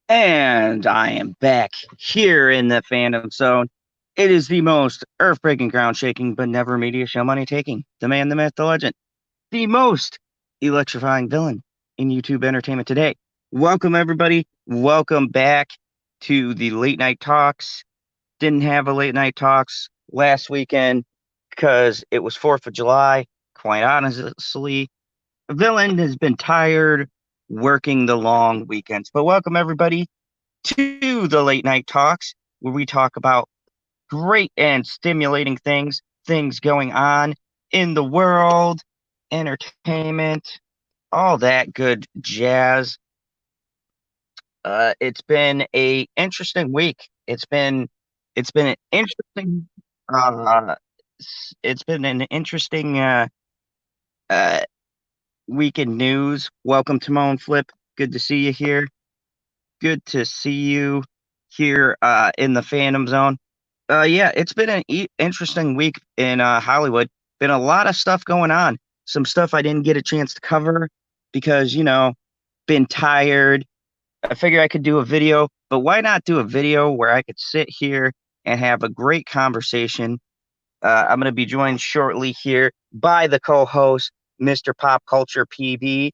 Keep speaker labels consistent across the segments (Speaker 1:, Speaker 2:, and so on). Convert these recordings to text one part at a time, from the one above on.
Speaker 1: And I am back here in the fandom zone. It is the most earth-breaking, ground-shaking, but never media show money-taking. The man, the myth, the legend. The most electrifying villain in YouTube entertainment today. Welcome, everybody. Welcome back to the late night talks. Didn't have a late night talks last weekend because it was 4th of July. Quite honestly, villain has been tired working the long weekends. But welcome, everybody, to the late night talks, where we talk about great and stimulating things going on in the world, entertainment, all that good jazz. It's been a interesting week. It's been an interesting uh it's been an interesting uh week in news. Welcome, Timon Flip. Good to see you here. Good to see you here in the fandom zone. Yeah, it's been an interesting week in Hollywood. Been a lot of stuff going on. Some stuff I didn't get a chance to cover because, been tired. I figured I could do a video, but why not do a video where I could sit here and have a great conversation? I'm going to be joined shortly here by the co-host, Mr. Pop Culture PB.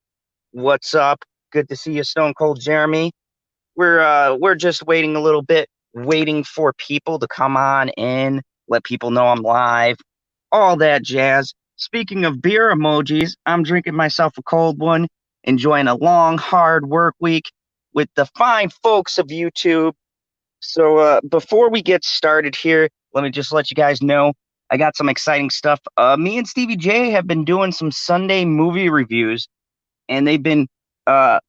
Speaker 1: What's up? Good to see you, Stone Cold Jeremy. We're just waiting a little bit, waiting for people to come on in, let people know I'm live, all that jazz. Speaking of beer emojis, I'm drinking myself a cold one, enjoying a long, hard work week with the fine folks of YouTube. So before we get started here, let me just let you guys know I got some exciting stuff. Me and Stevie J have been doing some Sunday movie reviews, and they've been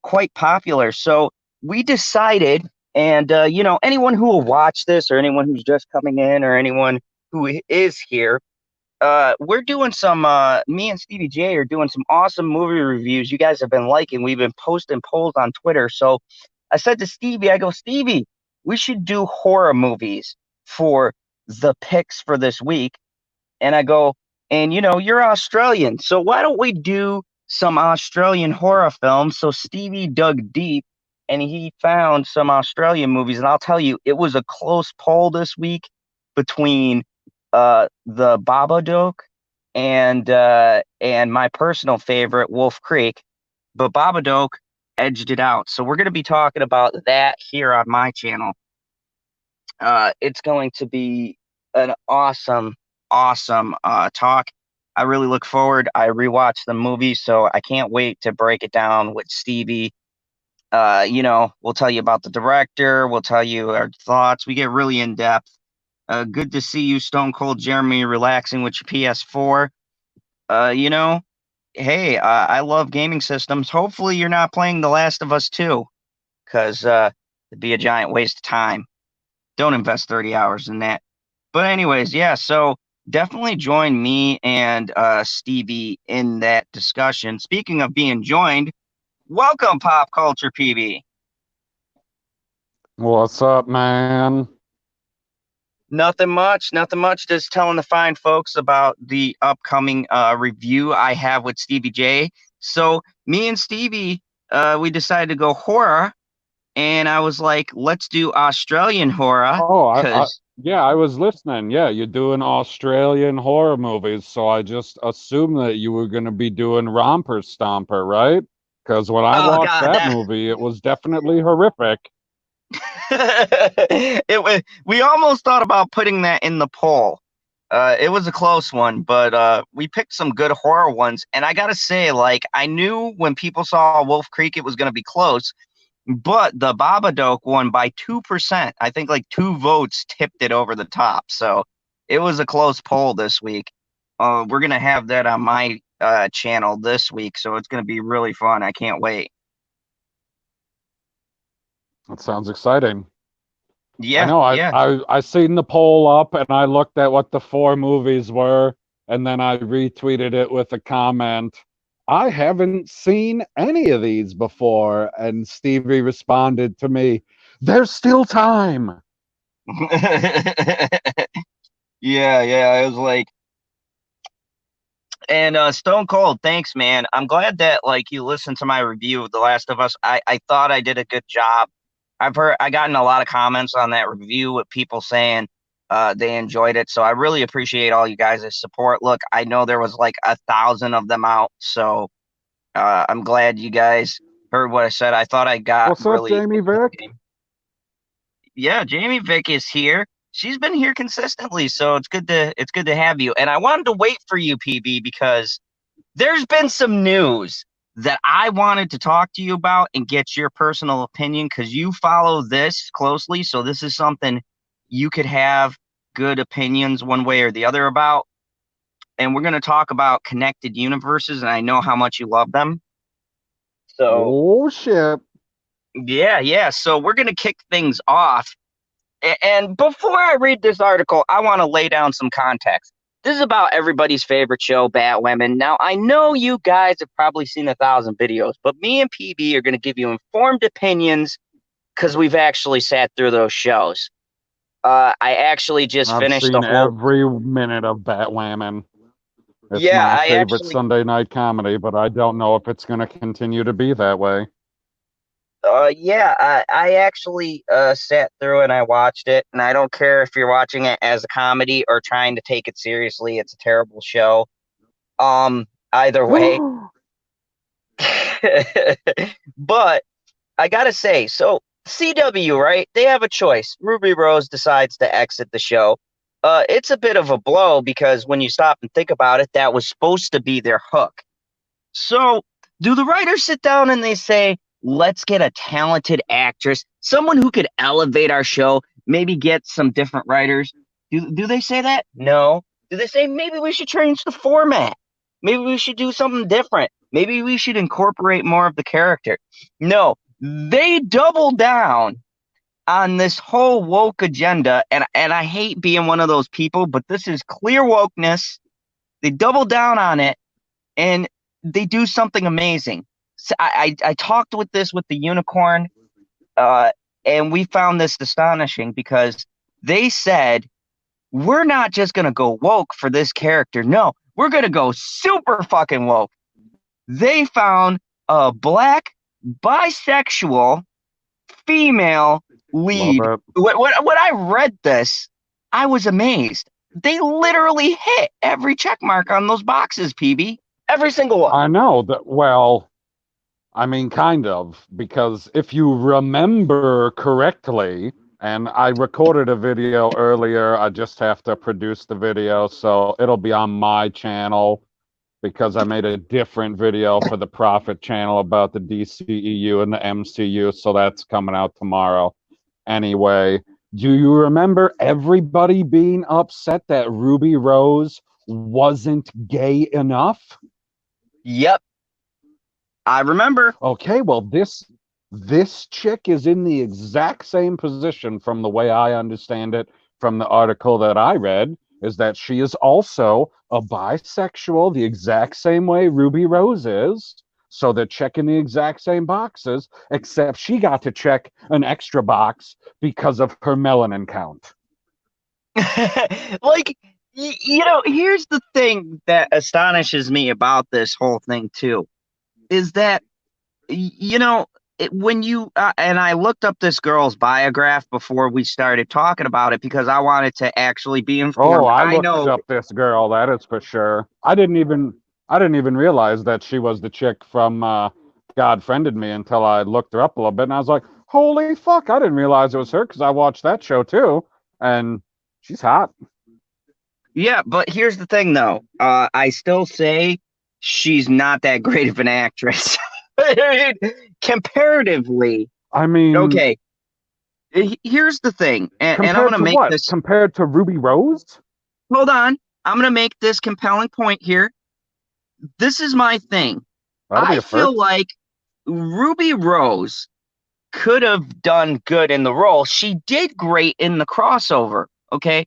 Speaker 1: quite popular. So we decided, and anyone who will watch this, or anyone who's just coming in, or anyone who is here, we're doing some. Me and Stevie J are doing some awesome movie reviews. You guys have been liking. We've been posting polls on Twitter. So I said to Stevie, I go, Stevie, we should do horror movies for the picks for this week. And I go, and you're Australian, so why don't we do some Australian horror films? So Stevie dug deep and he found some Australian movies. And I'll tell you, it was a close poll this week between the Babadook and my personal favorite, Wolf Creek. But Babadook edged it out. So we're going to be talking about that here on my channel. It's going to be an awesome talk. I really look forward. I rewatched the movie, so I can't wait to break it down with Stevie. We'll tell you about the director. We'll tell you our thoughts. We get really in depth. Good to see you, Stone Cold Jeremy, relaxing with your PS4. Hey, I love gaming systems. Hopefully, you're not playing The Last of Us 2, because it'd be a giant waste of time. Don't invest 30 hours in that. But anyways, yeah, so definitely join me and Stevie in that discussion. Speaking of being joined, welcome, Pop Culture PB.
Speaker 2: What's up, man?
Speaker 1: Nothing much. Just telling the fine folks about the upcoming review I have with Stevie J. So me and Stevie, we decided to go horror, and I was like, let's do Australian horror,
Speaker 2: Oh,
Speaker 1: because
Speaker 2: yeah, I was listening. Yeah, you're doing Australian horror movies, so I just assumed that you were going to be doing Romper Stomper, right? Because when I
Speaker 1: oh
Speaker 2: watched
Speaker 1: god,
Speaker 2: that
Speaker 1: that
Speaker 2: movie, it was definitely horrific.
Speaker 1: we almost thought about putting that in the poll. It was a close one, but we picked some good horror ones. And I gotta say, like, I knew when people saw Wolf Creek it was gonna be close, but the Babadook won by 2%. I think like 2 votes tipped it over the top. So it was a close poll this week. We're gonna have that on my channel this week, so it's gonna be really fun. I can't wait.
Speaker 2: That sounds exciting. I
Speaker 1: Yeah,
Speaker 2: know.
Speaker 1: yeah.
Speaker 2: I seen the poll up, and I looked at what the four movies were, and then I retweeted it with a comment. I haven't seen any of these before, and Stevie responded to me, "There's still time."
Speaker 1: Yeah. I was like, and Stone Cold, thanks, man. I'm glad that like you listened to my review of The Last of Us. I thought I did a good job. I gotten a lot of comments on that review with people saying they enjoyed it. So I really appreciate all you guys' support. Look, I know there was like 1,000 of them out, so I'm glad you guys heard what I said. I thought I got
Speaker 2: What's up,
Speaker 1: really
Speaker 2: Jamie Vick?
Speaker 1: yeah, Jamie Vick is here. She's been here consistently, so it's good to have you. And I wanted to wait for you, PB, because there's been some news that I wanted to talk to you about and get your personal opinion because you follow this closely. So this is something you could have good opinions one way or the other about. And we're going to talk about connected universes, and I know how much you love them. So
Speaker 2: Oh shit.
Speaker 1: yeah, yeah. So we're going to kick things off. And before I read this article, I want to lay down some context. This is about everybody's favorite show, Batwoman. Now, I know you guys have probably seen 1,000 videos, but me and PB are going to give you informed opinions because we've actually sat through those shows. I actually just
Speaker 2: I've
Speaker 1: finished the
Speaker 2: seen
Speaker 1: whole.
Speaker 2: every minute of Batwoman. It's
Speaker 1: Yeah,
Speaker 2: my
Speaker 1: I
Speaker 2: favorite
Speaker 1: actually.
Speaker 2: Sunday night comedy, but I don't know if it's going to continue to be that way.
Speaker 1: Yeah, I actually sat through and I watched it, and I don't care if you're watching it as a comedy or trying to take it seriously. It's a terrible show. Either way. But I gotta say, so CW, right? They have a choice. Ruby Rose decides to exit the show. It's a bit of a blow because when you stop and think about it, that was supposed to be their hook. So, do the writers sit down and they say, let's get a talented actress, someone who could elevate our show, maybe get some different writers? Do they say that? No. Do they say maybe we should change the format? Maybe we should do something different. Maybe we should incorporate more of the character. No, they double down on this whole woke agenda, and I hate being one of those people, but this is clear wokeness. They double down on it and they do something amazing. So I talked with the unicorn, uh, and we found this astonishing because they said we're not just gonna go woke for this character. No, we're gonna go super fucking woke. They found a black bisexual female
Speaker 2: Love
Speaker 1: lead.
Speaker 2: it.
Speaker 1: When I read this, I was amazed. They literally hit every check mark on those boxes, PB. Every single one.
Speaker 2: I know that, well, I mean, kind of, because if you remember correctly, and I recorded a video earlier, I just have to produce the video, so it'll be on my channel because I made a different video for the Profit channel about the DCEU and the MCU, so that's coming out tomorrow. Anyway, do you remember everybody being upset that Ruby Rose wasn't gay enough?
Speaker 1: Yep, I remember.
Speaker 2: Okay, well this chick is in the exact same position from the way I understand it from the article that I read, is that she is also a bisexual the exact same way Ruby Rose is. So they're checking the exact same boxes, except she got to check an extra box because of her melanin count.
Speaker 1: Like, here's the thing that astonishes me about this whole thing too, is that when you and I looked up this girl's biograph before we started talking about it because I wanted to actually be
Speaker 2: Oh,
Speaker 1: informed.
Speaker 2: I
Speaker 1: I
Speaker 2: looked
Speaker 1: know.
Speaker 2: up this girl, that is for sure. I didn't even realize that she was the chick from God Friended Me until I looked her up a little bit and I was like, holy fuck, I didn't realize it was her because I watched that show too. And she's hot.
Speaker 1: Yeah, but here's the thing though. I still say she's not that great of an actress. I mean, comparatively.
Speaker 2: I mean,
Speaker 1: Okay, here's the thing, and I'm
Speaker 2: compared
Speaker 1: gonna
Speaker 2: to
Speaker 1: make
Speaker 2: what?
Speaker 1: this.
Speaker 2: Compared to Ruby Rose?
Speaker 1: Hold on. I'm gonna make this compelling point here. This is my thing.
Speaker 2: That'll be
Speaker 1: I
Speaker 2: a
Speaker 1: feel
Speaker 2: first.
Speaker 1: like Ruby Rose could have done good in the role. She did great in the crossover. Okay.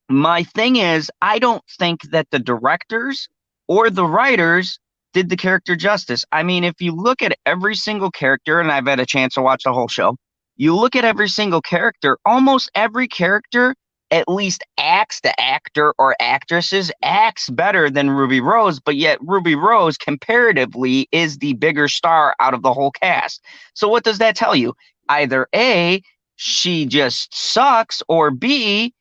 Speaker 1: My thing is, I don't think that the directors or the writers did the character justice. I mean, if you look at every single character, and I've had a chance to watch the whole show, you look at every single character, almost every character at least acts, the actor or actresses acts better than Ruby Rose, but yet Ruby Rose comparatively is the bigger star out of the whole cast. So what does that tell you? either A, she just sucks, or B,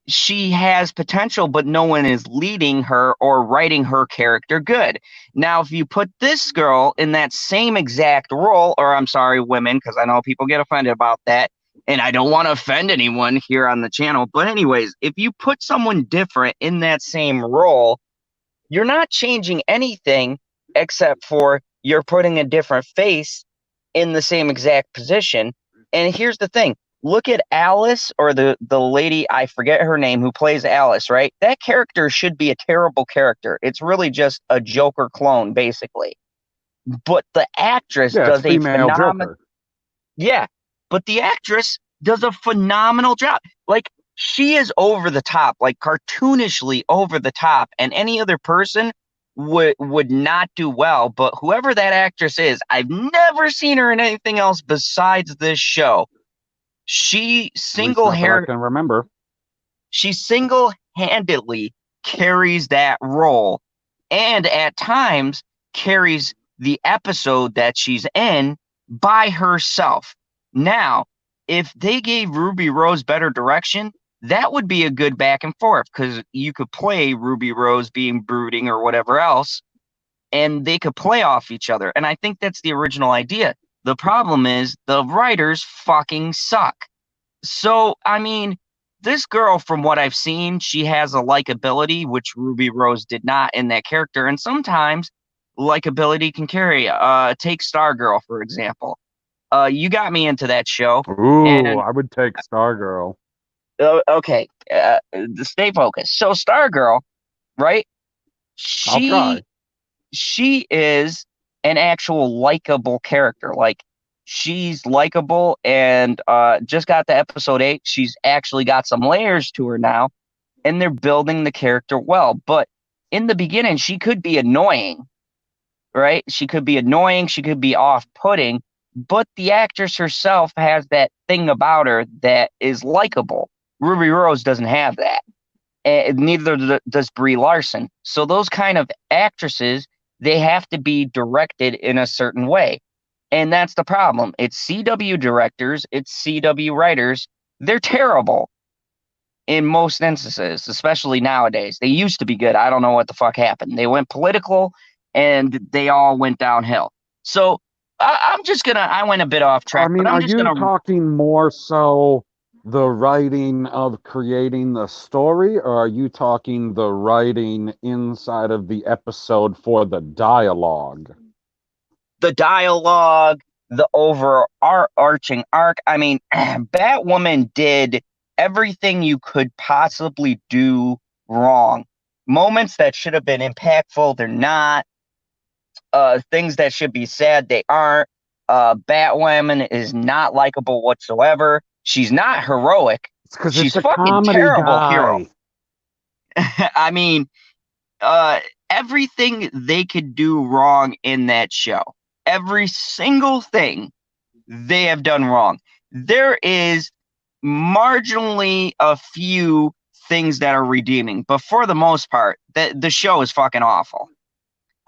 Speaker 1: she has potential, but no one is leading her or writing her character good. Now, if you put this girl in that same exact role, or I'm sorry, women, because I know people get offended about that, and I don't want to offend anyone here on the channel. But, anyways, if you put someone different in that same role, you're not changing anything except for you're putting a different face in the same exact position. And here's the thing. Look at Alice, or the lady, I forget her name, who plays Alice, right? That character should be a terrible character. It's really just a Joker clone, basically. But the actress
Speaker 2: Yeah, it's
Speaker 1: does a
Speaker 2: female
Speaker 1: phenomenal,
Speaker 2: Joker.
Speaker 1: yeah, but the actress does a phenomenal job. Like, she is over the top, like cartoonishly over the top, and any other person would not do well. But whoever that actress is, I've never seen her in anything else besides this show. She
Speaker 2: At least
Speaker 1: single
Speaker 2: not that I
Speaker 1: hair
Speaker 2: can remember.
Speaker 1: she single-handedly carries that role, and at times carries the episode that she's in by herself. Now, if they gave Ruby Rose better direction, that would be a good back and forth, because you could play Ruby Rose being brooding or whatever else, and they could play off each other. And I think that's the original idea. The problem is the writers fucking suck. So, I mean, this girl, from what I've seen, she has a likability, which Ruby Rose did not in that character. And sometimes likability can carry. Take Stargirl, for example. You got me into that show.
Speaker 2: Ooh,
Speaker 1: And,
Speaker 2: I would take Stargirl.
Speaker 1: okay, stay focused. So, Stargirl, right?
Speaker 2: I'll try.
Speaker 1: She is an actual likable character. Like, she's likable, and just got to episode 8. She's actually got some layers to her now, and they're building the character well. But in the beginning, she could be annoying, right? She could be annoying, she could be off-putting, but the actress herself has that thing about her that is likable. Ruby Rose doesn't have that. And neither does Brie Larson. So those kind of actresses, they have to be directed in a certain way. And that's the problem. It's CW directors, it's CW writers. They're terrible in most instances, especially nowadays. They used to be good. I don't know what the fuck happened. They went political and they all went downhill. So I went a bit off
Speaker 2: I
Speaker 1: track, but
Speaker 2: mean,
Speaker 1: I'm
Speaker 2: are
Speaker 1: just
Speaker 2: you
Speaker 1: gonna,
Speaker 2: talking more so the writing of creating the story, or are you talking the writing inside of the episode for the dialogue?
Speaker 1: the dialogue, the overarching arc. I mean, Batwoman did everything you could possibly do wrong. Moments that should have been impactful, they're not. Things that should be said, they aren't. Batwoman is not likable whatsoever. She's not heroic.
Speaker 2: It's because
Speaker 1: She's
Speaker 2: it's a
Speaker 1: fucking
Speaker 2: comedy
Speaker 1: terrible hero.
Speaker 2: guy.
Speaker 1: I mean, uh, everything they could do wrong in that show, every single thing they have done wrong. There is marginally a few things that are redeeming, but for the most part, the show is fucking awful.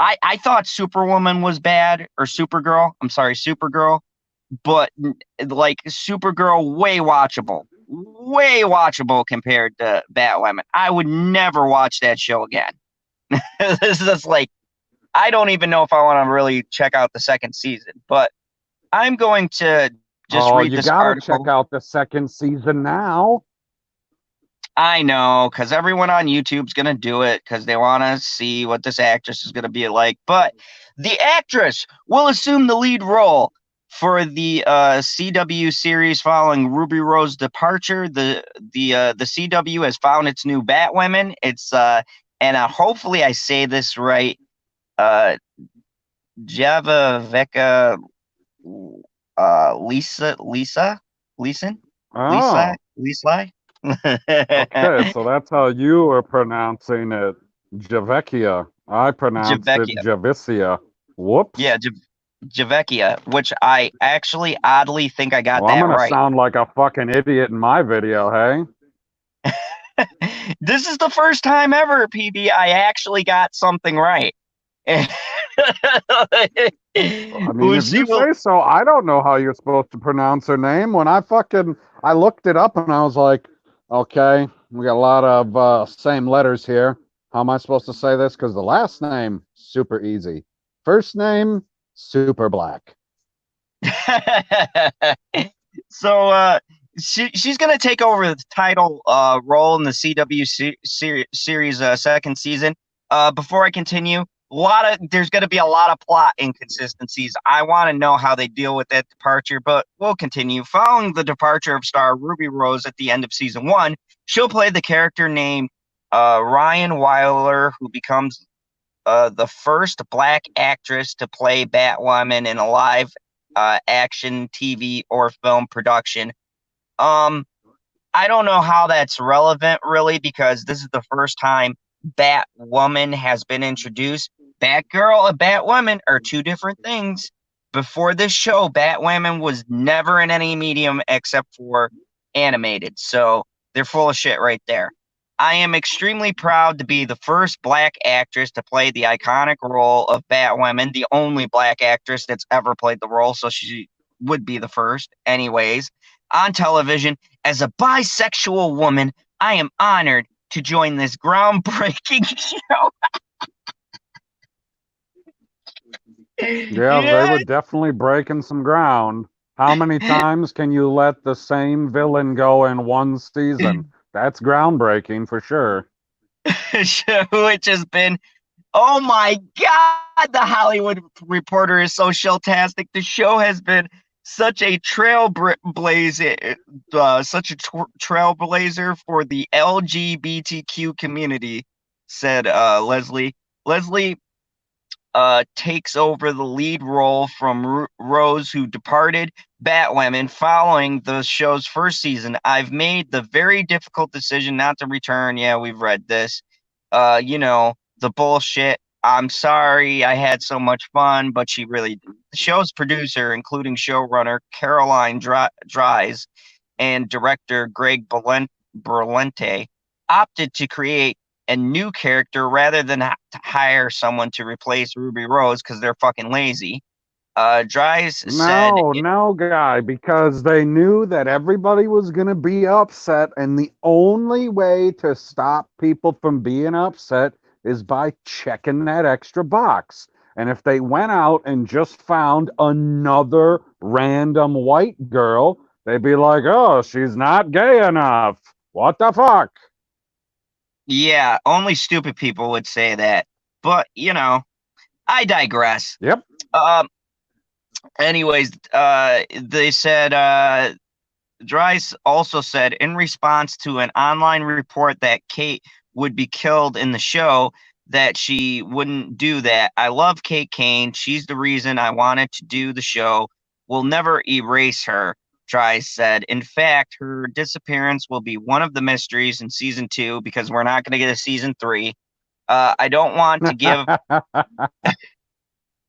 Speaker 1: I thought Superwoman was bad, or Supergirl. I'm sorry, Supergirl. But like, Supergirl, way watchable compared to Batwoman. I would never watch that show again. This is like, I don't even know if I want to really check out the second season, but I'm going to just
Speaker 2: Oh,
Speaker 1: read
Speaker 2: you
Speaker 1: this
Speaker 2: gotta check
Speaker 1: article.
Speaker 2: out the second season now.
Speaker 1: I know, because everyone on YouTube's going to do it because they want to see what this actress is going to be like. But the actress will assume the lead role for the CW series following Ruby Rose's departure. The CW has found its new Batwoman. It's and hopefully I say this right. Java Lisa Leeson Lisa
Speaker 2: Oh,
Speaker 1: Lisa.
Speaker 2: okay. So that's how you were pronouncing it, Javicia. I pronounced it
Speaker 1: Javicia.
Speaker 2: Javicia. Whoops.
Speaker 1: Yeah, Javicia, which I actually oddly think I got
Speaker 2: Well, I'm
Speaker 1: that
Speaker 2: gonna
Speaker 1: right.
Speaker 2: sound like a fucking idiot in my video, hey?
Speaker 1: This is the first time ever, PB, I actually got something right.
Speaker 2: I mean,
Speaker 1: Well,
Speaker 2: if
Speaker 1: she
Speaker 2: you
Speaker 1: will.
Speaker 2: say so, I don't know how you're supposed to pronounce her name. When I looked it up and I was like, okay, we got a lot of same letters here. How am I supposed to say this? Because the last name, super easy. First name, super black.
Speaker 1: So she's gonna take over the title role in the CW series second season. Before I continue, there's gonna be a lot of plot inconsistencies. I want to know how they deal with that departure, but we'll continue. Following the departure of star Ruby Rose at the end of season one, she'll play the character named Ryan Wilder, who becomes the first black actress to play Batwoman in a live action TV or film production. Um, I don't know how that's relevant really because this is the first time Batwoman has been introduced. Batgirl and Batwoman are two different things. Before this show, Batwoman was never in any medium except for animated. So they're full of shit right there. I am extremely proud to be the first black actress to play the iconic role of Batwoman, the only black actress that's ever played the role. So she would be the first, anyways, on television. As a bisexual woman, I am honored to join this groundbreaking show.
Speaker 2: Yeah, they
Speaker 1: Yeah.
Speaker 2: were definitely breaking some ground. How many times can you let the same villain go in one season? That's groundbreaking for sure.
Speaker 1: Show which has been, oh my God, the Hollywood Reporter is so showtastic. The show has been such a trailblazer, trailblazer for the LGBTQ community, said Leslie. Leslie takes over the lead role from Rose, who departed Batwoman following the show's first season. I've made the very difficult decision not to return. Yeah, we've read this. The bullshit. I'm sorry I had so much fun, but she really did. The show's producer, including showrunner Caroline Dries and director Greg Berlente, opted to create a new character rather than to hire someone to replace Ruby Rose because they're fucking lazy. Dries said,
Speaker 2: No, no, guy, because they knew that everybody was going to be upset, and the only way to stop people from being upset is by checking that extra box. And if they went out and just found another random white girl, they'd be like, oh, she's not gay enough. What the fuck?
Speaker 1: yeah, only stupid people would say that. But, I digress.
Speaker 2: Yep.
Speaker 1: Um, anyways, they said, Dries also said in response to an online report that Kate would be killed in the show that she wouldn't do that. I love Kate Kane. She's the reason I wanted to do the show. We'll never erase her, Dries said. In fact, her disappearance will be one of the mysteries in season two because we're not going to get a season three. I don't want to give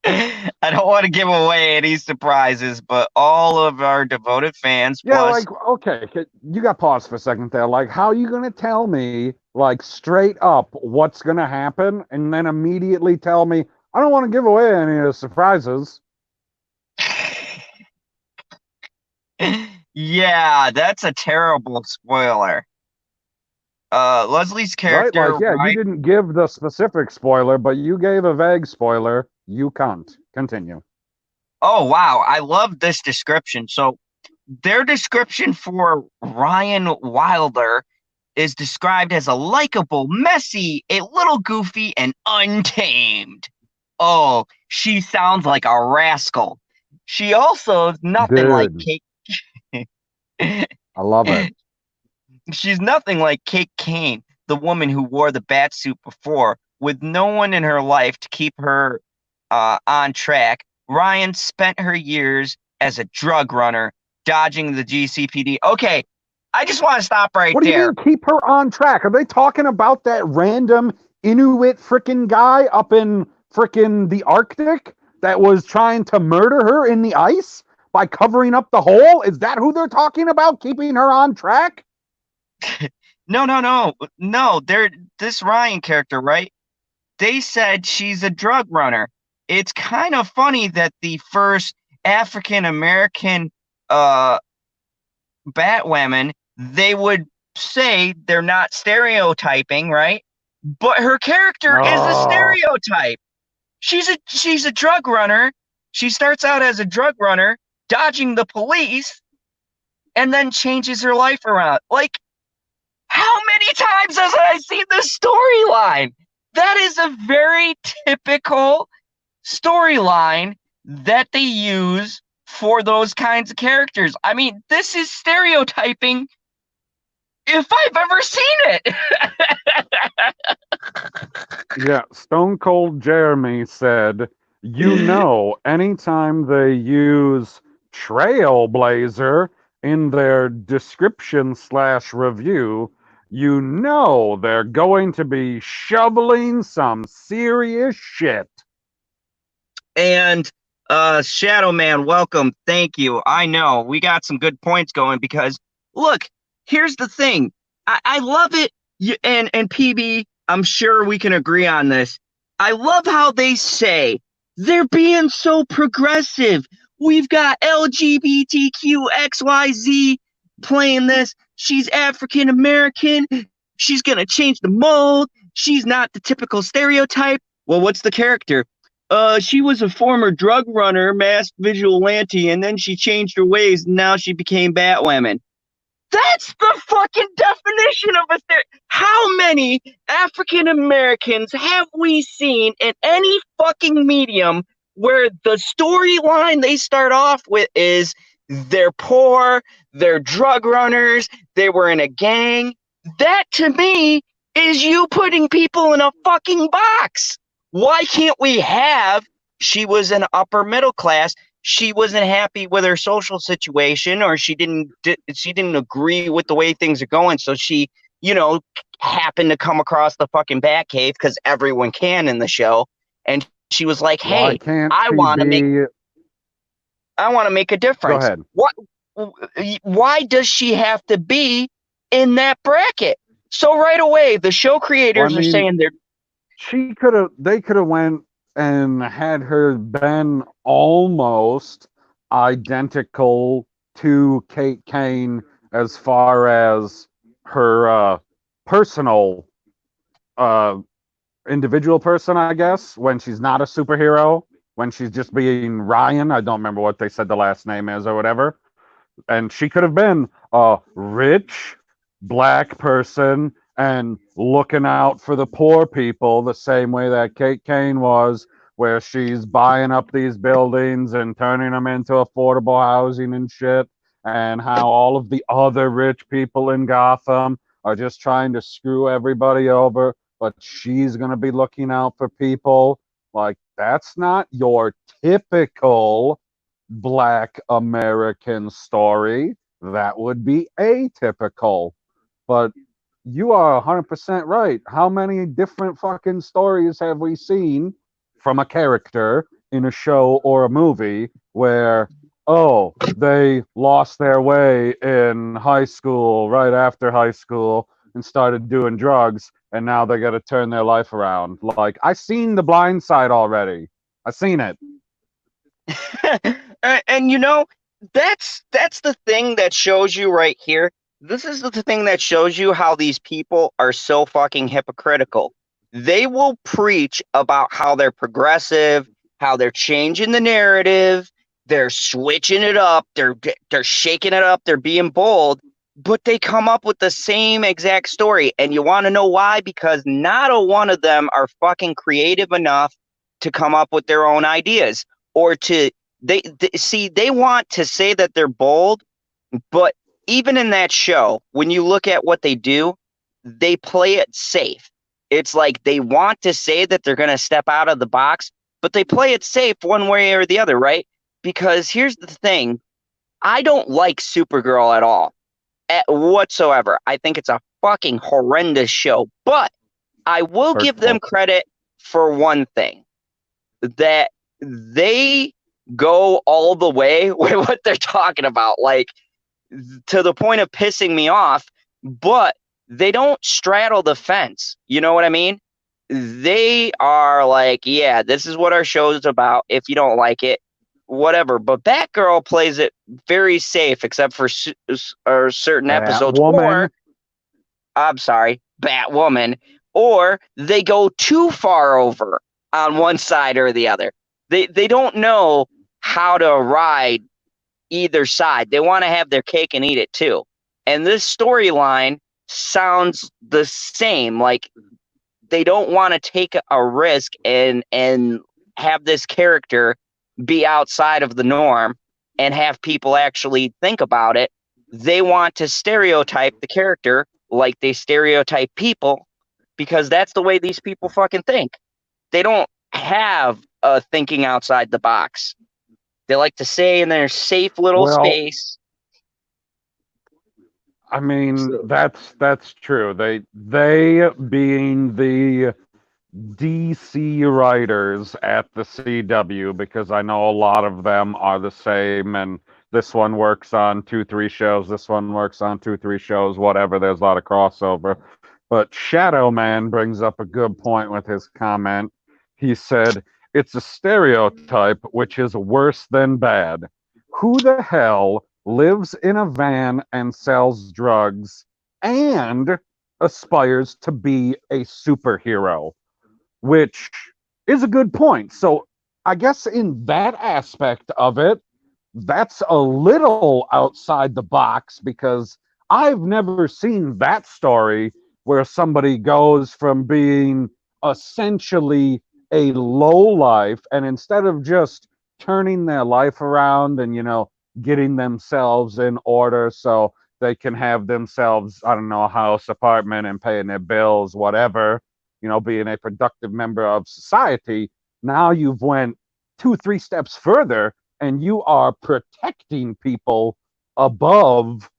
Speaker 1: I don't want to give away any surprises, but all of our devoted fans
Speaker 2: Yeah,
Speaker 1: plus
Speaker 2: like, okay, you got pause for a second there. Like, how are you going to tell me, like, straight up what's going to happen and then immediately tell me, I don't want to give away any of the surprises?
Speaker 1: yeah, that's a terrible spoiler. Leslie's
Speaker 2: Right?
Speaker 1: character,
Speaker 2: Like, yeah, you
Speaker 1: right?
Speaker 2: didn't give the specific spoiler, but you gave a vague spoiler. You can't. Continue.
Speaker 1: Oh wow, I love this description. So their description for Ryan Wilder is described as a likable, messy, a little goofy, and untamed. Oh, she sounds like a rascal. She also is nothing like
Speaker 2: Dude,
Speaker 1: Kate.
Speaker 2: I love it.
Speaker 1: She's nothing like Kate Kane, the woman who wore the bat suit before, with no one in her life to keep her on track. Ryan spent her years as a drug runner, dodging the GCPD. Okay, I just want to stop right
Speaker 2: What do you
Speaker 1: there.
Speaker 2: mean keep her on track? Are they talking about that random Inuit frickin' guy up in frickin' the Arctic that was trying to murder her in the ice by covering up the hole? Is that who they're talking about keeping her on track?
Speaker 1: No, no, no, no. They're this Ryan character, right? They said she's a drug runner. it's kind of funny that the first African American uh Batwoman, they would say they're not stereotyping, right? But her character is a
Speaker 2: Oh,
Speaker 1: stereotype. She's a drug runner. She starts out as a drug runner, dodging the police, and then changes her life around. Like, how many times has I seen this storyline? That is a very typical storyline that they use for those kinds of characters. I mean, this is stereotyping if I've ever seen it.
Speaker 2: yeah. Stone Cold Jeremy said, anytime they use Trailblazer in their description / review, they're going to be shoveling some serious shit.
Speaker 1: And Shadow Man, welcome. Thank you. I know we got some good points going because look, here's the thing. I love it. And PB, I'm sure we can agree on this. I love how they say they're being so progressive. We've got LGBTQ XYZ playing this. She's African American. She's gonna change the mold. She's not the typical stereotype. Well, what's the character? She was a former drug runner, masked vigilante, and then she changed her ways, and now she became Batwoman. That's the fucking definition of a How many African Americans have we seen in any fucking medium where the storyline they start off with is they're poor, they're drug runners, they were in a gang? That to me is you putting people in a fucking box. Why can't we have she was an upper middle class? She wasn't happy with her social situation, or she didn't agree with the way things are going, so she happened to come across the fucking Batcave because everyone can in the show, and she was like,
Speaker 2: Why
Speaker 1: hey,
Speaker 2: can't
Speaker 1: I
Speaker 2: she
Speaker 1: want to make
Speaker 2: be?
Speaker 1: a
Speaker 2: Go
Speaker 1: difference.
Speaker 2: ahead.
Speaker 1: Why does she have to be in that bracket? So right away the show
Speaker 2: Well, I
Speaker 1: creators are
Speaker 2: mean,
Speaker 1: saying they're
Speaker 2: they could have went and had her been almost identical to Kate Kane as far as her personal uh individual person, I guess, when she's not a superhero, when she's just being Ryan. I don't remember what they said the last name is or whatever. And she could have been a rich black person and looking out for the poor people the same way that Kate Kane was, where she's buying up these buildings and turning them into affordable housing and shit, and how all of the other rich people in Gotham are just trying to screw everybody over, but she's going to be looking out for people. Like, that's not your typical Black American story. That would be atypical. But you are 100% right. How many different fucking stories have we seen from a character in a show or a movie where, oh, they lost their way in high school, right after high school, and started doing drugs, and now they got to turn their life around? Like, I seen The Blind Side already. I seen it.
Speaker 1: and that's the thing that shows you right here. This is the thing that shows you how these people are so fucking hypocritical. They will preach about how they're progressive, how they're changing the narrative, they're switching it up, they're shaking it up, they're being bold, but they come up with the same exact story. And you want to know why? Because not a one of them are fucking creative enough to come up with their own ideas, or to they want to say that they're bold, but even in that show, when you look at what they do, they play it safe. It's like they want to say that they're going to step out of the box, but they play it safe one way or the other, right? Because here's the thing. I don't like Supergirl at all, whatsoever. I think it's a fucking horrendous show, but I will give them
Speaker 2: Hurtful.
Speaker 1: credit for one thing, that they go all the way with what they're talking about, like to the point of pissing me off, but they don't straddle the fence. You know what I mean? they are like, yeah, this is what our show is about. If you don't like it, whatever. But Batgirl plays it very safe, except for or certain episodes.
Speaker 2: Batwoman.
Speaker 1: Or, I'm sorry, Batwoman. Or they go too far over on one side or the other. They don't know how to ride either side. They want to have their cake and eat it too. And this storyline sounds the same. Like they don't want to take a risk and have this character be outside of the norm and have people actually think about it. They want to stereotype the character like they stereotype people because that's the way these people fucking think. They don't have a thinking outside the box. They like to stay in their safe little
Speaker 2: Well,
Speaker 1: space.
Speaker 2: I mean,
Speaker 1: So,
Speaker 2: that's true. They being the DC writers at the CW, because I know a lot of them are the same, and this one works on 2, 3 shows, this one works on 2, 3 shows, whatever. There's a lot of crossover. But Shadow Man brings up a good point with his comment. He said, "It's a stereotype which is worse than bad. Who the hell lives in a van and sells drugs and aspires to be a superhero?" Which is a good point. So I guess in that aspect of it, that's a little outside the box because I've never seen that story where somebody goes from being essentially a low life and instead of just turning their life around and, getting themselves in order so they can have themselves, I don't know, a house, apartment, and paying their bills, whatever, being a productive member of society. Now you've went 2, 3 steps further and you are protecting people above,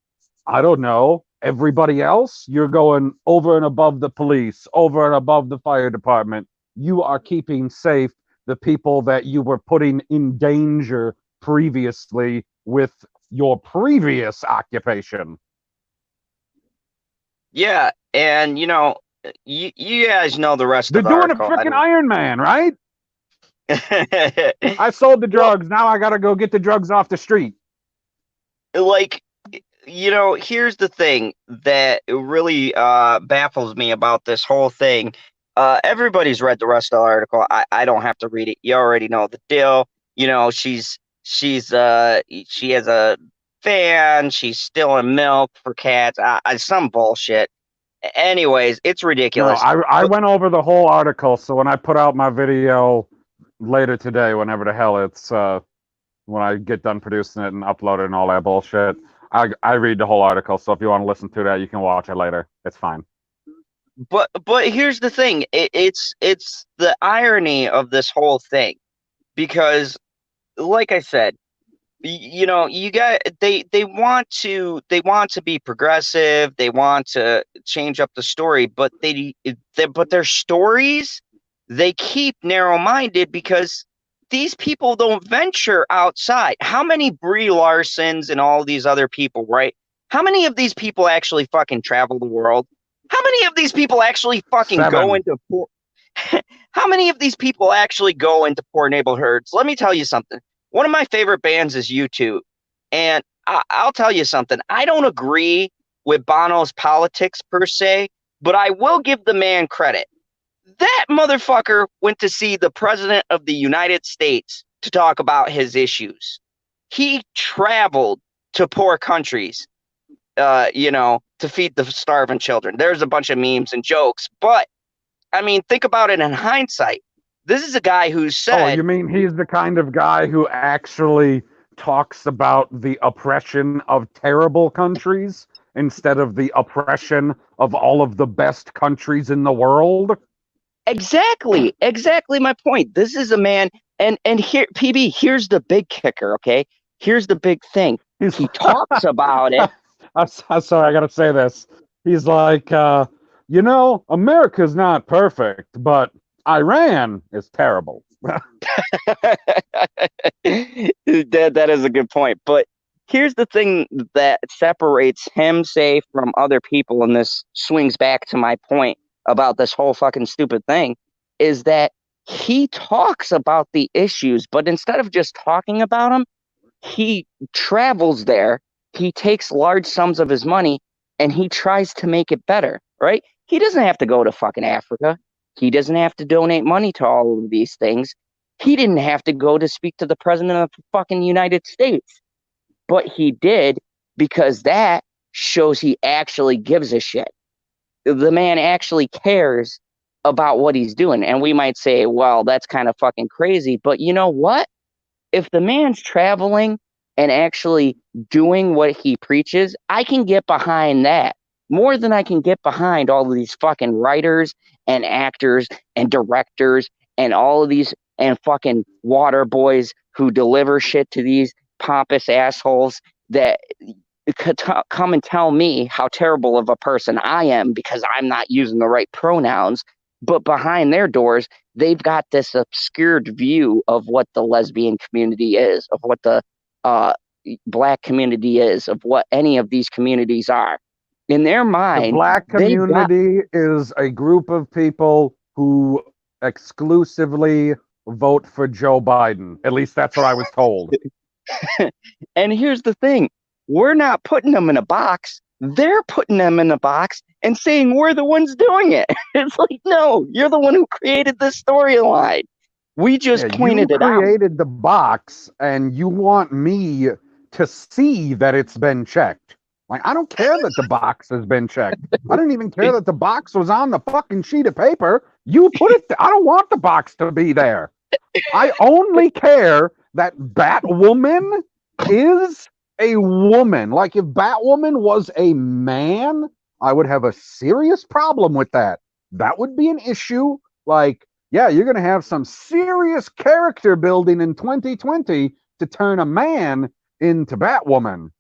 Speaker 2: I don't know, everybody else. You're going over and above the police, over and above the fire department. You are keeping safe the people that you were putting in danger previously with your previous occupation.
Speaker 1: yeah, and you guys know the rest
Speaker 2: They're
Speaker 1: of the
Speaker 2: doing a
Speaker 1: article.
Speaker 2: freaking Iron Man, right?
Speaker 1: I
Speaker 2: I sold the
Speaker 1: well,
Speaker 2: drugs. Now I got to go get the drugs off the street.
Speaker 1: like here's the thing that really baffles me about this whole thing. Everybody's read the rest of the article. I don't have to read it. You already know the deal. She has a fan. She's stealing milk for cats. Some bullshit. Anyways, it's
Speaker 2: No,
Speaker 1: ridiculous.
Speaker 2: I
Speaker 1: But
Speaker 2: went over the whole article. So when I put out my video later today, whenever the hell it's when I get done producing it and upload it and all that bullshit, I read the whole article. So if you want to listen to that, you can watch it later. It's fine.
Speaker 1: but here's the thing. It's the irony of this whole thing because, like I said, you got they want to be progressive, they want to change up the story, but but their stories, they keep narrow-minded because these people don't venture outside. How many Brie Larsons and all these other people, right? How many of these people actually fucking travel the world? How many of these people actually fucking go
Speaker 2: 7.
Speaker 1: into poor how many of these people actually go into poor neighborhoods? Let me tell you something. One of my favorite bands is U2. And I'll tell you something. I don't agree with Bono's politics per se, but I will give the man credit. That motherfucker went to see the president of the United States to talk about his issues. He traveled to poor countries, to feed the starving children. There's a bunch of memes and jokes, but I mean, think about it in hindsight. This is a guy who
Speaker 2: Oh,
Speaker 1: said,
Speaker 2: you mean he's the kind of guy who actually talks about the oppression of terrible countries instead of the oppression of all of the best countries in the world?
Speaker 1: exactly my point. This is a man, and here, PB, here's the big kicker, okay? Here's the big thing.
Speaker 2: He's
Speaker 1: He talks about it.
Speaker 2: I'm sorry, I gotta say this. He's like, America's not perfect, but Iran is terrible.
Speaker 1: That is a good point. But here's the thing that separates him, say, from other people, and this swings back to my point. about this whole fucking stupid thing is that he talks about the issues, but instead of just talking about them, he travels there, he takes large sums of his money, and he tries to make it better, right? He doesn't have to go to fucking Africa. He doesn't have to donate money to all of these things. He didn't have to go to speak to the president of the fucking United States. But he did because that shows he actually gives a shit. The man actually cares about what he's doing. And we might say, well, that's kind of fucking crazy. But you know what? If the man's traveling and actually doing what he preaches, I can get behind that more than I can get behind all of these fucking writers and actors and directors and all of these and fucking water boys who deliver shit to these pompous assholes that come and tell me how terrible of a person I am because I'm not using the right pronouns. But behind their doors, they've got this obscured view of what the lesbian community is, of what the uh, black community is, of what any of these communities are. In their
Speaker 2: The
Speaker 1: mind,
Speaker 2: black
Speaker 1: they've got,
Speaker 2: community is a group of people who exclusively vote for Joe Biden. At least that's what I was told.
Speaker 1: and here's the thing, we're not putting them in a box. They're putting them in a box and saying we're the ones doing it. It's like, no, you're the one who created this storyline. We
Speaker 2: Yeah,
Speaker 1: just
Speaker 2: you
Speaker 1: pointed it out.
Speaker 2: created the box and you want me to see that it's been checked. Like, I don't care that the box has been checked. I didn't even care that the box was on the fucking sheet of paper. You put it there. I don't want the box to be there. I only care that Batwoman is a woman. Like, if Batwoman was a man, I would have a serious problem with that. That would be an issue. Like, yeah, you're going to have some serious character building in 2020 to turn a man into Batwoman.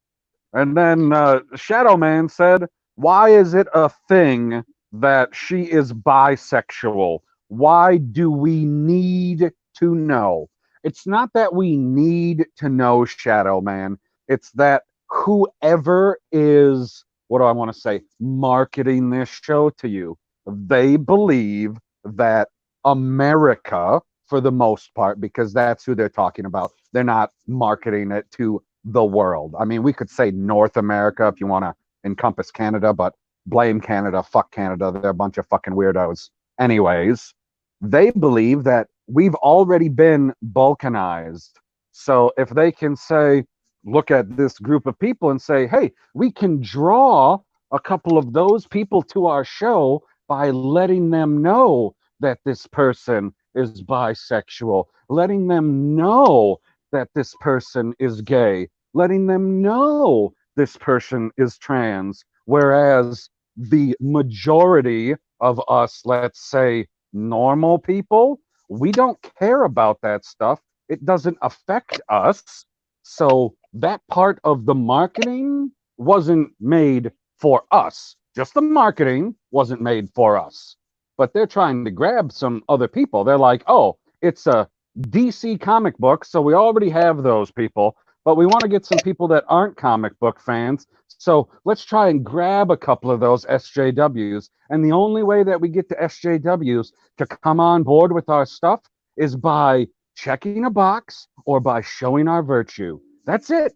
Speaker 2: And then Shadow Man said, why is it a thing that she is bisexual? Why do we need to know? It's not that we need to know, Shadow Man. It's that whoever is, what do I want to say, marketing this show to you, they believe that America, for the most part, because that's who they're talking about, they're not marketing it to the world. I mean, we could say North America if you want to encompass Canada, but blame Canada, fuck Canada. They're a bunch of fucking weirdos. Anyways, they believe that we've already been balkanized. So if they can say, look at this group of people and say, hey, we can draw a couple of those people to our show by letting them know that this person is bisexual, letting them know that this person is gay, letting them know this person is trans. Whereas the majority of us, let's say normal people, we don't care about that stuff. It doesn't affect us. So that part of the marketing wasn't made for us. Just the marketing wasn't made for us. But they're trying to grab some other people. They're like, oh, it's a DC comic books, so we already have those people, but we want to get some people that aren't comic book fans. So let's try and grab a couple of those SJWs. And the only way that we get the SJWs to come on board with our stuff is by checking a box or by showing our virtue. That's it.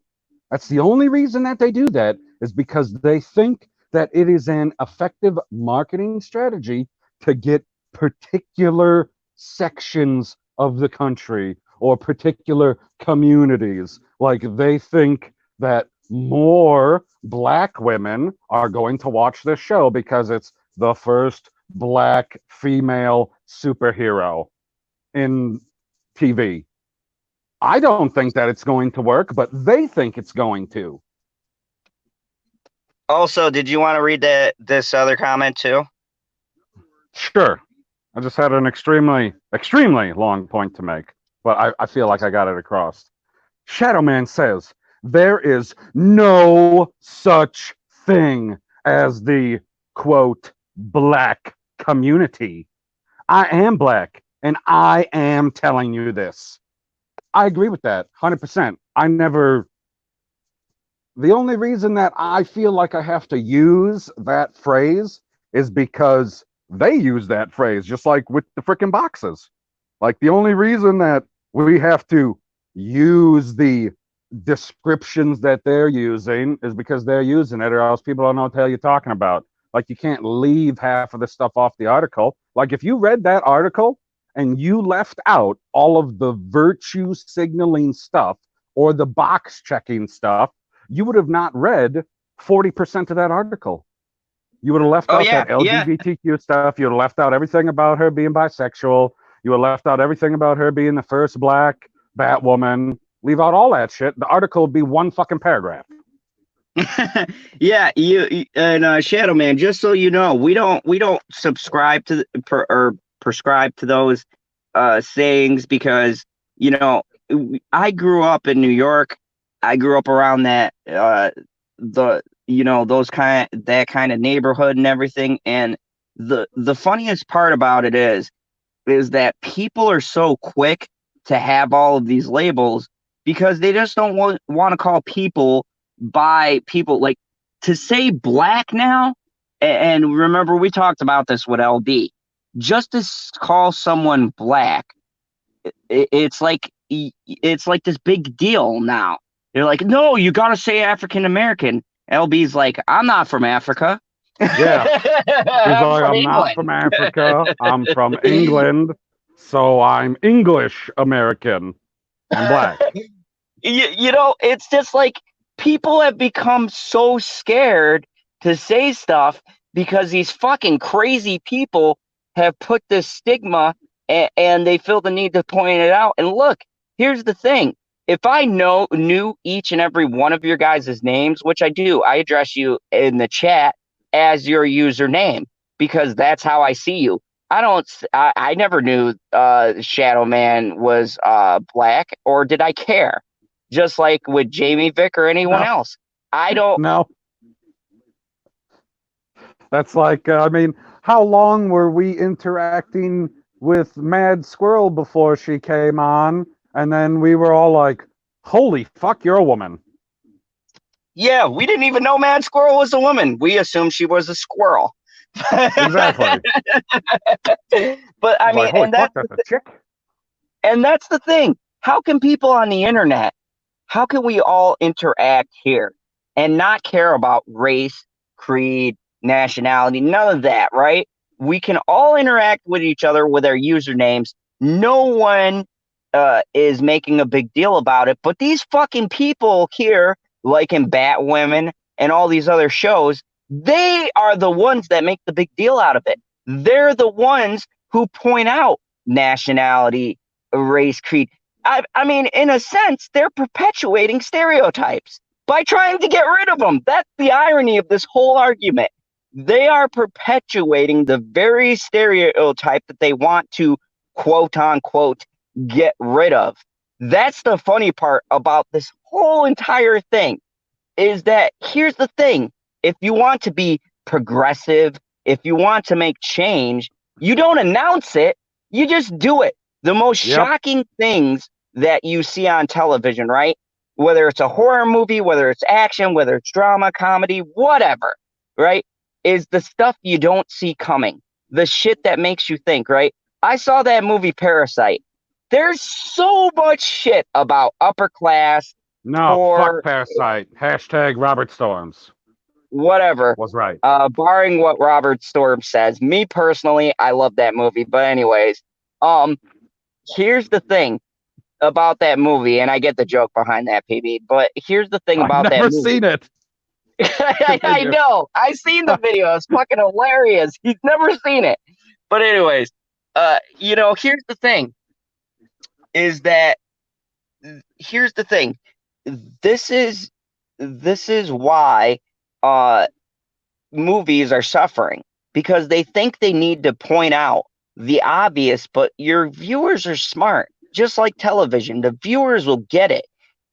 Speaker 2: That's the only reason that they do that, is because they think that it is an effective marketing strategy to get particular sections of the country or particular communities. Like, they think that more black women are going to watch this show because it's the first black female superhero in TV. I don't think that it's going to work, but they think it's going to.
Speaker 1: Also, did you want to read this other comment too?
Speaker 2: Sure. I just had an extremely, extremely long point to make, but I feel like I got it across. Shadow Man says, there is no such thing as the, quote, black community. I am black, and I am telling you this. I agree with that, 100%. The only reason that I feel like I have to use that phrase is because they use that phrase, just like with the freaking boxes. Like the only reason that we have to use the descriptions that they're using is because they're using it, or else people don't know what the hell you're talking about. Like you can't leave half of the stuff off the article. Like if you read that article and you left out all of the virtue signaling stuff or the box checking stuff, you would have not read 40% of that article. You would have left
Speaker 1: Oh
Speaker 2: out
Speaker 1: yeah,
Speaker 2: that
Speaker 1: yeah.
Speaker 2: LGBTQ stuff. You would have left out everything about her being bisexual. You would have left out everything about her being the first black Batwoman. Leave out all that shit. The article would be one fucking paragraph.
Speaker 1: Yeah, you and Shadow Man. Just so you know, we don't subscribe to or prescribe to those sayings because I grew up in New York. I grew up around the that kind of neighborhood and everything. And the funniest part about it is that people are so quick to have all of these labels because they just don't want to call people by people like to say black now. And remember, we talked about this with LD. Just to call someone black, it's like this big deal now. They're like, no, you got to say African American. LB's like, I'm not from Africa.
Speaker 2: Yeah. He's
Speaker 1: I'm
Speaker 2: like,
Speaker 1: from
Speaker 2: I'm not
Speaker 1: England.
Speaker 2: from Africa. I'm from England. So I'm English American and black.
Speaker 1: It's just like people have become so scared to say stuff because these fucking crazy people have put this stigma and they feel the need to point it out. And look, here's the thing. If I knew each and every one of your guys' names, which I do, I address you in the chat as your username because that's how I see you. I never knew Shadow Man was black, or did I care? Just like with Jamie Vick or anyone
Speaker 2: No,
Speaker 1: else. I don't.
Speaker 2: no. That's like, I mean, how long were we interacting with Mad Squirrel before she came on? And then we were all like, holy fuck, you're a woman.
Speaker 1: Yeah, we didn't even know Mad Squirrel was a woman. We assumed she was a squirrel.
Speaker 2: Exactly.
Speaker 1: But I
Speaker 2: It's
Speaker 1: mean,
Speaker 2: like, holy fuck, that's a chick.
Speaker 1: and that's the thing. How can people on the internet? How can we all interact here and not care about race, creed, nationality, none of that, right? We can all interact with each other with our usernames. No one is making a big deal about it, but these fucking people here, like in Batwomen and all these other shows, they are the ones that make the big deal out of it. They're the ones who point out nationality, race, creed. I mean, in a sense, they're perpetuating stereotypes by trying to get rid of them. That's the irony of this whole argument. They are perpetuating the very stereotype that they want to, quote unquote, get rid of. That's the funny part about this whole entire thing is that here's the thing. If you want to be progressive, if you want to make change, you don't announce it, you just do it. The most
Speaker 2: Yep.
Speaker 1: shocking things that you see on television, right? Whether it's a horror movie, whether it's action, whether it's drama, comedy, whatever, right? Is the stuff you don't see coming. The shit that makes you think, right? I saw that movie Parasite. There's so much shit about upper class,
Speaker 2: No, fuck
Speaker 1: poor,
Speaker 2: Parasite. Hashtag Robert Storms
Speaker 1: whatever.
Speaker 2: was right.
Speaker 1: Barring what Robert Storm says, me personally, I love that movie. But anyways, um, here's the thing about that movie, and I get the joke behind that, PB. But here's the thing
Speaker 2: I've
Speaker 1: about that
Speaker 2: never
Speaker 1: movie.
Speaker 2: seen it.
Speaker 1: I know. I seen the video. It's fucking hilarious. He's never seen it. But anyways, here's the thing. Is that here's the thing. This is why movies are suffering because they think they need to point out the obvious, but your viewers are smart. Just like television, the viewers will get it.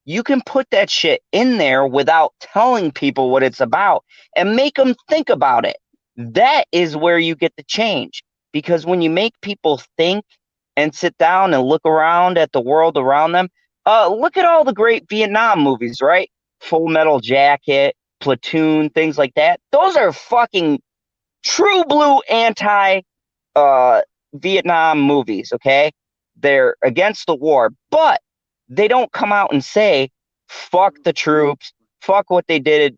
Speaker 1: You can put that shit in there without telling people what it's about and make them think about it. That is where you get the change. Because when you make people think and sit down and look around at the world around them, look at all the great Vietnam movies, right? Full Metal Jacket, Platoon, things like that. Those are fucking true blue anti uh Vietnam movies, okay? They're against the war, but they don't come out and say fuck the troops, fuck what they did,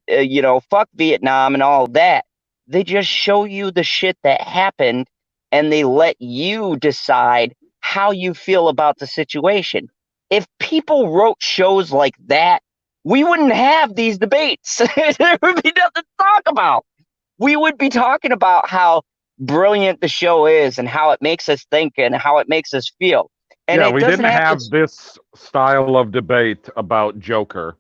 Speaker 1: fuck Vietnam and all that. They just show you the shit that happened and they let you decide how you feel about the situation. If people wrote shows like that, we wouldn't have these debates. There would be nothing to talk about. We would be talking about how brilliant the show is and how it makes us think and how it makes us feel. And
Speaker 2: Yeah,
Speaker 1: it
Speaker 2: we
Speaker 1: doesn't
Speaker 2: didn't
Speaker 1: have to.
Speaker 2: have this style of debate about Joker.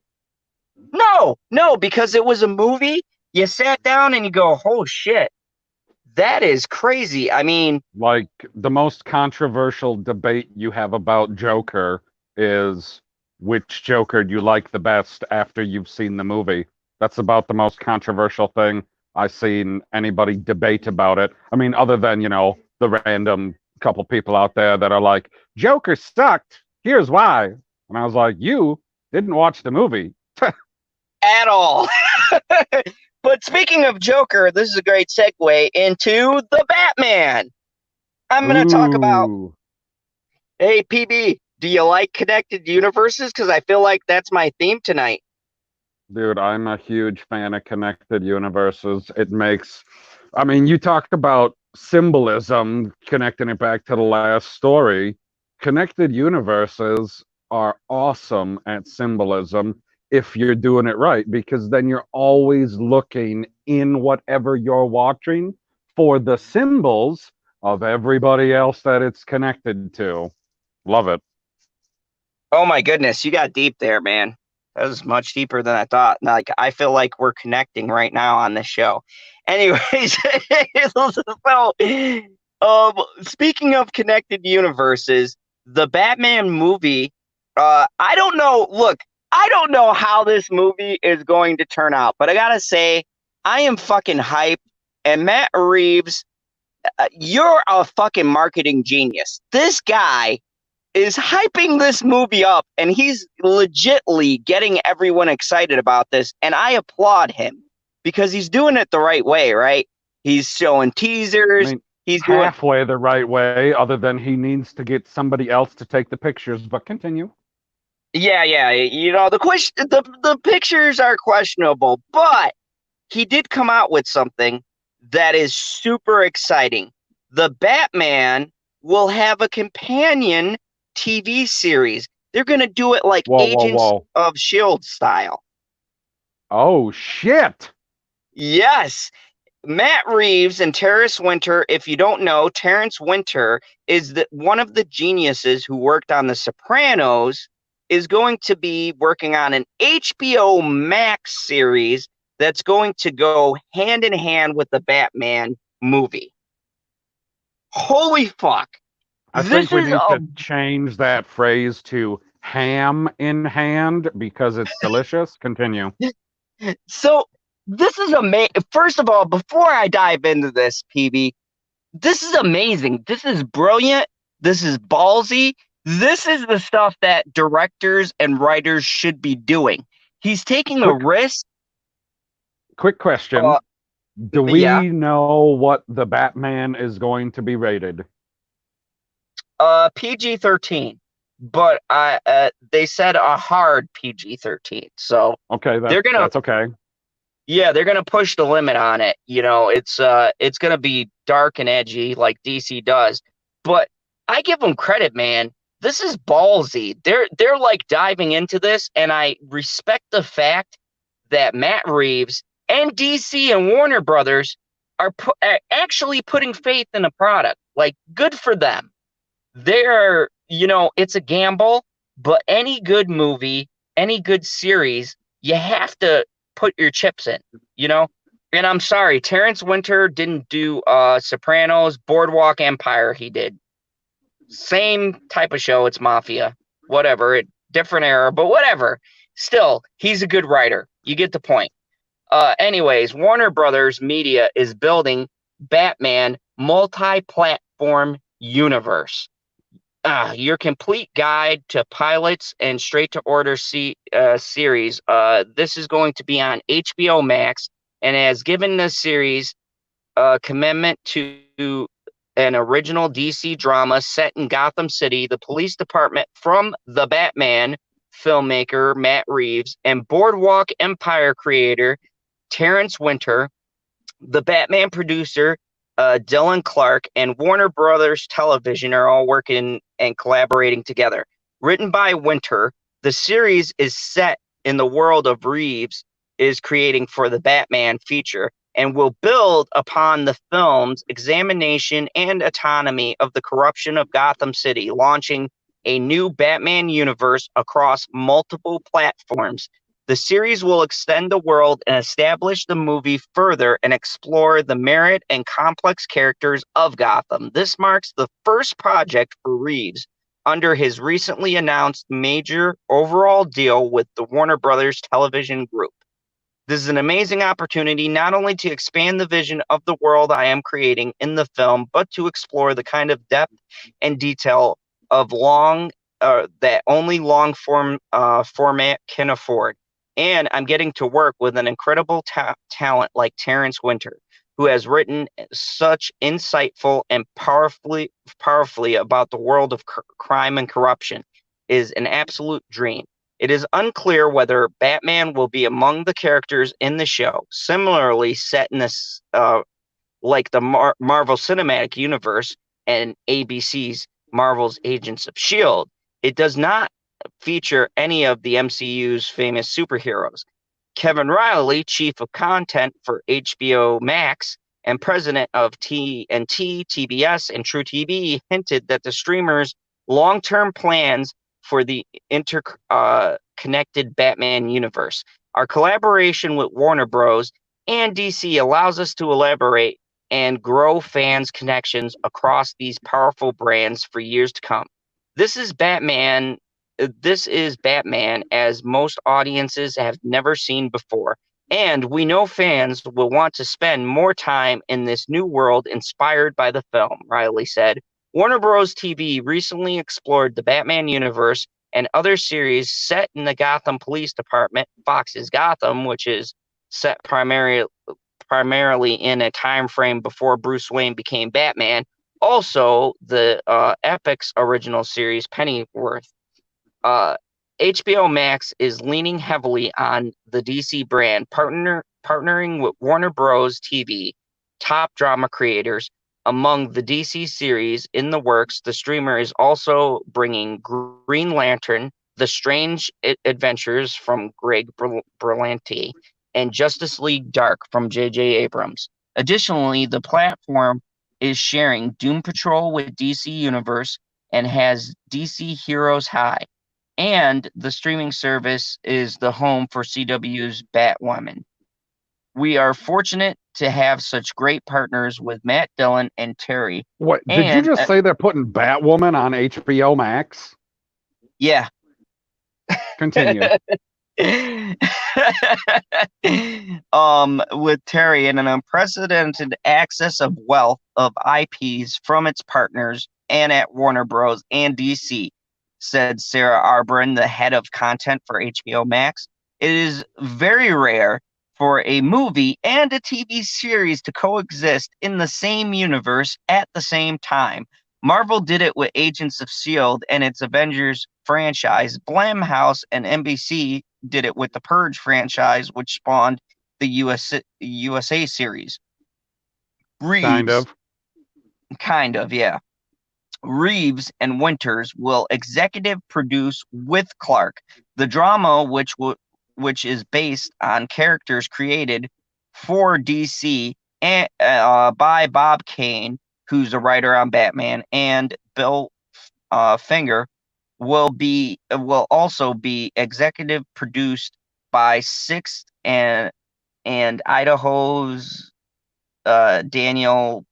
Speaker 1: No, no, because it was a movie. You sat down and you go, oh shit, that is crazy. I mean,
Speaker 2: Like the most controversial debate you have about Joker is which Joker you like the best after you've seen the movie. That's about the most controversial thing I've seen anybody debate about it. I mean, other than, the random couple people out there that are like, Joker sucked. Here's why. And I was like, you didn't watch the movie.
Speaker 1: at all. But speaking of Joker, this is a great segue into the Batman. I'm going to talk about,
Speaker 2: Ooh.
Speaker 1: hey, PB, do you like connected universes? Because I feel like that's my theme tonight.
Speaker 2: Dude, I'm a huge fan of connected universes. I mean, you talk about symbolism, connecting it back to the last story. Connected universes are awesome at symbolism if you're doing it right, because then you're always looking in whatever you're watching for the symbols of everybody else that it's connected to. Love it.
Speaker 1: Oh my goodness, you got deep there, man. That was much deeper than I thought. Like I feel like we're connecting right now on this show. Anyways, so speaking of connected universes, the Batman movie, I don't know. Look, I don't know how this movie is going to turn out, but I gotta say, I am fucking hyped. And Matt Reeves, you're a fucking marketing genius. This guy is hyping this movie up and he's legitly getting everyone excited about this. And I applaud him because he's doing it the right way, right? He's showing
Speaker 2: I
Speaker 1: teasers.
Speaker 2: mean,
Speaker 1: He's doing,
Speaker 2: halfway the right way, other than he needs to get somebody else to take the pictures, but continue.
Speaker 1: yeah, yeah. The pictures are questionable, but he did come out with something that is super exciting. The Batman will have a companion TV series. They're going to do it like
Speaker 2: Whoa, whoa,
Speaker 1: Agents
Speaker 2: whoa.
Speaker 1: of S.H.I.E.L.D. style.
Speaker 2: Oh, shit.
Speaker 1: Yes. Matt Reeves and Terrence Winter, if you don't know, Terrence Winter is one of the geniuses who worked on The Sopranos, is going to be working on an HBO Max series that's going to go hand in hand with the Batman movie. Holy fuck.
Speaker 2: I
Speaker 1: This
Speaker 2: think we
Speaker 1: is
Speaker 2: need to change that phrase to ham in hand because it's delicious. Continue.
Speaker 1: so this is amazing. First of all, before I dive into this, PB, this is amazing. This is brilliant. This is ballsy. This is the stuff that directors and writers should be doing. He's taking a
Speaker 2: Quick,
Speaker 1: risk.
Speaker 2: quick question.
Speaker 1: Uh,
Speaker 2: Do
Speaker 1: yeah.
Speaker 2: we know what the Batman is going to be rated?
Speaker 1: PG-13, but they said a hard PG-13. So
Speaker 2: Okay,
Speaker 1: they're gonna,
Speaker 2: that's okay.
Speaker 1: yeah, they're gonna push the limit on it. It's gonna be dark and edgy like DC does. But I give them credit, man. This is ballsy. They're like diving into this, and I respect the fact that Matt Reeves and DC and Warner Brothers are actually putting faith in the product. Like, good for them. It's a gamble, but any good movie, any good series, you have to put your chips in, you know? And I'm sorry, Terrence Winter didn't do Sopranos, Boardwalk Empire, he did. Same type of show, it's mafia. Whatever, different era, but whatever. Still, he's a good writer. You get the point. Anyways, Warner Brothers Media is building Batman multi-platform universe, your complete guide to pilots and straight to order series. This is going to be on HBO Max and has given the series a commitment to an original DC drama set in Gotham City. The police department from the Batman filmmaker Matt Reeves and Boardwalk Empire creator Terence Winter, the Batman producer Dylan Clark, and Warner Brothers Television are all working and collaborating together. Written by Winter, the series is set in the world of Reeves is creating for the Batman feature and will build upon the film's examination and autonomy of the corruption of Gotham City, launching a new Batman universe across multiple platforms. The series will extend the world and establish the movie further and explore the merit and complex characters of Gotham. This marks the first project for Reeves under his recently announced major overall deal with the Warner Brothers Television Group. This is an amazing opportunity not only to expand the vision of the world I am creating in the film, but to explore the kind of depth and detail of that only long format can afford. And I'm getting to work with an incredible talent like Terence Winter, who has written such insightful and powerfully about the world of crime and corruption. Is an absolute dream. It is unclear whether Batman will be among the characters in the show. Similarly, set in this like the Marvel Cinematic Universe and ABC's Marvel's Agents of S.H.I.E.L.D., it does not feature any of the MCU's famous superheroes. Kevin Riley, chief of content for HBO Max and president of TNT, TBS, and True TV, hinted that the streamer's long-term plans for the interconnected Batman universe. Our collaboration with Warner Bros. And DC allows us to elaborate and grow fans' connections across these powerful brands for years to come. This is Batman as most audiences have never seen before, and we know fans will want to spend more time in this new world inspired by the film, Riley said. Warner Bros. TV recently explored the Batman universe and other series set in the Gotham Police Department, Fox's Gotham, which is set primarily in a time frame before Bruce Wayne became Batman. Also, the Epic's original series, Pennyworth. HBO Max is leaning heavily on the DC brand, partnering with Warner Bros. TV, top drama creators. Among the DC series in the works, the streamer is also bringing Green Lantern, The Strange Adventures from Greg Berlanti, and Justice League Dark from J.J. Abrams. Additionally, the platform is sharing Doom Patrol with DC Universe and has DC Heroes High. And the streaming service is the home for CW's Batwoman. We are fortunate to have such great partners with Matt Dillon and Terry.
Speaker 2: What did you just say? They're putting Batwoman on HBO Max?
Speaker 1: Yeah.
Speaker 2: Continue.
Speaker 1: With Terry and an unprecedented access of wealth of IPs from its partners and at Warner Bros. And DC, said Sarah Arbrin, the head of content for HBO Max. It is very rare for a movie and a TV series to coexist in the same universe at the same time. Marvel did it with Agents of S.H.I.E.L.D. and its Avengers franchise. Blumhouse and NBC did it with the Purge franchise, which spawned the USA series. Reeves, kind of, yeah. Reeves and Winters will executive produce with Clark the drama, which is based on characters created for DC and by Bob Kane, who's a writer on Batman, and Bill Finger will also be executive produced by Sixth and Idaho's Daniel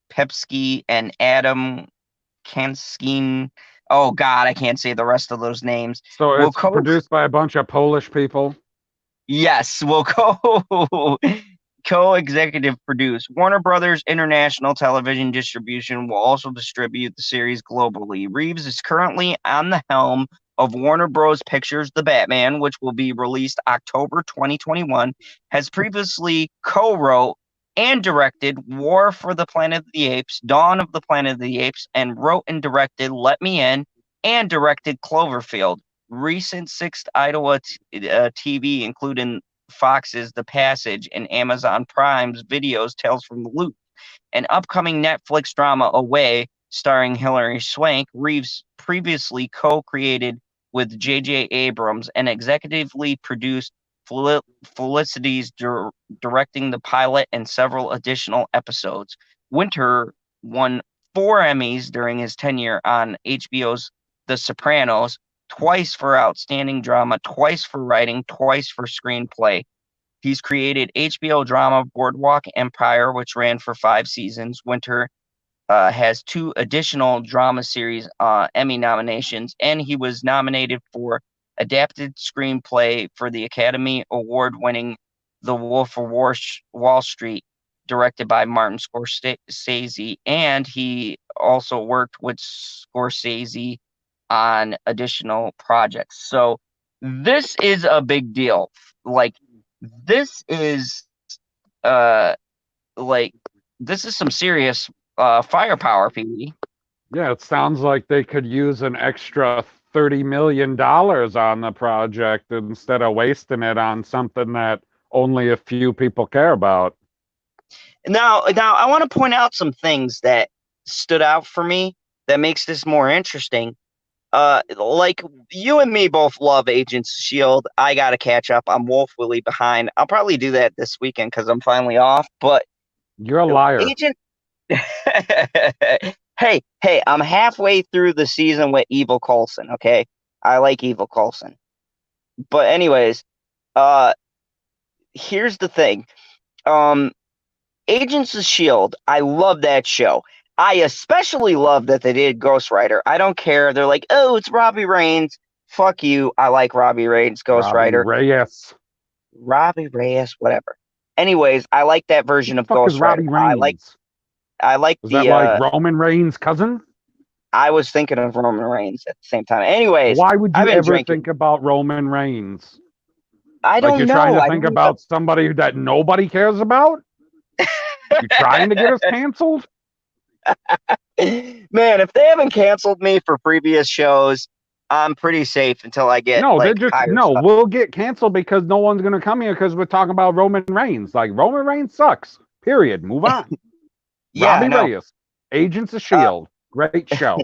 Speaker 1: Pepsky and Adam Kanskin. Oh God, I can't say the rest of those names.
Speaker 2: So it's produced by a bunch of Polish people?
Speaker 1: Yes, we'll co-executive produce. Warner Brothers International Television Distribution will also distribute the series globally. Reeves is currently on the helm of Warner Bros. Pictures' The Batman, which will be released October 2021, has previously co-wrote and directed War for the Planet of the Apes, Dawn of the Planet of the Apes, and wrote and directed Let Me In, and directed Cloverfield. Recent Sixth Iowa TV, including Fox's The Passage and Amazon Prime's Videos Tales from the Loop. An upcoming Netflix drama Away, starring Hilary Swank, Reeves previously co-created with J.J. Abrams and executively produced Felicity's directing the pilot and several additional episodes. Winter won 4 Emmys during his tenure on HBO's The Sopranos, twice for outstanding drama, twice for writing, twice for screenplay. He's created HBO drama Boardwalk Empire, which ran for 5 seasons. Winter has 2 additional drama series Emmy nominations, and he was nominated for adapted screenplay for the Academy Award-winning The Wolf of Wall Street, directed by Martin Scorsese, and he also worked with Scorsese on additional projects. So this is a big deal. Like, this is this is some serious firepower, PD.
Speaker 2: Yeah, it sounds like they could use an extra $30 million on the project instead of wasting it on something that only a few people care about.
Speaker 1: Now I want to point out some things that stood out for me that makes this more interesting. Like, you and me both love Agents of Shield. I gotta catch up. I'm woefully behind. I'll probably do that this weekend because I'm finally off. But
Speaker 2: You're a liar.
Speaker 1: Agent, hey, I'm halfway through the season with Evil Coulson. Okay, I like Evil Coulson. But anyways, here's the thing. Agents of Shield. I love that show. I especially love that they did Ghost Rider. I don't care. They're like, oh, it's Robbie Reyes. Fuck you. I like Robbie Reyes, Ghost Rider. Robbie Reyes, whatever. Anyways, I like that version of Ghost Rider. I like
Speaker 2: Is that like Roman Reigns' cousin?
Speaker 1: I was thinking of Roman Reigns at the same time. Anyways,
Speaker 2: why would you ever think about Roman Reigns?
Speaker 1: I don't know.
Speaker 2: You're trying to think about somebody that nobody cares about? You're trying to get us canceled?
Speaker 1: Man, if they haven't canceled me for previous shows, I'm pretty safe until I get
Speaker 2: we'll get canceled because no one's gonna come here because we're talking about Roman Reigns. Like, Roman Reigns sucks. Period. Move on.
Speaker 1: Yeah,
Speaker 2: Robbie Reyes, Agents of Shield, great show.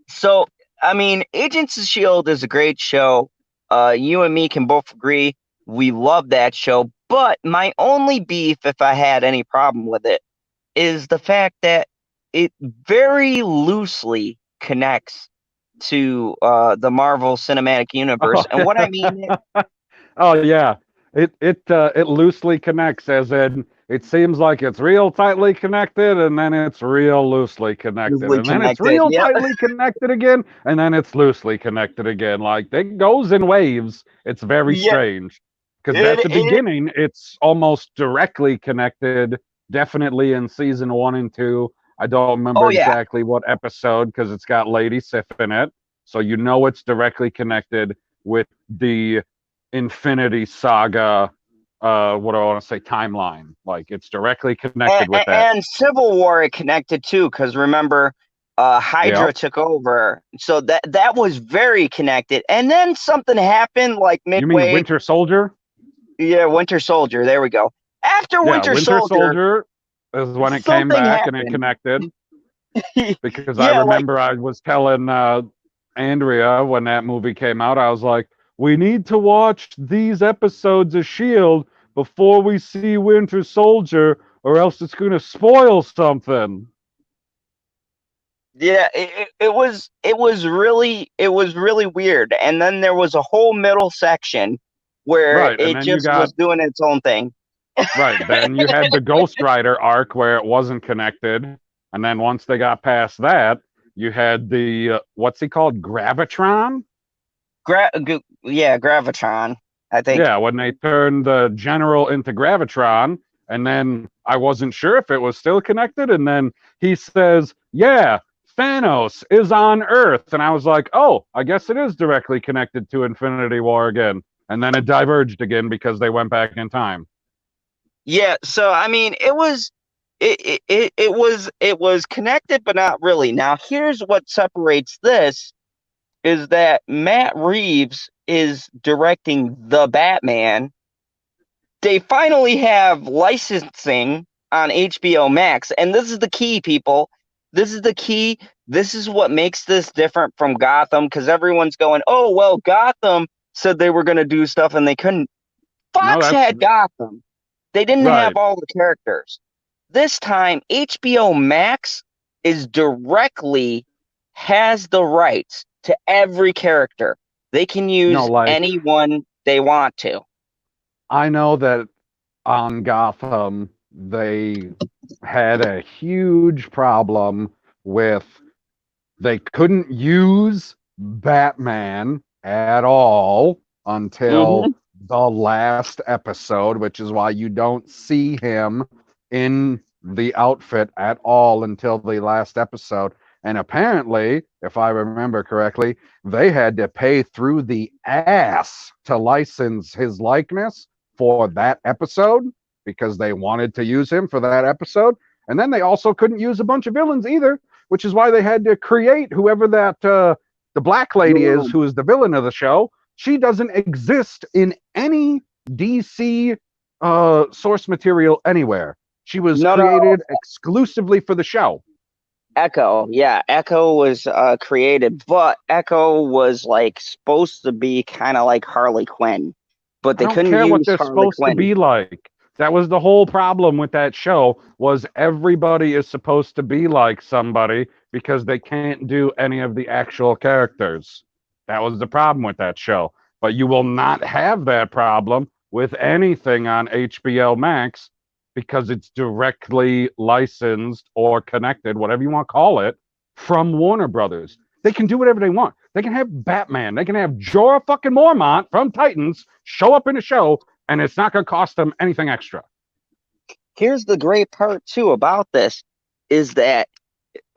Speaker 1: So, I mean, Agents of Shield is a great show. You and me can both agree we love that show. But my only beef, if I had any problem with it, is the fact that it very loosely connects to the Marvel Cinematic Universe. And what I mean is,
Speaker 2: oh yeah, it loosely connects, as in it seems like it's real tightly connected, and then it's real loosely connected, then it's real tightly connected again, and then it's loosely connected again. Like, it goes in waves. It's very strange because at the beginning it's almost directly connected. Definitely in season 1 and 2. I don't remember exactly what episode because it's got Lady Sif in it. So you know it's directly connected with the Infinity Saga, what do I want to say, timeline. Like, it's directly connected with that.
Speaker 1: And Civil War it connected too, because remember, Hydra took over. So that was very connected. And then something happened like midway.
Speaker 2: You mean Winter Soldier?
Speaker 1: Yeah, Winter Soldier. There we go. After Winter Soldier
Speaker 2: is when it came back and it connected. Because I remember I was telling Andrea when that movie came out, I was like, we need to watch these episodes of S.H.I.E.L.D. before we see Winter Soldier, or else it's going to spoil something.
Speaker 1: Yeah, it was really weird. And then there was a whole middle section where it just was doing its own thing.
Speaker 2: Right. Then you had the Ghost Rider arc where it wasn't connected. And then once they got past that, you had the, what's he called? Gravitron?
Speaker 1: Gravitron, I think.
Speaker 2: Yeah, when they turned the General into Gravitron. And then I wasn't sure if it was still connected. And then he says, yeah, Thanos is on Earth. And I was like, oh, I guess it is directly connected to Infinity War again. And then it diverged again because they went back in time.
Speaker 1: Yeah, so I mean, it was connected, but not really. Now, here's what separates this is that Matt Reeves is directing the Batman. They finally have licensing on HBO Max, and this is the key, people. This is the key. This is what makes this different from Gotham, because everyone's going, "Oh, well, Gotham said they were going to do stuff and they couldn't."
Speaker 2: No,
Speaker 1: Fox
Speaker 2: that's
Speaker 1: had Gotham. They didn't have
Speaker 2: right.
Speaker 1: all the characters. This time, HBO Max is directly has the rights to every character. They can
Speaker 2: No,
Speaker 1: use
Speaker 2: like
Speaker 1: anyone they want to.
Speaker 2: I know that on Gotham, they had a huge problem with they couldn't use Batman at all until
Speaker 1: Hmm.
Speaker 2: the last episode, which is why you don't see him in the outfit at all until the last episode. And apparently, if I remember correctly, they had to pay through the ass to license his likeness for that episode because they wanted to use him for that episode. And then they also couldn't use a bunch of villains either, which is why they had to create whoever that the black lady is, who is the villain of the show. She doesn't exist in any DC source material anywhere. She was
Speaker 1: No, no,
Speaker 2: created exclusively for the show.
Speaker 1: Echo. Yeah, Echo was created, but Echo was like supposed to be kind of like Harley Quinn, but
Speaker 2: I
Speaker 1: they
Speaker 2: don't
Speaker 1: couldn't
Speaker 2: care what
Speaker 1: use
Speaker 2: they're
Speaker 1: Harley
Speaker 2: supposed to
Speaker 1: Quinn.
Speaker 2: be like. That was the whole problem with that show was everybody is supposed to be like somebody because they can't do any of the actual characters. That was the problem with that show. But you will not have that problem with anything on HBO Max because it's directly licensed or connected, whatever you want to call it, from Warner Brothers. They can do whatever they want. They can have Batman. They can have Jorah fucking Mormont from Titans show up in a show, and it's not going to cost them anything extra.
Speaker 1: Here's the great part too about this is that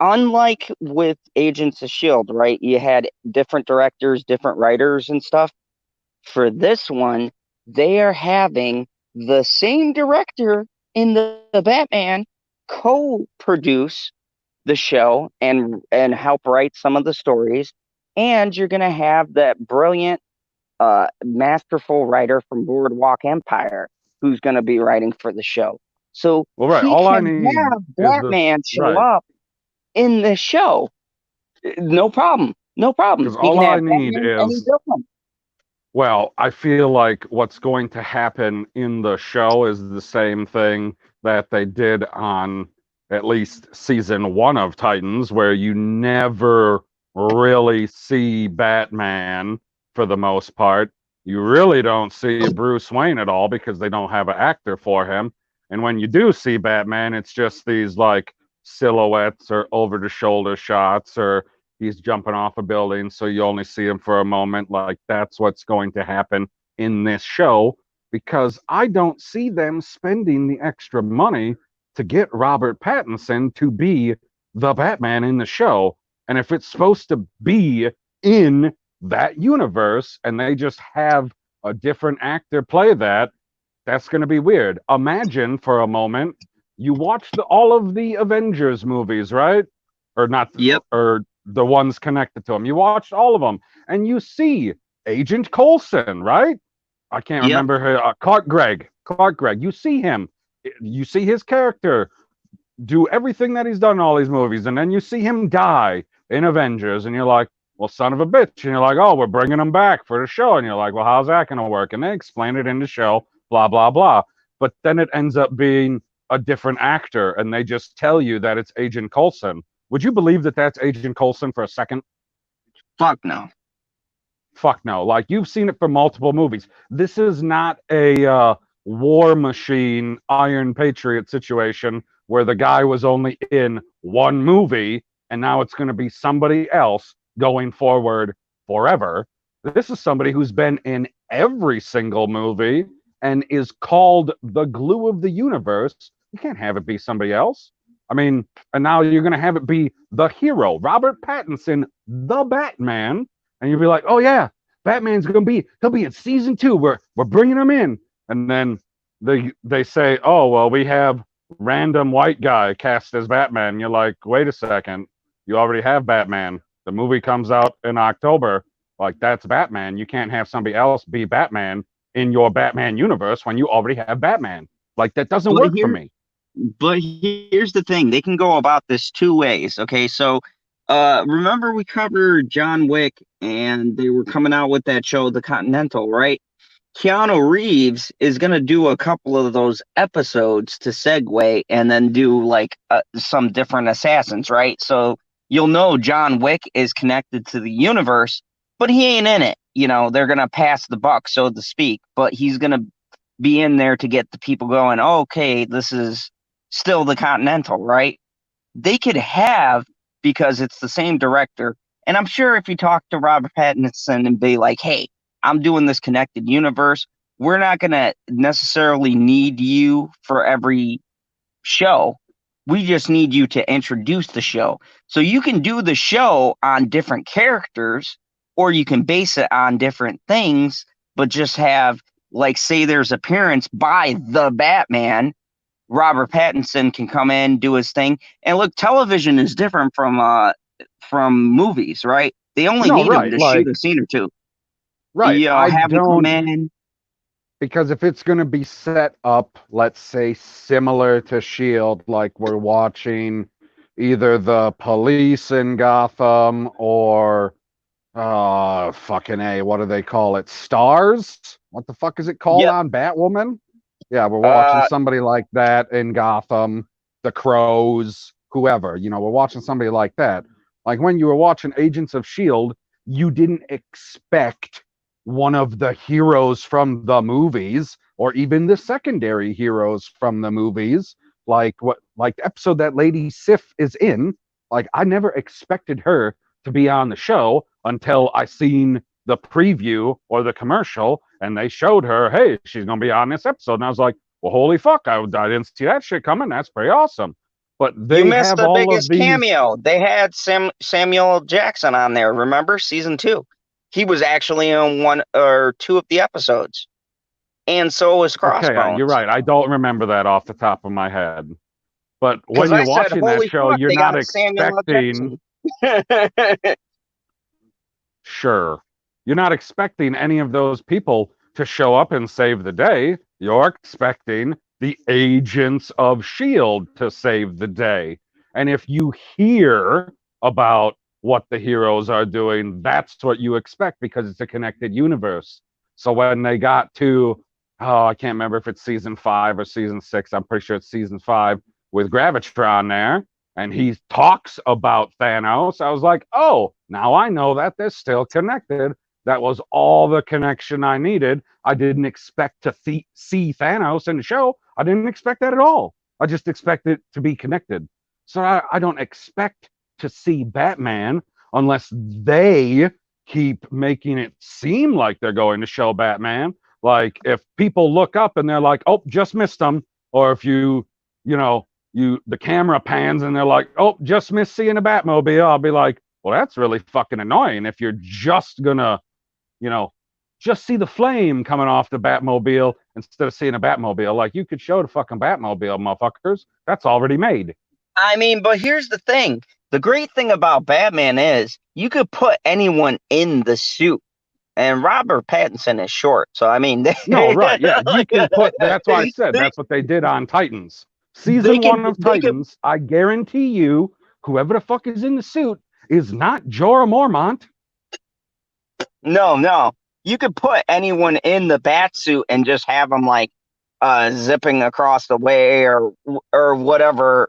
Speaker 1: unlike with Agents of Shield, right? You had different directors, different writers and stuff. For this one, they are having the same director in the Batman co-produce the show and help write some of the stories. And you're gonna have that brilliant, masterful writer from Boardwalk Empire who's gonna be writing for the show. So
Speaker 2: Well, right.
Speaker 1: he
Speaker 2: All I
Speaker 1: can
Speaker 2: need
Speaker 1: have
Speaker 2: is this.
Speaker 1: Batman show
Speaker 2: Right.
Speaker 1: up in the show. No problem. No problem.
Speaker 2: Because
Speaker 1: He
Speaker 2: all
Speaker 1: can
Speaker 2: I
Speaker 1: have
Speaker 2: need
Speaker 1: Batman any
Speaker 2: is,
Speaker 1: villain.
Speaker 2: well, I feel like what's going to happen in the show is the same thing that they did on at least season one of Titans, where you never really see Batman for the most part. You really don't see Bruce Wayne at all because they don't have an actor for him. And when you do see Batman, it's just these like silhouettes or over the shoulder shots, or he's jumping off a building, so you only see him for a moment. Like that's what's going to happen in this show because I don't see them spending the extra money to get Robert Pattinson to be the Batman in the show. And if it's supposed to be in that universe and they just have a different actor play that, that's going to be weird. Imagine for a moment you watch all of the Avengers movies, right? Or not,
Speaker 1: Yep.
Speaker 2: or the ones connected to them. You watched all of them, and you see Agent Coulson, right? I can't
Speaker 1: Yep.
Speaker 2: remember her. Clark Gregg. Clark Gregg. You see him. You see his character do everything that he's done in all these movies, and then you see him die in Avengers, and you're like, well, son of a bitch. And you're like, oh, we're bringing him back for the show. And you're like, well, how's that going to work? And they explain it in the show, blah, blah, blah. But then it ends up being a different actor, and they just tell you that it's Agent Coulson. Would you believe that that's Agent Coulson for a second?
Speaker 1: Fuck no.
Speaker 2: Fuck no. Like, you've seen it for multiple movies. This is not a War Machine, Iron Patriot situation where the guy was only in one movie and now it's going to be somebody else going forward forever. This is somebody who's been in every single movie and is called the glue of the universe. You can't have it be somebody else. I mean, and now you're going to have it be the hero, Robert Pattinson, the Batman, and you'll be like, oh yeah, Batman's he'll be in season two. We're bringing him in, and then they say, oh well, we have random white guy cast as Batman. And you're like, wait a second, you already have Batman. The movie comes out in October. Like that's Batman. You can't have somebody else be Batman in your Batman universe when you already have Batman. Like that doesn't
Speaker 1: But
Speaker 2: work for
Speaker 1: here,
Speaker 2: me.
Speaker 1: but here's the thing. They can go about this two ways. Okay, so remember we covered John Wick and they were coming out with that show, The Continental, right? Keanu Reeves is going to do a couple of those episodes to segue and then do like some different assassins, right? So you'll know John Wick is connected to the universe, but he ain't in it. You know, they're going to pass the buck, so to speak, but he's going to be in there to get the people going, oh, okay, this is still the Continental, right? They could have, because it's the same director. And I'm sure if you talk to Robert Pattinson and be like, hey, I'm doing this connected universe, we're not going to necessarily need you for every show. We just need you to introduce the show. So you can do the show on different characters, or you can base it on different things, but just have, like, say there's appearance by the Batman. Robert Pattinson can come in, do his thing. And look, television is different from movies, right? They only
Speaker 2: No,
Speaker 1: need him
Speaker 2: right.
Speaker 1: to shoot
Speaker 2: Like
Speaker 1: a scene or two.
Speaker 2: right.
Speaker 1: You know,
Speaker 2: I
Speaker 1: have him come
Speaker 2: don't
Speaker 1: in.
Speaker 2: because if it's going to be set up, let's say similar to Shield, like we're watching either the police in Gotham or fucking A, what do they call it? Stars? What the fuck is it called
Speaker 1: Yep.
Speaker 2: on Batwoman? Yeah, we're watching
Speaker 1: Uh,
Speaker 2: somebody like that in Gotham, the Crows, whoever. We're watching somebody like that. Like when you were watching Agents of Shield, you didn't expect one of the heroes from the movies or even the secondary heroes from the movies, like the episode that Lady Sif is in. Like I never expected her to be on the show until I seen the preview or the commercial and they showed her, hey, she's gonna be on this episode. And I was like, well, holy fuck, I didn't see that shit coming. That's pretty awesome. But
Speaker 1: you
Speaker 2: they
Speaker 1: missed
Speaker 2: have
Speaker 1: the
Speaker 2: all of
Speaker 1: biggest
Speaker 2: these.
Speaker 1: cameo. They had Samuel Jackson on there. Remember season 2? He was actually in one or two of the episodes, and so was
Speaker 2: Okay, you're
Speaker 1: Crossbones.
Speaker 2: right. I don't remember that off the top of my head. But
Speaker 1: Because
Speaker 2: when
Speaker 1: I
Speaker 2: you're
Speaker 1: said,
Speaker 2: watching that
Speaker 1: "Holy
Speaker 2: show,
Speaker 1: fuck,
Speaker 2: you're
Speaker 1: they got
Speaker 2: not
Speaker 1: a Samuel L.
Speaker 2: expecting,
Speaker 1: Jackson."
Speaker 2: sure, you're not expecting any of those people to show up and save the day. You're expecting the agents of S.H.I.E.L.D. to save the day. And if you hear about what the heroes are doing, that's what you expect because it's a connected universe. So when they got to, oh, I can't remember if it's season 5 or season 6, I'm pretty sure it's season 5 with Gravitron there, and he talks about Thanos, I was like, oh, now I know that they're still connected. That was all the connection I needed. I didn't expect to see Thanos in the show. I didn't expect that at all. I just expected it to be connected. So I don't expect to see Batman unless they keep making it seem like they're going to show Batman. Like if people look up and they're like, "Oh, just missed them," or if you know, the camera pans and they're like, "Oh, just missed seeing a Batmobile," I'll be like, "Well, that's really fucking annoying. If you're just gonna, you know, just see the flame coming off the Batmobile instead of seeing a Batmobile, like you could show the fucking Batmobile, motherfuckers. That's already made."
Speaker 1: I mean, but here's the thing. The great thing about Batman is you could put anyone in the suit, and Robert Pattinson is short. So I mean,
Speaker 2: No, right, yeah, you
Speaker 1: like,
Speaker 2: can put. That's why I said
Speaker 1: they
Speaker 2: that's what they did on Titans.
Speaker 1: they
Speaker 2: Season
Speaker 1: can
Speaker 2: one of
Speaker 1: they can
Speaker 2: Titans, I guarantee you, whoever the fuck is in the suit is not Jorah Mormont.
Speaker 1: no. You could put anyone in the bat suit and just have them like zipping across the way or whatever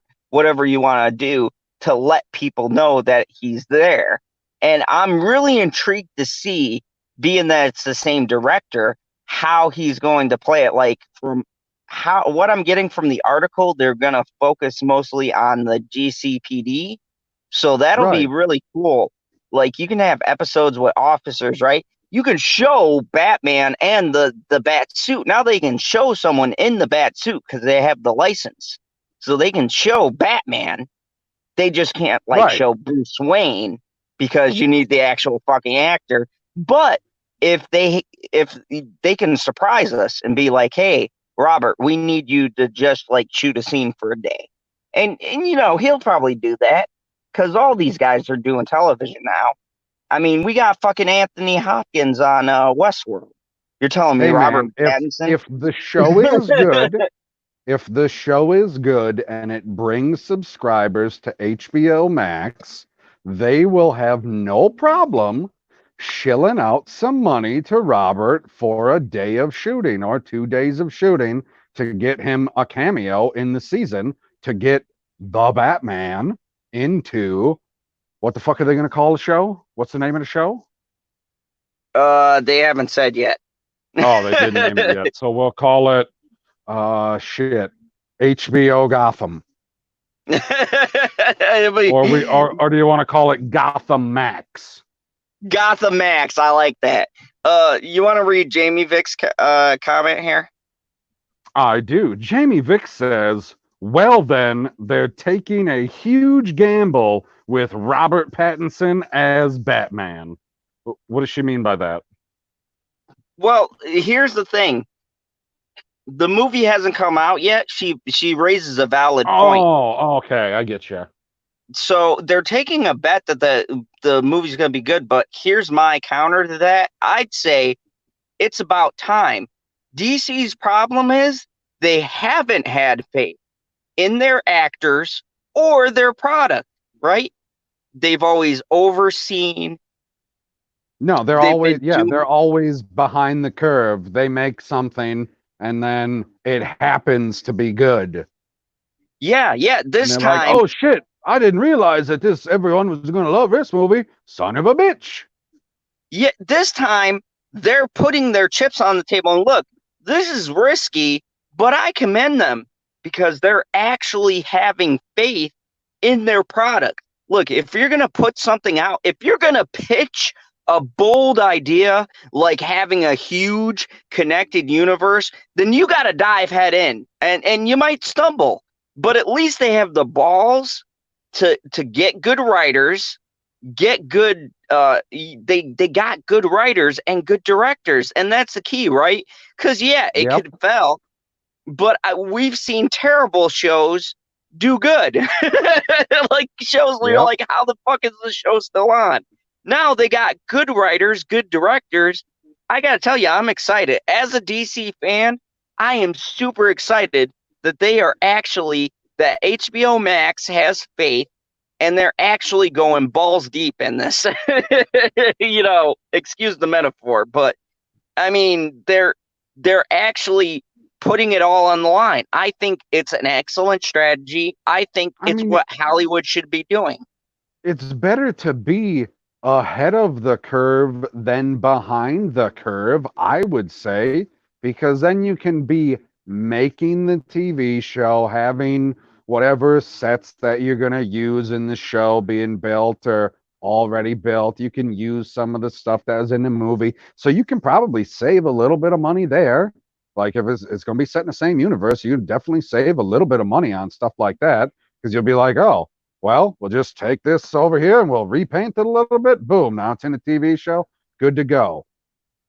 Speaker 1: you want to do to let people know that he's there. And I'm really intrigued to see, being that it's the same director, how he's going to play it. Like from how what I'm getting from the article, they're gonna focus mostly on the GCPD. So that'll be
Speaker 2: Right,
Speaker 1: really cool. Like you can have episodes with officers, right? You can show Batman and the bat suit. Now they can show someone in the bat suit because they have the license. So they can show Batman. They just can't like
Speaker 2: right.
Speaker 1: show Bruce Wayne because you need the actual fucking actor. But if they can surprise us and be like, "Hey, Robert, we need you to just like shoot a scene for a day. And you know, he'll probably do that because all these guys are doing television now. I mean, we got fucking Anthony Hopkins on Westworld. You're telling me
Speaker 2: Hey
Speaker 1: Robert
Speaker 2: man,
Speaker 1: Pattinson?
Speaker 2: if the show is good, if the show is good and it brings subscribers to HBO Max, they will have no problem shilling out some money to Robert for a day of shooting or 2 days of shooting to get him a cameo in the season to get the Batman into what the fuck are they going to call the show? What's the name of the show?
Speaker 1: They haven't said yet.
Speaker 2: Oh, they didn't name it yet. So we'll call it shit. HBO Gotham. Or do you want to call it Gotham Max?
Speaker 1: Gotham Max, I like that. You want to read Jamie Vick's comment here?
Speaker 2: I do. Jamie Vick says, well, then, they're taking a huge gamble with Robert Pattinson as Batman. What does she mean by that?
Speaker 1: Well, here's the thing. The movie hasn't come out yet. She raises a valid point.
Speaker 2: Oh, okay. I get you.
Speaker 1: So they're taking a bet that the movie's going to be good, but here's my counter to that. I'd say it's about time. DC's problem is they haven't had faith in their actors or their product, right? They've always overseen.
Speaker 2: No, they're always behind the curve. They make something and then it happens to be good.
Speaker 1: Yeah. This
Speaker 2: and
Speaker 1: time,
Speaker 2: like, oh shit, I didn't realize that everyone was going to love this movie. Son of a bitch.
Speaker 1: Yeah, this time they're putting their chips on the table and look, this is risky, but I commend them because they're actually having faith in their product. Look, if you're going to put something out, if you're going to pitch a bold idea like having a huge connected universe, then you got to dive head in and you might stumble, but at least they have the balls to get good writers, get good they got good writers and good directors, and that's the key, right? Because it could fail, but we've seen terrible shows do good. Like shows where you're like, how the fuck is the show still on? Now they got good writers, good directors. I gotta tell you, I'm excited. As a DC fan, I am super excited that that HBO Max has faith and they're actually going balls deep in this. You know, excuse the metaphor, but I mean, they're actually putting it all on the line. I think it's an excellent strategy. I think it's what Hollywood should be doing.
Speaker 2: It's better to be ahead of the curve than behind the curve, I would say, because then you can be making the TV show, having whatever sets that you're going to use in the show being built or already built. You can use some of the stuff that was in the movie. So you can probably save a little bit of money there. Like if it's going to be set in the same universe, you can definitely save a little bit of money on stuff like that because you'll be like, oh, well, we'll just take this over here and we'll repaint it a little bit. Boom, now it's in a TV show. Good to go.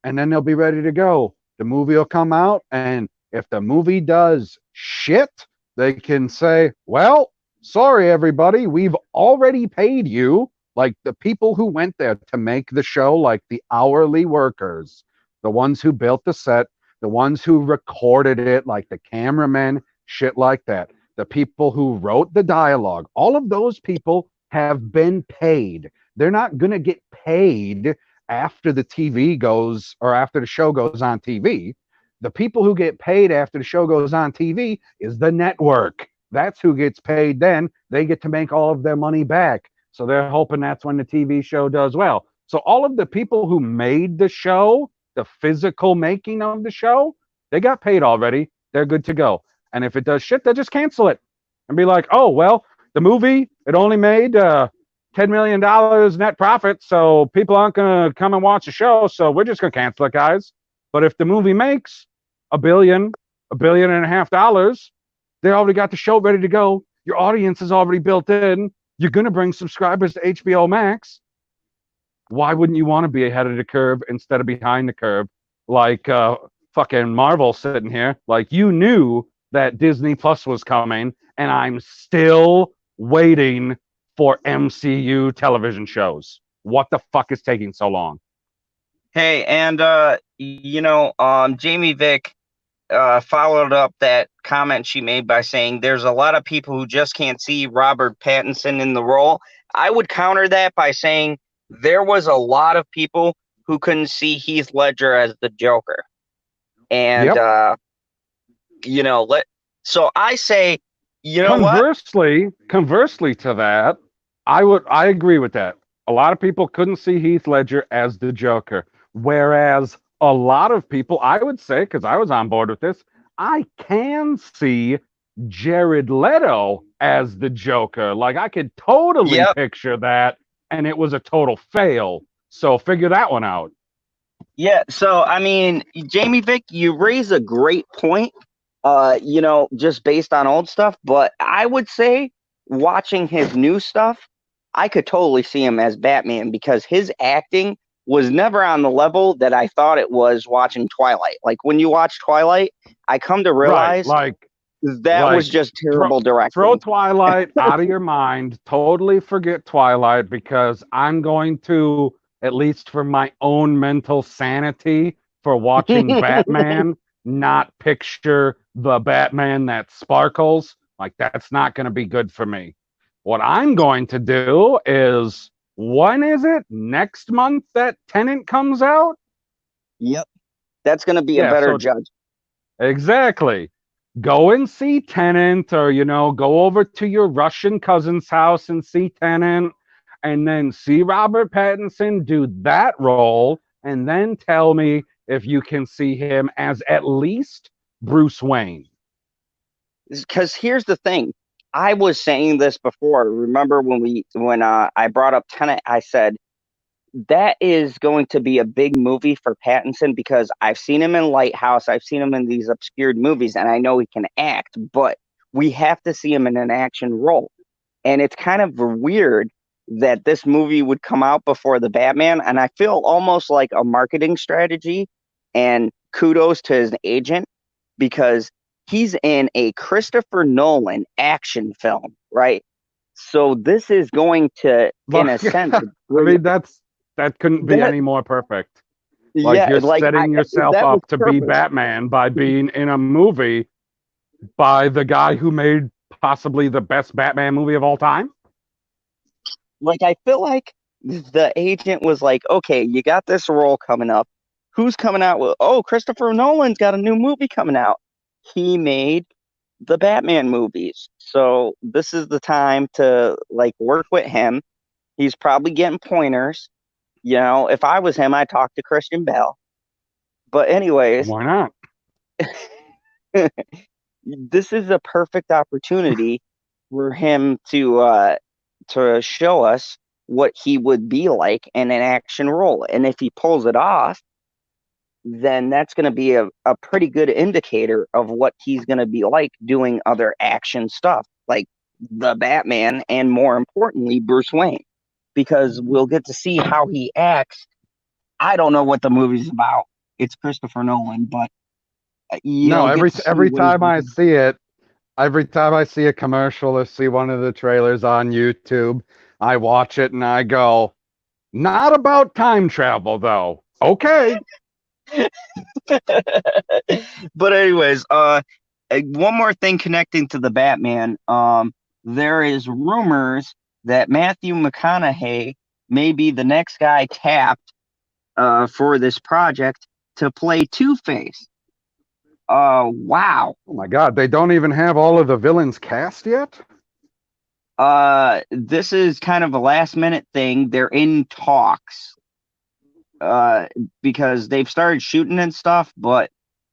Speaker 2: And then they'll be ready to go. The movie will come out, and if the movie does shit, they can say, well, sorry, everybody, we've already paid you. Like the people who went there to make the show, like the hourly workers, the ones who built the set, the ones who recorded it, like the cameramen, shit like that. The people who wrote the dialogue, all of those people have been paid. They're not going to get paid after the TV goes or after the show goes on TV. The people who get paid after the show goes on TV is the network. That's who gets paid then. They get to make all of their money back. So they're hoping that's when the TV show does well. So all of the people who made the show, the physical making of the show, they got paid already. They're good to go. And if it does shit, they just cancel it and be like, oh, well, the movie, it only made $10 million net profit. So people aren't going to come and watch the show. So we're just going to cancel it, guys. But if the movie makes $1 billion, $1.5 billion, they already got the show ready to go. Your audience is already built in. You're going to bring subscribers to HBO Max. Why wouldn't you want to be ahead of the curve instead of behind the curve? Like fucking Marvel sitting here. Like, you knew that Disney Plus was coming, and I'm still waiting for MCU television shows. What the fuck is taking so long?
Speaker 1: Hey, and Jamie Vick followed up that comment she made by saying there's a lot of people who just can't see Robert Pattinson in the role. I would counter that by saying there was a lot of people who couldn't see Heath Ledger as the Joker. And
Speaker 2: Yep.
Speaker 1: let so I say, you know what?
Speaker 2: Conversely to that, I agree with that. A lot of people couldn't see Heath Ledger as the Joker, whereas a lot of people, I would say, because I was on board with this, I can see Jared Leto as the Joker. Like, I could totally
Speaker 1: Yep.
Speaker 2: picture that, and it was a total fail. So figure that one out.
Speaker 1: Yeah, so I mean, Jamie Vick, you raise a great point, just based on old stuff, but I would say watching his new stuff, I could totally see him as Batman because his acting was never on the level that I thought it was watching Twilight. Like when you watch Twilight, I come to
Speaker 2: Right.
Speaker 1: realize that was
Speaker 2: Like
Speaker 1: just
Speaker 2: throw,
Speaker 1: terrible
Speaker 2: throw
Speaker 1: directing.
Speaker 2: Twilight out of your mind. Totally forget Twilight because I'm going to, at least for my own mental sanity, for watching Batman, not picture the Batman that sparkles. Like, that's not going to be good for me. What I'm going to do is, when is it? Next month that Tenant comes out?
Speaker 1: Yep, that's going to be a
Speaker 2: Yeah,
Speaker 1: better
Speaker 2: so
Speaker 1: judge.
Speaker 2: exactly. Go and see Tenant, or, go over to your Russian cousin's house and see Tenant, and then see Robert Pattinson do that role, and then tell me if you can see him as at least Bruce Wayne.
Speaker 1: Because here's the thing. I was saying this before. Remember when I brought up Tenet, I said that is going to be a big movie for Pattinson because I've seen him in Lighthouse, I've seen him in these obscured movies, and I know he can act, but we have to see him in an action role. And it's kind of weird that this movie would come out before the Batman, and I feel almost like a marketing strategy. And kudos to his agent because he's in a Christopher Nolan action film, right? So this is going to, in a sense,
Speaker 2: I
Speaker 1: bring
Speaker 2: mean, that couldn't be
Speaker 1: that.
Speaker 2: any more perfect. Like,
Speaker 1: Yeah,
Speaker 2: you're setting yourself
Speaker 1: that was
Speaker 2: up to be
Speaker 1: perfect.
Speaker 2: Batman by being in a movie by the guy who made possibly the best Batman movie of all time.
Speaker 1: Like I feel like the agent was like, okay, you got this role coming up. Who's coming out with? Oh, Christopher Nolan's got a new movie coming out. He made the Batman movies, so this is the time to like work with him. He's probably getting pointers. If I was him, I'd talk to Christian Bale. But anyways,
Speaker 2: Why not?
Speaker 1: this is a perfect opportunity for him to show us what he would be like in an action role. And if he pulls it off, then that's going to be a pretty good indicator of what he's going to be like doing other action stuff, like the Batman and more importantly, Bruce Wayne, because we'll get to see how he acts. I don't know what the movie's about. It's Christopher Nolan, but
Speaker 2: No,
Speaker 1: you'll get to see what he's doing.
Speaker 2: every time I see a commercial or see one of the trailers on YouTube, I watch it and I go, not about time travel though. Okay.
Speaker 1: But anyways, one more thing connecting to the Batman. There is rumors that Matthew McConaughey may be the next guy tapped for this project to play Two-Face. Wow.
Speaker 2: Oh my God, they don't even have all of the villains cast yet?
Speaker 1: This is kind of a last minute thing. They're in talks. Because they've started shooting and stuff, but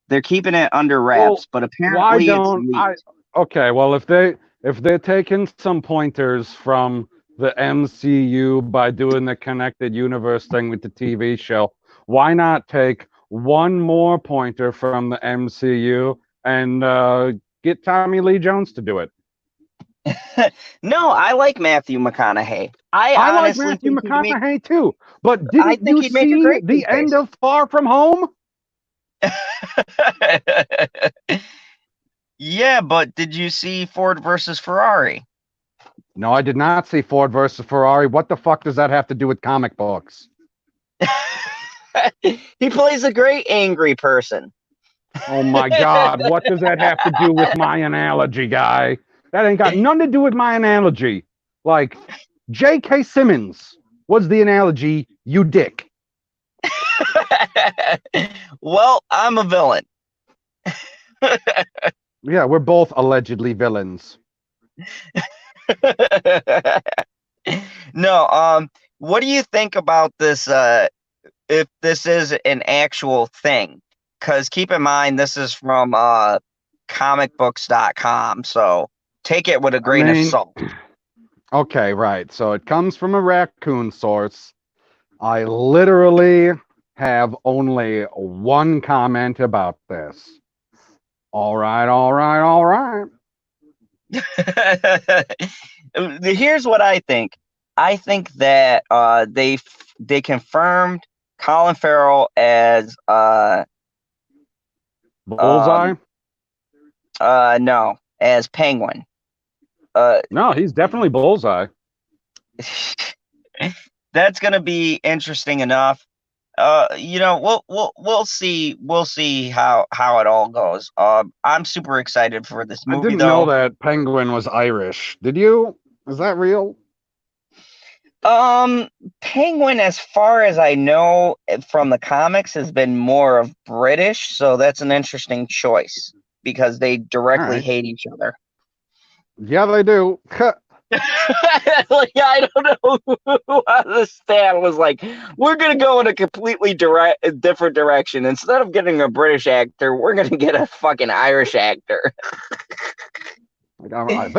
Speaker 1: they're keeping it under
Speaker 2: Well,
Speaker 1: wraps. But
Speaker 2: why
Speaker 1: apparently it's
Speaker 2: don't I
Speaker 1: leaked.
Speaker 2: okay, well, if they're taking some pointers from the MCU by doing the connected universe thing with the TV show, why not take one more pointer from the MCU and get Tommy Lee Jones to do it?
Speaker 1: No, I like Matthew McConaughey. I
Speaker 2: I like
Speaker 1: honestly
Speaker 2: Matthew
Speaker 1: think he'd make.
Speaker 2: McConaughey too, but
Speaker 1: I
Speaker 2: didn't
Speaker 1: think
Speaker 2: you
Speaker 1: he'd make a
Speaker 2: see
Speaker 1: great
Speaker 2: the end
Speaker 1: Two-Face.
Speaker 2: of Far From Home?
Speaker 1: Yeah, but did you see Ford versus Ferrari?
Speaker 2: No, I did not see Ford versus Ferrari. What the fuck does that have to do with comic books?
Speaker 1: He plays a great angry person.
Speaker 2: Oh my God, what does that have to do with my analogy, guy? That ain't got nothing to do with my analogy. Like, J.K. Simmons was the analogy, you dick.
Speaker 1: Well, I'm a villain.
Speaker 2: Yeah, we're both allegedly villains.
Speaker 1: No, what do you think about this if this is an actual thing? Because keep in mind this is from comicbooks.com, so take it with a
Speaker 2: I
Speaker 1: grain of
Speaker 2: mean,
Speaker 1: salt.
Speaker 2: okay, right. So it comes from a raccoon source. I literally have only one comment about this. All right, all right, all right.
Speaker 1: Here's what I think. I think that they confirmed Colin Farrell as
Speaker 2: Bullseye?
Speaker 1: no, as Penguin. Uh
Speaker 2: No, he's definitely Bullseye.
Speaker 1: that's gonna be interesting enough. We'll see how it all goes. I'm super excited for this
Speaker 2: I
Speaker 1: movie
Speaker 2: didn't know
Speaker 1: though.
Speaker 2: that Penguin was Irish. Did you? Is that real?
Speaker 1: Um, Penguin, as far as I know from the comics, has been more of British, so that's an interesting choice because they
Speaker 2: All
Speaker 1: directly
Speaker 2: right.
Speaker 1: hate each other.
Speaker 2: Yeah, they do.
Speaker 1: Like I don't know who on the stand was like, we're gonna go in a completely different direction. Instead of getting a British actor, we're gonna get a fucking Irish actor.
Speaker 2: Like,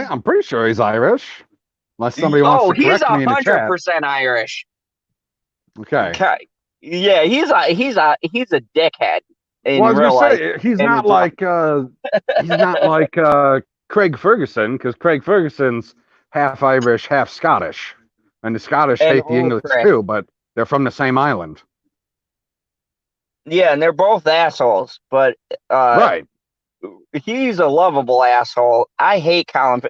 Speaker 2: I'm pretty sure he's Irish. Unless somebody wants
Speaker 1: Oh,
Speaker 2: to
Speaker 1: he's
Speaker 2: correct
Speaker 1: a
Speaker 2: me in the
Speaker 1: hundred
Speaker 2: chat.
Speaker 1: percent Irish.
Speaker 2: Okay.
Speaker 1: Okay, yeah, he's a dickhead
Speaker 2: Well,
Speaker 1: in
Speaker 2: I was gonna
Speaker 1: real life.
Speaker 2: say he's
Speaker 1: In
Speaker 2: not
Speaker 1: his life.
Speaker 2: like Craig Ferguson, because Craig Ferguson's half Irish, half Scottish, and the Scottish
Speaker 1: And
Speaker 2: hate the English
Speaker 1: Ulrich.
Speaker 2: too, but they're from the same island.
Speaker 1: Yeah, and they're both assholes, but uh,
Speaker 2: Right.
Speaker 1: he's a lovable asshole. I hate Colin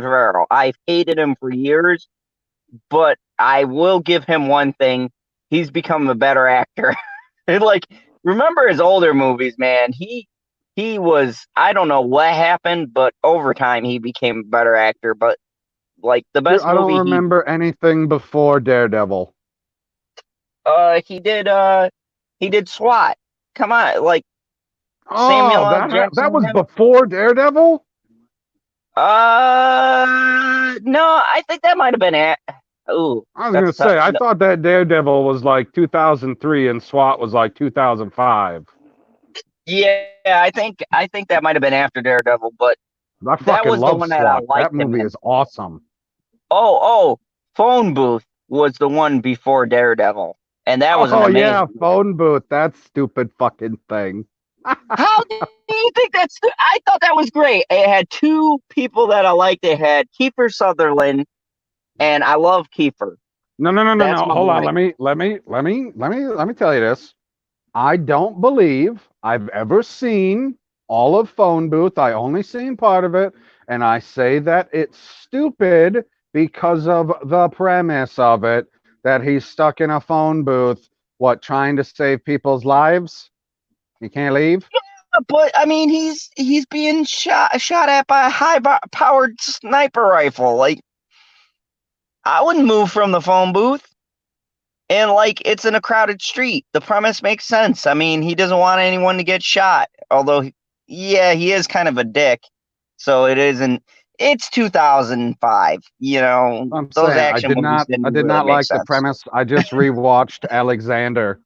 Speaker 1: Farrell. I've hated him for years, but I will give him one thing: he's become a better actor. And like, remember his older movies, man? He was. I don't know what happened, but over time he became a better actor. But like the
Speaker 2: Dude,
Speaker 1: best
Speaker 2: I don't
Speaker 1: movie
Speaker 2: remember anything before Daredevil.
Speaker 1: he did SWAT. Come on, like
Speaker 2: Oh,
Speaker 1: Samuel L.
Speaker 2: that
Speaker 1: Jackson.
Speaker 2: was before Daredevil?
Speaker 1: No, I think that might have been it. Ooh,
Speaker 2: I was
Speaker 1: that's
Speaker 2: gonna
Speaker 1: tough.
Speaker 2: say, I
Speaker 1: No,
Speaker 2: thought that Daredevil was like 2003 and SWAT was like 2005.
Speaker 1: yeah, I think that might have been after Daredevil, but
Speaker 2: I
Speaker 1: that
Speaker 2: fucking
Speaker 1: was the
Speaker 2: love
Speaker 1: one that I
Speaker 2: SWAT. That
Speaker 1: liked him
Speaker 2: movie
Speaker 1: in.
Speaker 2: is awesome.
Speaker 1: Oh, Phone Booth was the one before Daredevil, and that was an
Speaker 2: Oh yeah,
Speaker 1: amazing movie.
Speaker 2: phone booth. That stupid fucking thing.
Speaker 1: How do you think that's? I thought that was great. It had two people that I liked. It had Kiefer Sutherland, and I love Kiefer.
Speaker 2: No, no, no, no,
Speaker 1: That's
Speaker 2: no.
Speaker 1: my
Speaker 2: Hold on.
Speaker 1: boy.
Speaker 2: Let me tell you this. I don't believe I've ever seen all of Phone Booth. I only seen part of it, and I say that it's stupid because of the premise of it, that he's stuck in a phone booth, what, trying to save people's lives? He can't leave?
Speaker 1: But I mean, he's being shot at by a powered sniper rifle. Like I wouldn't move from the phone booth, and like it's in a crowded street. The premise makes sense. I mean, he doesn't want anyone to get shot. Although, yeah, he is kind of a dick. So it isn't. It's 2005.
Speaker 2: I'm
Speaker 1: Those
Speaker 2: saying
Speaker 1: action movies
Speaker 2: I
Speaker 1: didn't
Speaker 2: did
Speaker 1: really
Speaker 2: not
Speaker 1: make
Speaker 2: like the
Speaker 1: sense.
Speaker 2: premise. I just rewatched Alexander.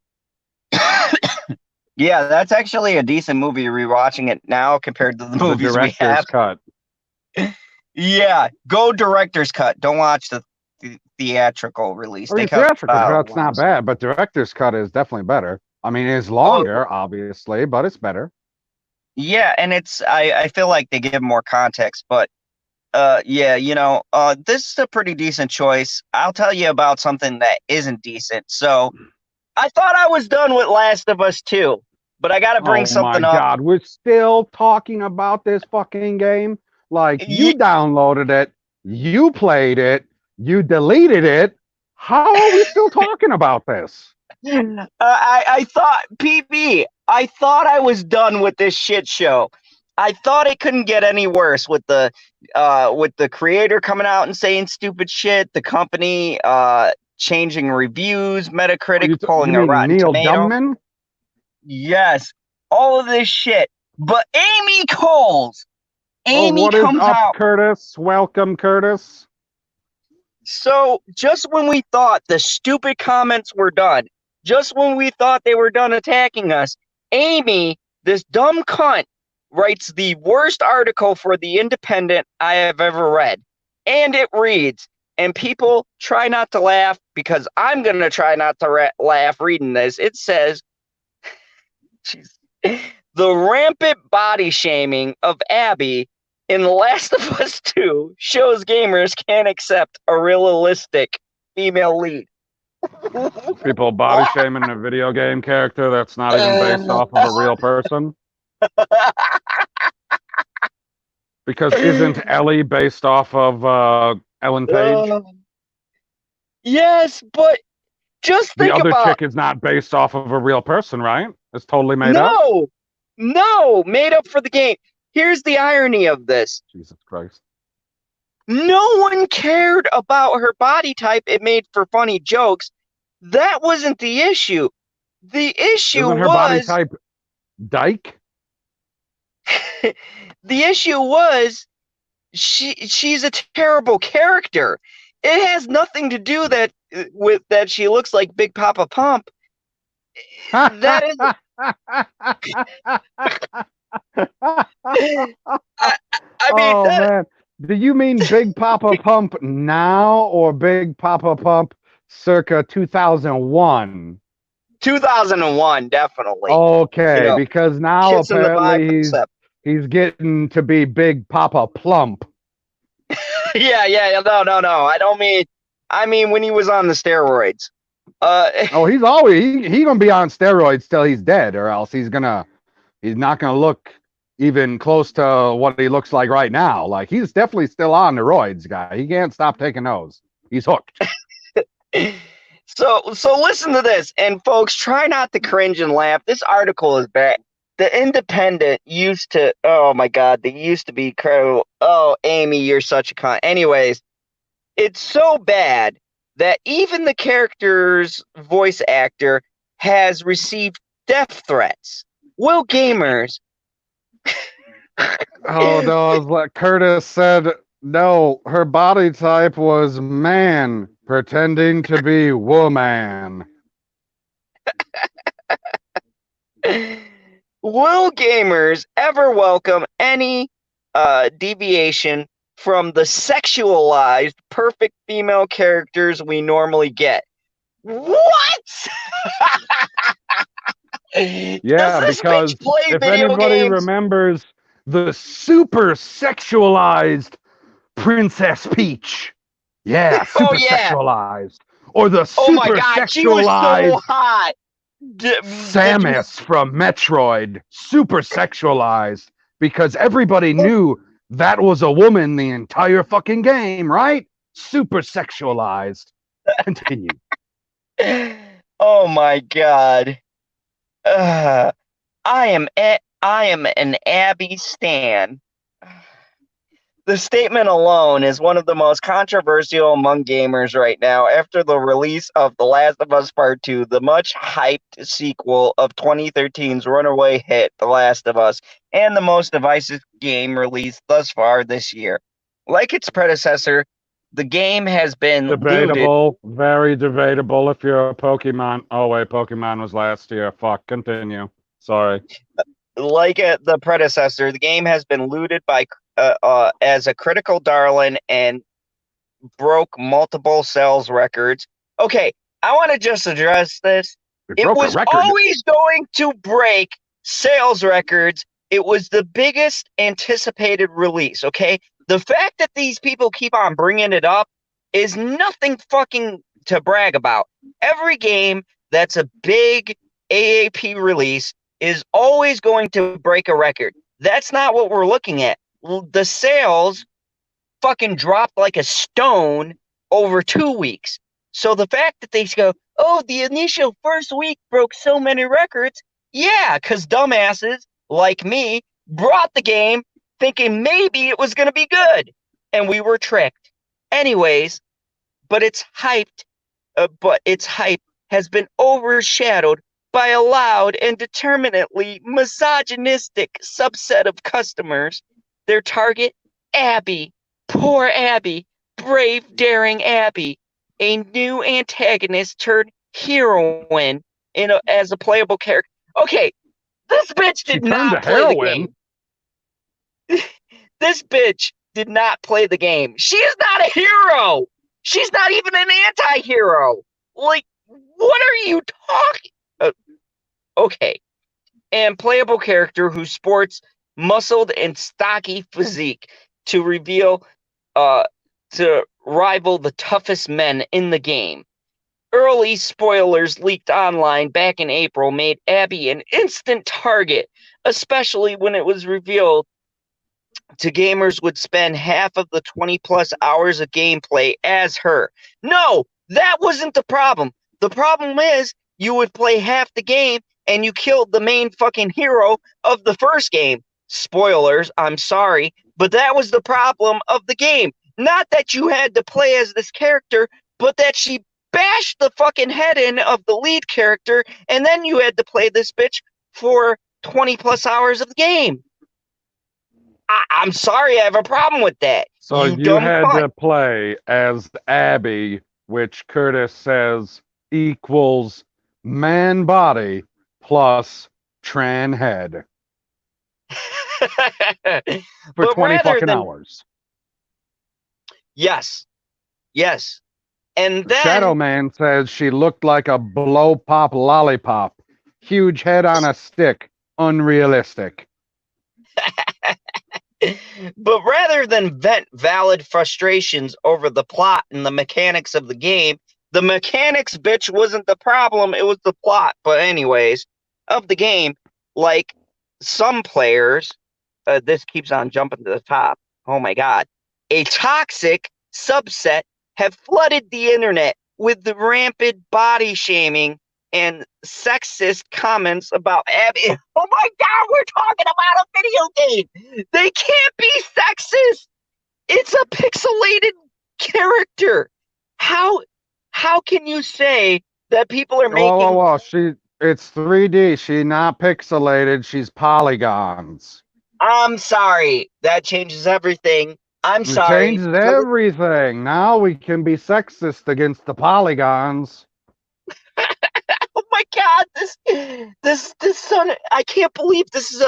Speaker 1: Yeah, that's actually a decent movie. Rewatching it now compared to the
Speaker 2: The
Speaker 1: movies we
Speaker 2: director's
Speaker 1: have.
Speaker 2: cut.
Speaker 1: Yeah, go director's cut. Don't watch the theatrical release.
Speaker 2: I
Speaker 1: They
Speaker 2: mean,
Speaker 1: cut
Speaker 2: theatrical
Speaker 1: a
Speaker 2: cut's
Speaker 1: lot
Speaker 2: not
Speaker 1: of stuff.
Speaker 2: bad, but director's cut is definitely better. I mean, it's
Speaker 1: Oh,
Speaker 2: longer, obviously, but it's better.
Speaker 1: yeah, and I feel like they give more context, but yeah, this is a pretty decent choice. I'll tell you about something that isn't decent. So I thought I was done with Last of Us 2. But I got to bring
Speaker 2: Oh my
Speaker 1: something up.
Speaker 2: God, we're still talking about this fucking game? Like, you
Speaker 1: Ye-
Speaker 2: downloaded it, you played it, you deleted it. How are we still talking about this?
Speaker 1: I thought, PB, I thought I was done with this shit show. I thought it couldn't get any worse with the creator coming out and saying stupid shit, the company changing reviews,
Speaker 2: Oh,
Speaker 1: Metacritic
Speaker 2: you
Speaker 1: pulling a
Speaker 2: mean
Speaker 1: Rotten
Speaker 2: Neil
Speaker 1: Tomato.
Speaker 2: Dunman?
Speaker 1: Yes, all of this shit. But
Speaker 2: Oh,
Speaker 1: Amy
Speaker 2: what is
Speaker 1: comes
Speaker 2: up,
Speaker 1: out.
Speaker 2: Curtis? Welcome, Curtis.
Speaker 1: So just when we thought the stupid comments were done, just when we thought they were done attacking us, Amy, this dumb cunt, writes the worst article for The Independent I have ever read. And it reads, and people try not to laugh because I'm going to try not to laugh reading this. It says, the rampant body shaming of Abby in The Last of Us 2 shows gamers can't accept a realistic female lead.
Speaker 2: People body
Speaker 1: What?
Speaker 2: shaming a video game character that's not even based off of a real person. Because isn't Ellie based off of Ellen Page?
Speaker 1: Yes, but just
Speaker 2: The
Speaker 1: think
Speaker 2: other
Speaker 1: about
Speaker 2: chick is not based off of a real person, right? It's totally made up.
Speaker 1: no, made up for the game. Here's the irony of this.
Speaker 2: Jesus Christ.
Speaker 1: No one cared about her body type. It made for funny jokes. That wasn't the issue. The issue
Speaker 2: Isn't her body
Speaker 1: was
Speaker 2: type dyke?
Speaker 1: the issue was she's a terrible character. It has nothing to do that with that she looks like Big Papa Pump. That is, I, I mean,
Speaker 2: Oh man. Do you mean Big Papa Pump now or Big Papa Pump circa 2001?
Speaker 1: 2001, definitely. You
Speaker 2: Okay,
Speaker 1: know,
Speaker 2: because now
Speaker 1: kissing the
Speaker 2: apparently
Speaker 1: bicep.
Speaker 2: he's getting to be Big Papa Plump.
Speaker 1: Yeah. No. I don't mean. I mean when he was on the steroids. Uh,
Speaker 2: Oh, he's always he gonna be on steroids till he's dead, or else he's not gonna look even close to what he looks like right now. Like he's definitely still on the roids, guy. He can't stop taking those. He's hooked.
Speaker 1: so listen to this, and folks, try not to cringe and laugh. This article is bad. The Independent used to. Oh my God, they used to be incredible. Oh, Amy, you're such a cunt. Anyways, it's so bad that even the character's voice actor has received death threats. Will gamers?
Speaker 2: Oh no, it's like Curtis said. No, her body type was man pretending to be woman.
Speaker 1: Will gamers ever welcome any deviation from the sexualized perfect female characters we normally get? What? Does
Speaker 2: Yeah,
Speaker 1: this bitch
Speaker 2: because
Speaker 1: play
Speaker 2: if
Speaker 1: video
Speaker 2: anybody
Speaker 1: games?
Speaker 2: remembers the super sexualized Princess Peach. Yeah,
Speaker 1: Oh
Speaker 2: super
Speaker 1: yeah.
Speaker 2: sexualized. Or the
Speaker 1: Oh my
Speaker 2: super
Speaker 1: God, she was so
Speaker 2: sexualized
Speaker 1: hot. Did you?
Speaker 2: Samus from Metroid. Super sexualized. Because everybody knew that was a woman the entire fucking game, right? Super sexualized. Continue.
Speaker 1: Oh my God. Uh, I am an Abby stan. The statement alone is one of the most controversial among gamers right now after the release of The Last of Us Part 2, the much hyped sequel of 2013's runaway hit, The Last of Us, and the most divisive game released thus far this year. Like its predecessor, the game has been looted.
Speaker 2: Debatable. Very debatable if you're a Pokemon. Oh, wait, Pokemon was last year. Fuck, continue. Sorry.
Speaker 1: Like the predecessor, the game has been looted by as a critical darling and broke multiple sales records. Okay, I want to just address this.
Speaker 2: It
Speaker 1: It
Speaker 2: broke a
Speaker 1: was
Speaker 2: record.
Speaker 1: always going to break sales records. It was the biggest anticipated release, okay? The fact that these people keep on bringing it up is nothing fucking to brag about. Every game that's a big AAP release is always going to break a record. That's not what we're looking at. The sales fucking dropped like a stone over 2 weeks. So the fact that they go, oh, the initial first week broke so many records, yeah, because dumbasses like me brought the game thinking maybe it was going to be good, and we were tricked. Anyways, but its hype has been overshadowed by a loud and determinately misogynistic subset of customers. Their target, Abby. Poor Abby. Brave, daring Abby. A new antagonist turned heroine as a playable character. Okay, this bitch did not play the game. This bitch did not play the game. She is not a hero. She's not even an anti-hero. Like, what are you talking? Okay. And playable character who sports muscled and stocky physique to rival the toughest men in the game. Early spoilers leaked online back in April made Abby an instant target, especially when it was revealed to gamers would spend half of the 20 plus hours of gameplay as her. No, that wasn't the problem. The problem is you would play half the game and you killed the main fucking hero of the first game. Spoilers, I'm sorry, but that was the problem of the game. Not that you had to play as this character, but that she bashed the fucking head in of the lead character, and then you had to play this bitch for 20 plus hours of the game. I'm sorry, I have a problem with that.
Speaker 2: So you had to play as Abby, which Curtis says equals man body plus Tran head. For 20 fucking hours.
Speaker 1: Yes. Yes. And then
Speaker 2: Shadow Man says she looked like a blow pop lollipop. Huge head on a stick. Unrealistic.
Speaker 1: But rather than vent valid frustrations over the plot and the mechanics of the game, the mechanics, bitch, wasn't the problem. It was the plot. But anyways, of the game, like some players, this keeps on jumping to the top. Oh my God. A toxic subset have flooded the internet with the rampant body shaming and sexist comments about Abby. Oh my God, we're talking about a video game. They can't be sexist. It's a pixelated character. How can you say that people are making?
Speaker 2: Whoa. It's 3D. She's not pixelated. She's polygons.
Speaker 1: I'm sorry. That changes everything. I'm sorry.
Speaker 2: It changes everything. Now we can be sexist against the polygons.
Speaker 1: Oh my God, this son, I can't believe this is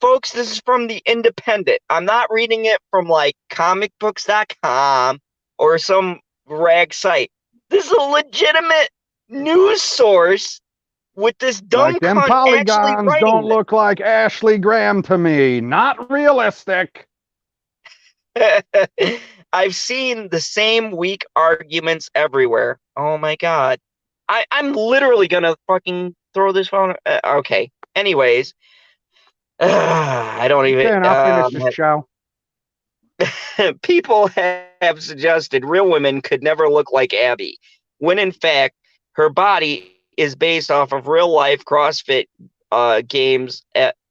Speaker 1: folks, this is from the Independent. I'm not reading it from like comicbooks.com or some rag site. This is a legitimate news source with this dumb
Speaker 2: like them
Speaker 1: cunt
Speaker 2: polygons don't look like Ashley Graham to me. Not realistic.
Speaker 1: I've seen the same weak arguments everywhere. Oh my God. I'm literally gonna fucking throw this phone. Okay. Anyways, I don't even.
Speaker 2: Okay, I'll finish this show.
Speaker 1: People have suggested real women could never look like Abby, when in fact her body is based off of real life CrossFit games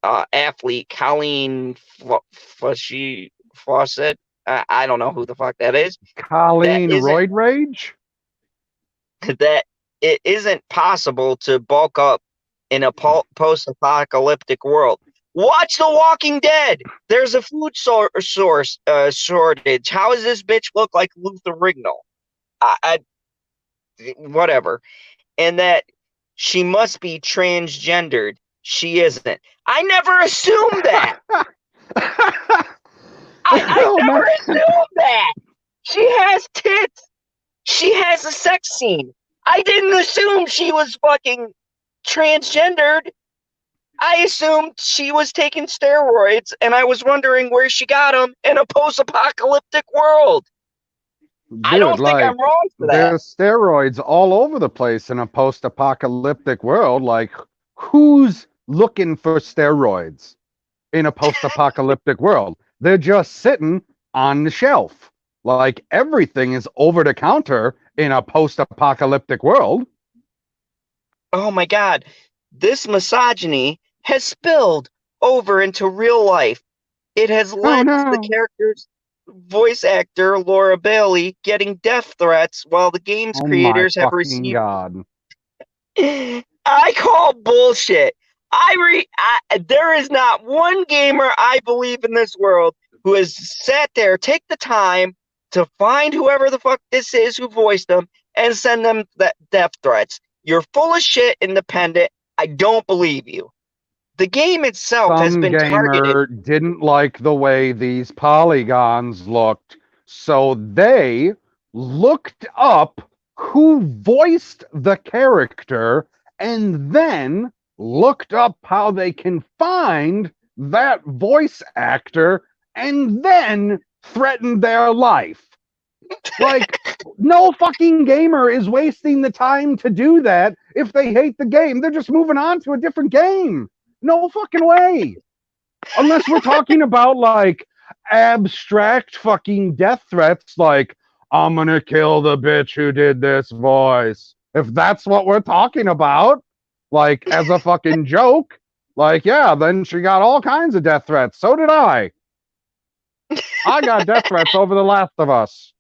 Speaker 1: athlete Colleen Fawcett. I don't know who the fuck that is.
Speaker 2: Colleen Roid Rage?
Speaker 1: That it isn't possible to bulk up in a post-apocalyptic world. Watch The Walking Dead. There's a food shortage. How does this bitch look like Luther Rignall? Whatever. And that she must be transgendered. She isn't. I never assumed that. I never assumed that. She has tits. She has a sex scene. I didn't assume she was fucking transgendered. I assumed she was taking steroids, and I was wondering where she got them in a post-apocalyptic world.
Speaker 2: Dude,
Speaker 1: I don't think I'm wrong for that.
Speaker 2: There's steroids all over the place in a post-apocalyptic world. Like, who's looking for steroids in a post-apocalyptic world. They're just sitting on the shelf. Like everything is over the counter in a post-apocalyptic world.
Speaker 1: Oh my God, this misogyny has spilled over into real life. It has
Speaker 2: Oh
Speaker 1: led to the
Speaker 2: no.
Speaker 1: character's voice actor, Laura Bailey, getting death threats while the game's
Speaker 2: Oh my
Speaker 1: creators have
Speaker 2: fucking
Speaker 1: received.
Speaker 2: god.
Speaker 1: I call bullshit. There is not one gamer I believe in this world who has sat there, take the time to find whoever the fuck this is who voiced them and send them death threats. You're full of shit, independent. I don't believe you. The game itself has
Speaker 2: Some
Speaker 1: been targeted.
Speaker 2: gamer didn't like the way these polygons looked, so they looked up who voiced the character and then looked up how they can find that voice actor and then threatened their life. Like, no fucking gamer is wasting the time to do that if they hate the game. They're just moving on to a different game. No fucking way. Unless we're talking about like abstract fucking death threats, like, I'm gonna kill the bitch who did this voice. If that's what we're talking about, like as a fucking joke, like, yeah, then she got all kinds of death threats. So did I. I got death threats over The Last of Us.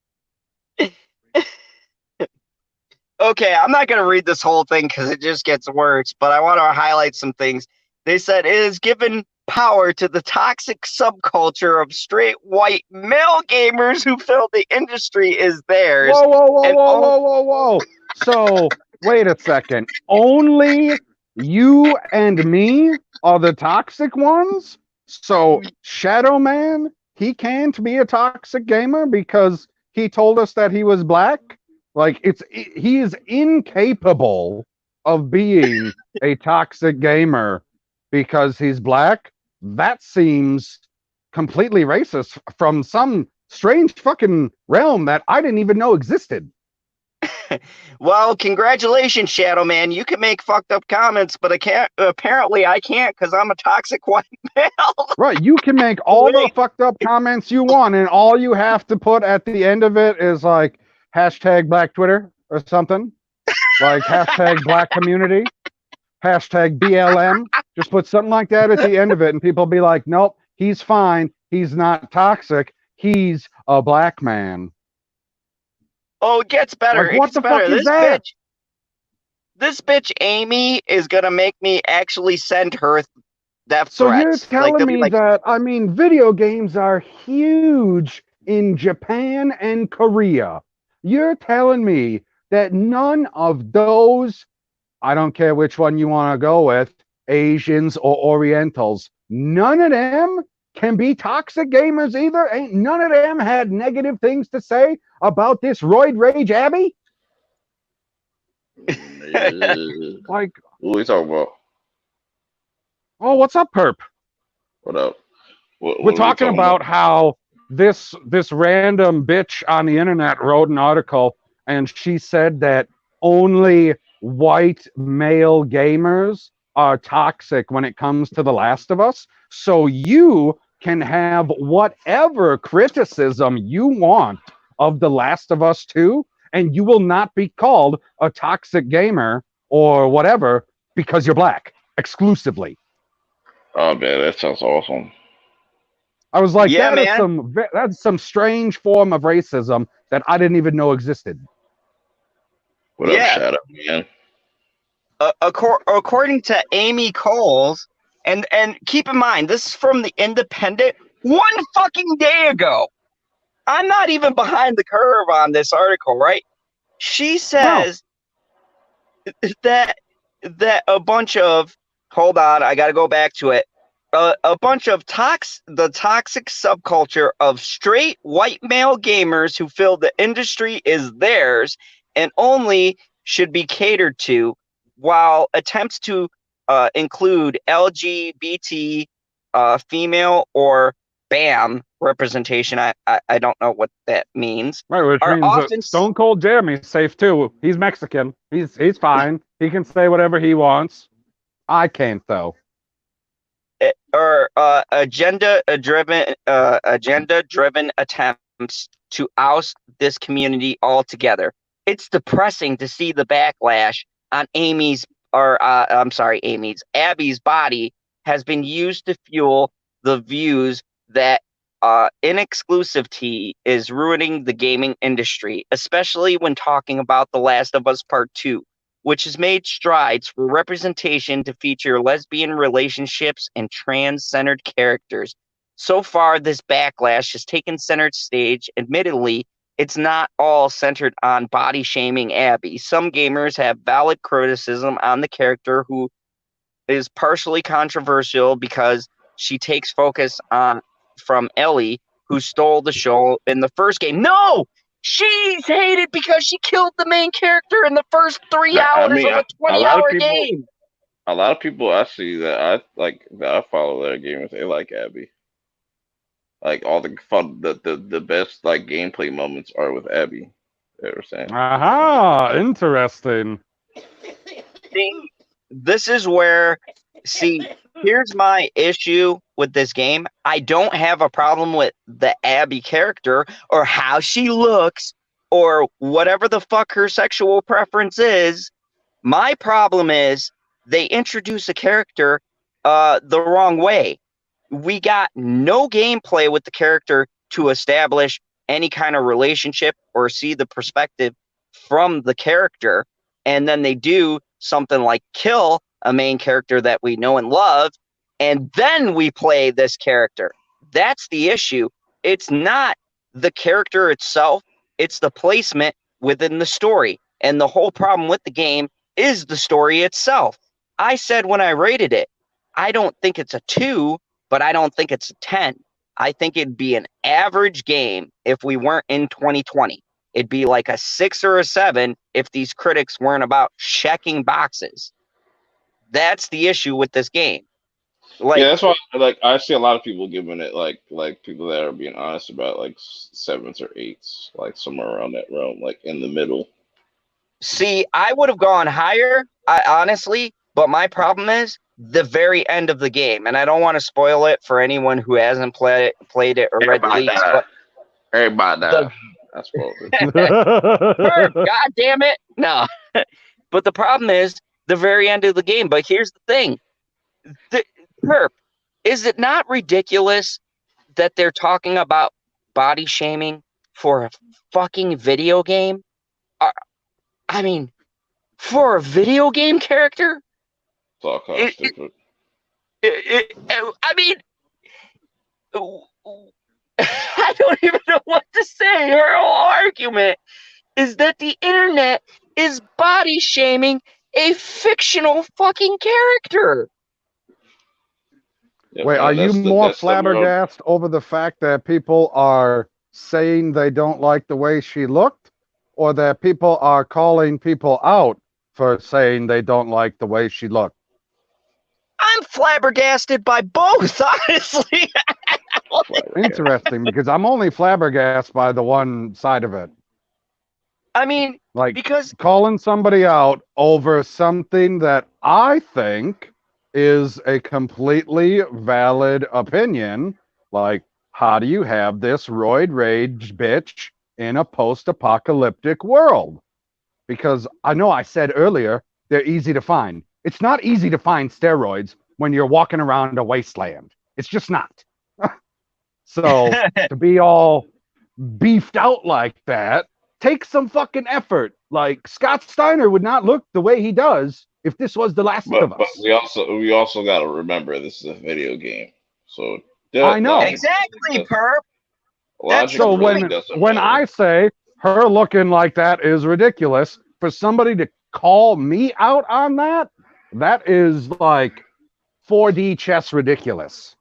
Speaker 1: Okay, I'm not going to read this whole thing because it just gets worse, but I want to highlight some things. They said it has given power to the toxic subculture of straight white male gamers who feel the industry is theirs.
Speaker 2: Whoa, whoa, whoa,
Speaker 1: And
Speaker 2: whoa, whoa, whoa, whoa. So, wait a second. Only you and me are the toxic ones? So, Shadow Man, he can't be a toxic gamer because he told us that he was black? Like, he is incapable of being a toxic gamer because he's black? That seems completely racist from some strange fucking realm that I didn't even know existed.
Speaker 1: well, congratulations, Shadow Man. You can make fucked up comments, but I can't. Apparently, I can't because I'm a toxic white male.
Speaker 2: Right, you can make all the fucked up comments you want, and all you have to put at the end of it is like hashtag Black Twitter or something, like hashtag Black Community, hashtag BLM. Just put something like that at the end of it, and people be like, "Nope, he's fine. He's not toxic. He's a black man."
Speaker 1: Oh, it gets better.
Speaker 2: Like,
Speaker 1: It
Speaker 2: what
Speaker 1: gets
Speaker 2: the
Speaker 1: better.
Speaker 2: fuck is that?
Speaker 1: This bitch Amy is gonna make me actually send her death
Speaker 2: So you're
Speaker 1: threats. Like
Speaker 2: telling
Speaker 1: they'll be
Speaker 2: me
Speaker 1: like,
Speaker 2: that, I mean, video games are huge in Japan and Korea. You're telling me that none of those, I don't care which one you want to go with, Asians or Orientals, none of them can be toxic gamers either? Ain't none of them had negative things to say about this Roid Rage Abby? Like,
Speaker 3: What we talking about?
Speaker 2: oh, what's up, Perp?
Speaker 3: What up?
Speaker 2: We're
Speaker 3: What are we
Speaker 2: talking
Speaker 3: talking about?
Speaker 2: about how this random bitch on the internet wrote an article and she said that only white male gamers are toxic when it comes to The Last of Us. So you can have whatever criticism you want of The Last of Us 2, and you will not be called a toxic gamer or whatever because you're black exclusively.
Speaker 3: Oh man, that sounds awesome.
Speaker 2: I was like,
Speaker 1: yeah, man.
Speaker 2: that's some strange form of racism that I didn't even know existed.
Speaker 3: What up,
Speaker 1: Yeah.
Speaker 3: Shadow Man?
Speaker 1: According to Amy Coles, and keep in mind, this is from the Independent 1 fucking day ago. I'm not even behind the curve on this article, right? She
Speaker 2: No,
Speaker 1: says that a bunch of hold on, I got to go back to it. A bunch of the toxic subculture of straight white male gamers who feel the industry is theirs and only should be catered to, while attempts to include LGBT, female, or BAM representation, I don't know what that means,
Speaker 2: right, which
Speaker 1: are
Speaker 2: means
Speaker 1: often
Speaker 2: Stone Cold Jeremy's safe too. He's Mexican. He's fine. He can say whatever he wants. I can't though.
Speaker 1: agenda-driven attempts to oust this community altogether. It's depressing to see the backlash on Abby's body has been used to fuel the views that inexclusivity is ruining the gaming industry, especially when talking about The Last of Us Part 2, which has made strides for representation to feature lesbian relationships and trans-centered characters. So far, this backlash has taken center stage. Admittedly, it's not all centered on body shaming Abby. Some gamers have valid criticism on the character, who is partially controversial because she takes focus on from Ellie, who stole the show in the first game. No! She's hated because she killed the main character in the first 3
Speaker 3: I
Speaker 1: hours
Speaker 3: mean,
Speaker 1: of a
Speaker 3: a lot of
Speaker 1: 20-hour
Speaker 3: people,
Speaker 1: game.
Speaker 3: a lot of people I see that I like that I follow their gamers. They like Abby. Like all the fun, the best like gameplay moments are with Abby. They were saying.
Speaker 2: Aha, interesting.
Speaker 1: See, this is where, here's my issue with this game. I don't have a problem with the Abby character or how she looks or whatever the fuck her sexual preference is. My problem is they introduce a character the wrong way. We got no gameplay with the character to establish any kind of relationship or see the perspective from the character. And then they do something like kill a main character that we know and love, and then we play this character. That's the issue. It's not the character itself, it's the placement within the story. And the whole problem with the game is the story itself. I said when I rated it, I don't think it's a 2, but I don't think it's a 10. I think it'd be an average game if we weren't in 2020. It'd be like a 6 or a 7 if these critics weren't about checking boxes. That's the issue with this game.
Speaker 3: Yeah,
Speaker 1: Like,
Speaker 3: that's why like I see a lot of people giving it like people that are being honest about like sevens or eights, like somewhere around that realm, like in the middle.
Speaker 1: see, I would have gone higher, honestly, but my problem is the very end of the game, and I don't want to spoil it for anyone who hasn't played it or read the
Speaker 3: Everybody
Speaker 1: leaks,
Speaker 3: died.
Speaker 1: but
Speaker 3: Everybody
Speaker 1: the
Speaker 3: died. That's what
Speaker 1: God damn it. No. But the problem is the very end of the game. But here's the thing. Perp, is it not ridiculous that they're talking about body shaming for a fucking video game? I mean, for a video game character?
Speaker 3: it's all kind of stupid.
Speaker 1: I mean, I don't even know what to say. Her whole argument is that the internet is body shaming a fictional fucking character.
Speaker 3: Yep,
Speaker 2: Wait, are you
Speaker 3: that's
Speaker 2: more
Speaker 3: that's the world.
Speaker 2: flabbergasted over the fact that people are saying they don't like the way she looked, or that people are calling people out for saying they don't like the way she looked?
Speaker 1: I'm flabbergasted by both, honestly.
Speaker 2: Interesting, because I'm only flabbergasted by the one side of it.
Speaker 1: I mean,
Speaker 2: Like,
Speaker 1: because
Speaker 2: calling somebody out over something that I think is a completely valid opinion. Like, how do you have this roid rage bitch in a post-apocalyptic world? Because I know I said earlier, they're easy to find. It's not easy to find steroids when you're walking around a wasteland. It's just not. So to be all beefed out like that takes some fucking effort. Like, Scott Steiner would not look the way he does if this was The Last of
Speaker 3: But
Speaker 2: Us.
Speaker 3: we also got to remember this is a video game, so
Speaker 2: I know.
Speaker 1: exactly, perp.
Speaker 3: Logic
Speaker 2: So
Speaker 3: really doesn't
Speaker 2: when
Speaker 3: matter.
Speaker 2: I say her looking like that is ridiculous, for somebody to call me out on that, that is like 4D chess ridiculous.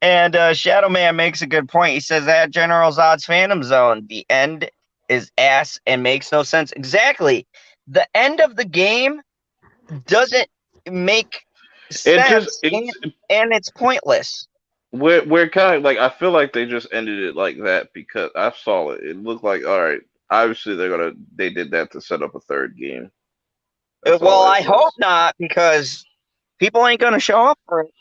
Speaker 1: And Shadow Man makes a good point. He says that General Zod's Phantom Zone, the end is ass and makes no sense. Exactly. The end of the game doesn't make sense, and it's pointless.
Speaker 3: We're kind of like I feel like they just ended it like that because I saw it. It looked like all right. Obviously, they did that to set up a third game.
Speaker 1: Well, I hope not, because People ain't gonna show up for it.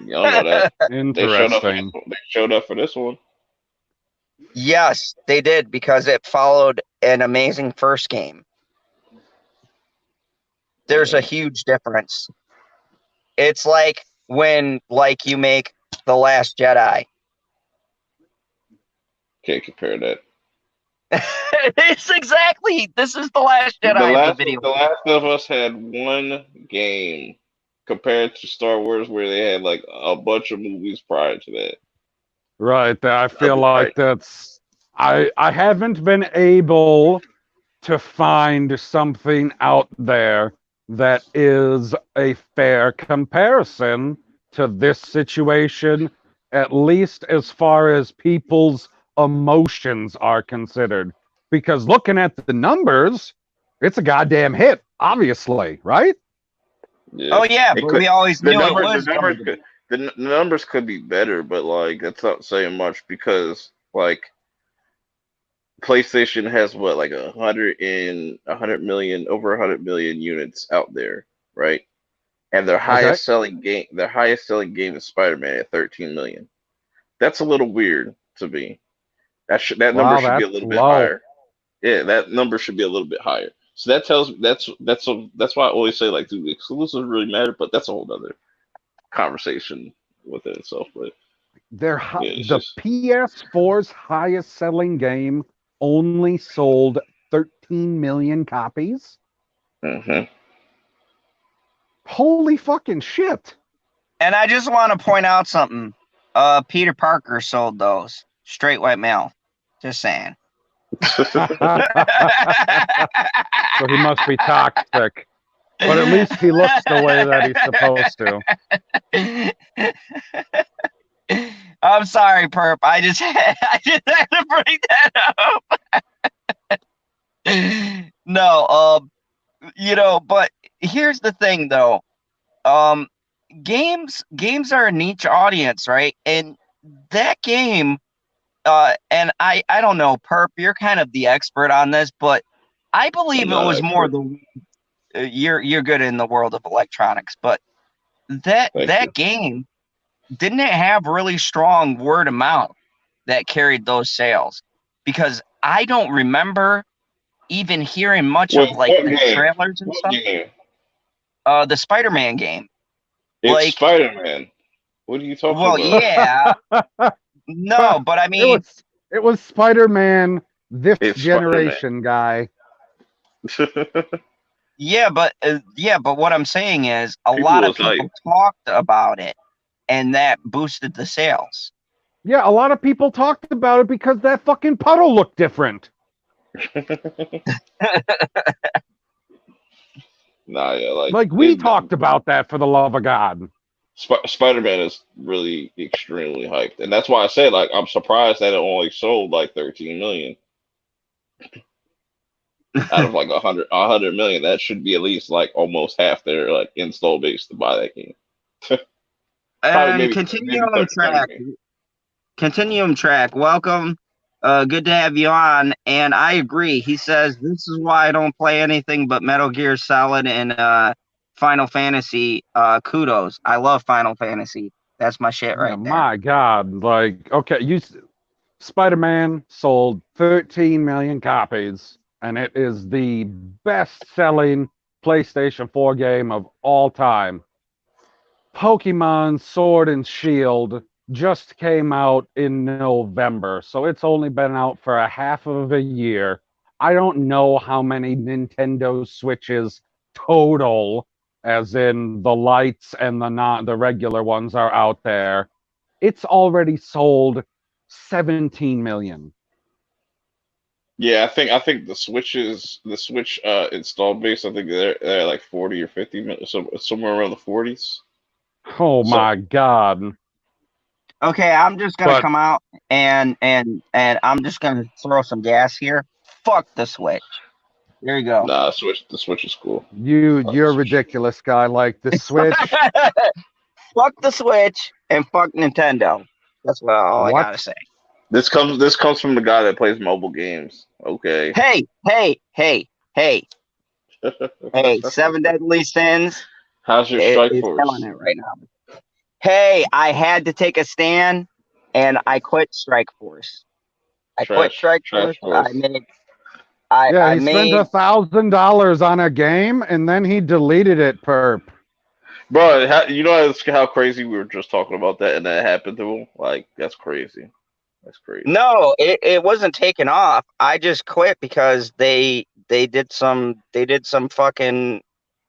Speaker 3: You don't know that.
Speaker 2: Interesting.
Speaker 3: They showed up for this one.
Speaker 1: Yes, they did, because it followed an amazing first game. There's a huge difference. It's like when you make The Last Jedi.
Speaker 3: Can't compare that.
Speaker 1: This is The Last Jedi, the video.
Speaker 3: The Last of Us had one game compared to Star Wars, where they had like a bunch of movies prior to that.
Speaker 2: Right. I feel like that's. I haven't been able to find something out there that is a fair comparison to this situation, at least as far as people's emotions are considered. Because looking at the numbers, it's a goddamn hit, obviously, right?
Speaker 3: Yeah.
Speaker 1: Oh yeah, but we always knew it was.
Speaker 3: The numbers could be better, but like that's not saying much, because like PlayStation has what, like 100 million, over 100 million units out there, right? And their highest selling game is Spider-Man at 13 million. That's a little weird to me. That number should be a little bit higher. Yeah, that number should be a little bit higher. So that tells that's why I always say, like, do exclusives really matter? But that's a whole other conversation within itself. But
Speaker 2: the PS4's highest selling game only sold 13 million copies.
Speaker 3: Mm-hmm.
Speaker 2: Holy fucking shit!
Speaker 1: And I just want to point out something. Peter Parker sold those. Straight white male. Just saying.
Speaker 2: So he must be toxic. But at least he looks the way that he's supposed
Speaker 1: to. I'm sorry, Perp. I just had to bring that up. No, but here's the thing, though. Games are a niche audience, right? And that game, and I don't know, Perp, you're kind of the expert on this, but I believe it was more the you're good in the world of electronics, but that game, didn't it have really strong word of mouth that carried those sales? Because I don't remember even hearing much of the trailers and stuff.
Speaker 3: Game?
Speaker 1: The Spider-Man game.
Speaker 3: It's Spider-Man. What are you talking about?
Speaker 1: Well, yeah. No, but I mean,
Speaker 2: it was Spider-Man this generation guy.
Speaker 1: Yeah, but what I'm saying is a lot of people talked about it, and that boosted the sales.
Speaker 2: Yeah, a lot of people talked about it because that fucking puddle looked different. Like we talked about that, for the love of God.
Speaker 3: Spider-Man is really extremely hyped, and that's why I said, like, I'm surprised that it only sold like 13 million out of like 100 million. That should be at least like almost half their like install base to buy that game.
Speaker 1: And Continuum Track, welcome. Good to have you on. And I agree. He says, this is why I don't play anything but Metal Gear Solid and Final Fantasy. Kudos. I love Final Fantasy. That's my shit right there.
Speaker 2: My God. Like, okay, Spider-Man sold 13 million copies, and it is the best-selling PlayStation 4 game of all time. Pokemon Sword and Shield just came out in November, so it's only been out for a half of a year. I don't know how many Nintendo Switches total, as in the lights and the regular ones, are out there. It's already sold 17 million.
Speaker 3: Yeah, I think the Switch installed base, I think they're like 40 or 50 million, so somewhere around the 40s.
Speaker 2: Oh my God.
Speaker 1: Okay, I'm just gonna come out and I'm just gonna throw some gas here. Fuck the Switch. There you go.
Speaker 3: Nah, the Switch is cool.
Speaker 2: You're a ridiculous guy. Like the Switch.
Speaker 1: Fuck the Switch and fuck Nintendo. That's all I gotta say.
Speaker 3: This comes from the guy that plays mobile games. Okay.
Speaker 1: Hey. Hey, 7 Deadly Sins.
Speaker 3: How's your strike
Speaker 1: is killing
Speaker 3: force?
Speaker 1: it right now. Hey, I had to take a stand, and I quit Strike Force. I quit Strike
Speaker 3: Trash
Speaker 1: Force. I
Speaker 3: force.
Speaker 1: made I
Speaker 2: Yeah,
Speaker 1: I
Speaker 2: he spent
Speaker 1: made
Speaker 2: $1,000 on a game and then he deleted it. Perp.
Speaker 3: Bro, you know how crazy we were just talking about that, and that happened to him. Like that's crazy. That's crazy.
Speaker 1: No, it wasn't taken off. I just quit because they did some fucking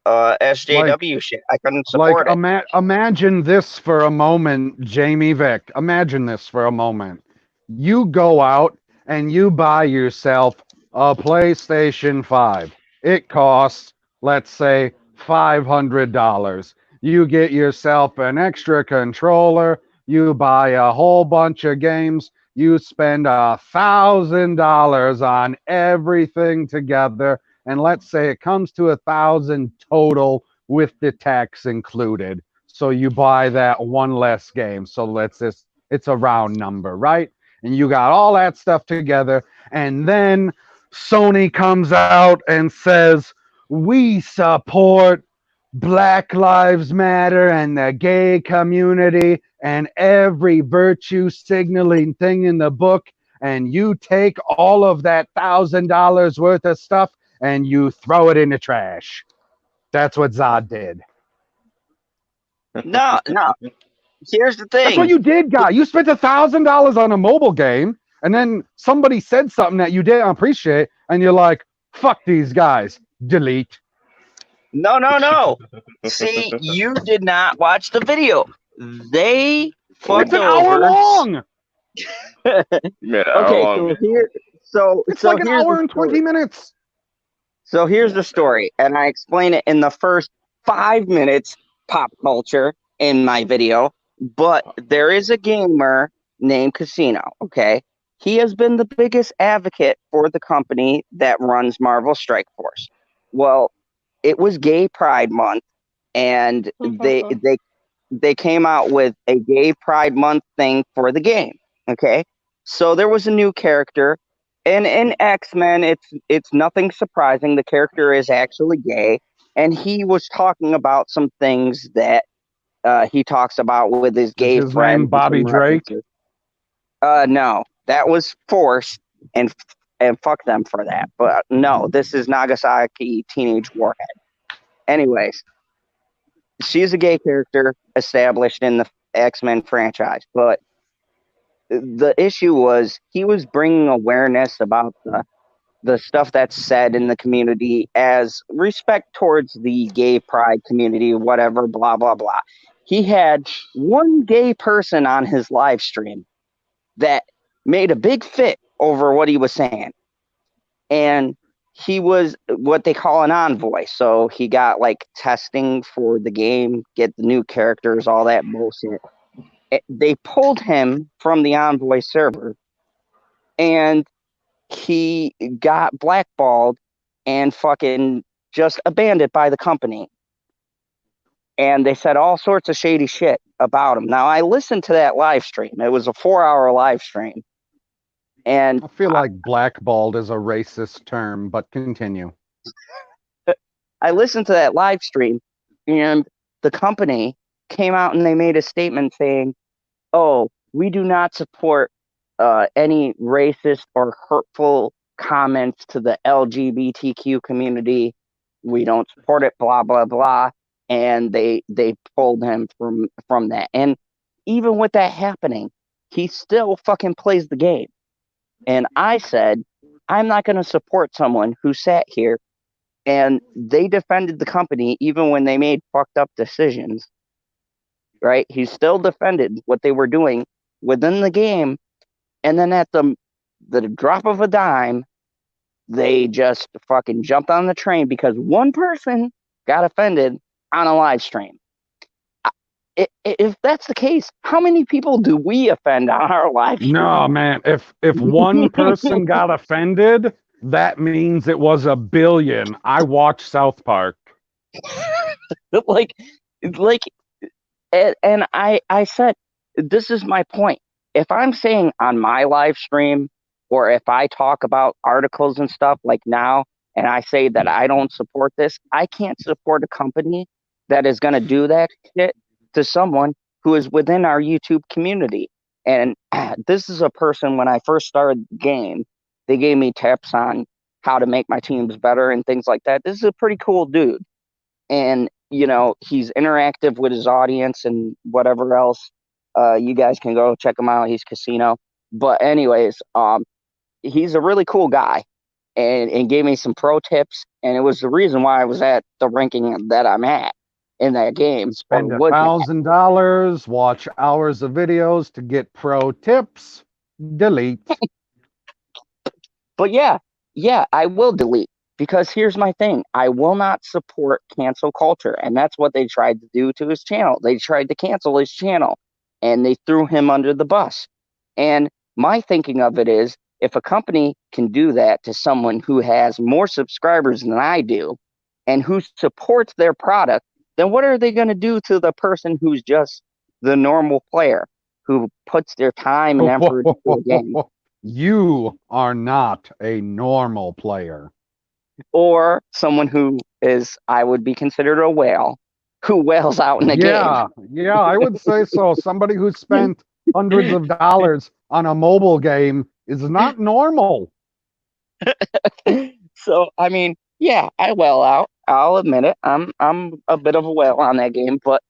Speaker 2: Like,
Speaker 1: SJW shit. I couldn't support it.
Speaker 2: imagine this for a moment, Jamie Vick. Imagine this for a moment. You go out and you buy yourself a PlayStation 5. It costs, let's say, $500. You get yourself an extra controller. You buy a whole bunch of games. You spend $1,000 on everything together. And let's say it comes to 1,000 total with the tax included. So you buy that one less game. So let's just, it's a round number, right? And you got all that stuff together. And then Sony comes out and says, we support Black Lives Matter and the gay community and every virtue signaling thing in the book. And you take all of that $1,000 worth of stuff and you throw it in the trash. That's what Zod did.
Speaker 1: No, no. Here's the
Speaker 2: That's what
Speaker 1: thing.
Speaker 2: you did, guy. You spent $1,000 on a mobile game, and then somebody said something that you didn't appreciate, and you're like, "Fuck these guys." Delete.
Speaker 1: No, no, no. See, you did not watch the video. They
Speaker 2: It's
Speaker 1: fucked
Speaker 2: an hour
Speaker 1: over.
Speaker 2: long.
Speaker 3: Yeah, how
Speaker 1: Okay,
Speaker 3: long?
Speaker 1: so here, so
Speaker 2: It's
Speaker 1: so
Speaker 2: like an
Speaker 1: here's the
Speaker 2: hour and
Speaker 1: story.
Speaker 2: 20 minutes.
Speaker 1: So here's the story, and I explain it in the first 5 minutes, pop culture, in my video. But there is a gamer named Casino, okay? He has been the biggest advocate for the company that runs Marvel Strike Force. Well, it was Gay Pride Month, and they came out with a Gay Pride Month thing for the game, okay? So there was a new character, and in X-Men, it's nothing surprising. The character is actually gay, and he was talking about some things that he talks about with his
Speaker 2: Is
Speaker 1: gay
Speaker 2: his name
Speaker 1: friends and
Speaker 2: Bobby
Speaker 1: some
Speaker 2: Drake?
Speaker 1: references. No, that was forced, and fuck them for that. But no, this is Nagasaki Teenage Warhead. Anyways, she's a gay character established in the X-Men franchise, but the issue was he was bringing awareness about the stuff that's said in the community as respect towards the gay pride community, whatever, blah, blah, blah. He had one gay person on his live stream that made a big fit over what he was saying. And he was what they call an envoy. So he got like testing for the game, get the new characters, all that bullshit. They pulled him from the envoy server, and he got blackballed and fucking just abandoned by the company. And they said all sorts of shady shit about him. Now, I listened to that live stream. It was a 4-hour live stream. And
Speaker 2: I feel like blackballed is a racist term, but continue.
Speaker 1: I listened to that live stream, and the company came out and they made a statement saying, oh, we do not support any racist or hurtful comments to the LGBTQ community. We don't support it, blah, blah, blah. And they pulled him from that. And even with that happening, he still fucking plays the game. And I said, I'm not going to support someone who sat here and they defended the company even when they made fucked up decisions, right? He still defended what they were doing within the game, and then at the drop of a dime, they just fucking jumped on the train because one person got offended on a live stream. If that's the case, how many people do we offend on our live stream?
Speaker 2: No, man. If one person got offended, that means it was a billion. I watched South Park.
Speaker 1: like, and I said, this is my point. If I'm saying on my live stream, or if I talk about articles and stuff like now, and I say that I don't support this, I can't support a company that is going to do that shit to someone who is within our YouTube community. And this is a person, when I first started the game, they gave me tips on how to make my teams better and things like that. This is a pretty cool dude. And, you know, he's interactive with his audience and whatever else. You guys can go check him out. He's Casino. But anyways, he's a really cool guy and gave me some pro tips. And it was the reason why I was at the ranking that I'm at in that game.
Speaker 2: Spend $1,000, watch hours of videos to get pro tips, delete.
Speaker 1: But yeah, I will delete, because here's my thing. I will not support cancel culture. And that's what they tried to do to his channel. They tried to cancel his channel and they threw him under the bus. And my thinking of it is, if a company can do that to someone who has more subscribers than I do and who supports their product, then what are they going to do to the person who's just the normal player who puts their time and effort into the game?
Speaker 2: You are not a normal player.
Speaker 1: Or someone who is, I would be considered a whale, who whales out in the game.
Speaker 2: Yeah, I would say so. Somebody who spent hundreds of dollars on a mobile game is not normal.
Speaker 1: So, I mean, yeah, I whale out. I'll admit it. I'm a bit of a whale on that game, but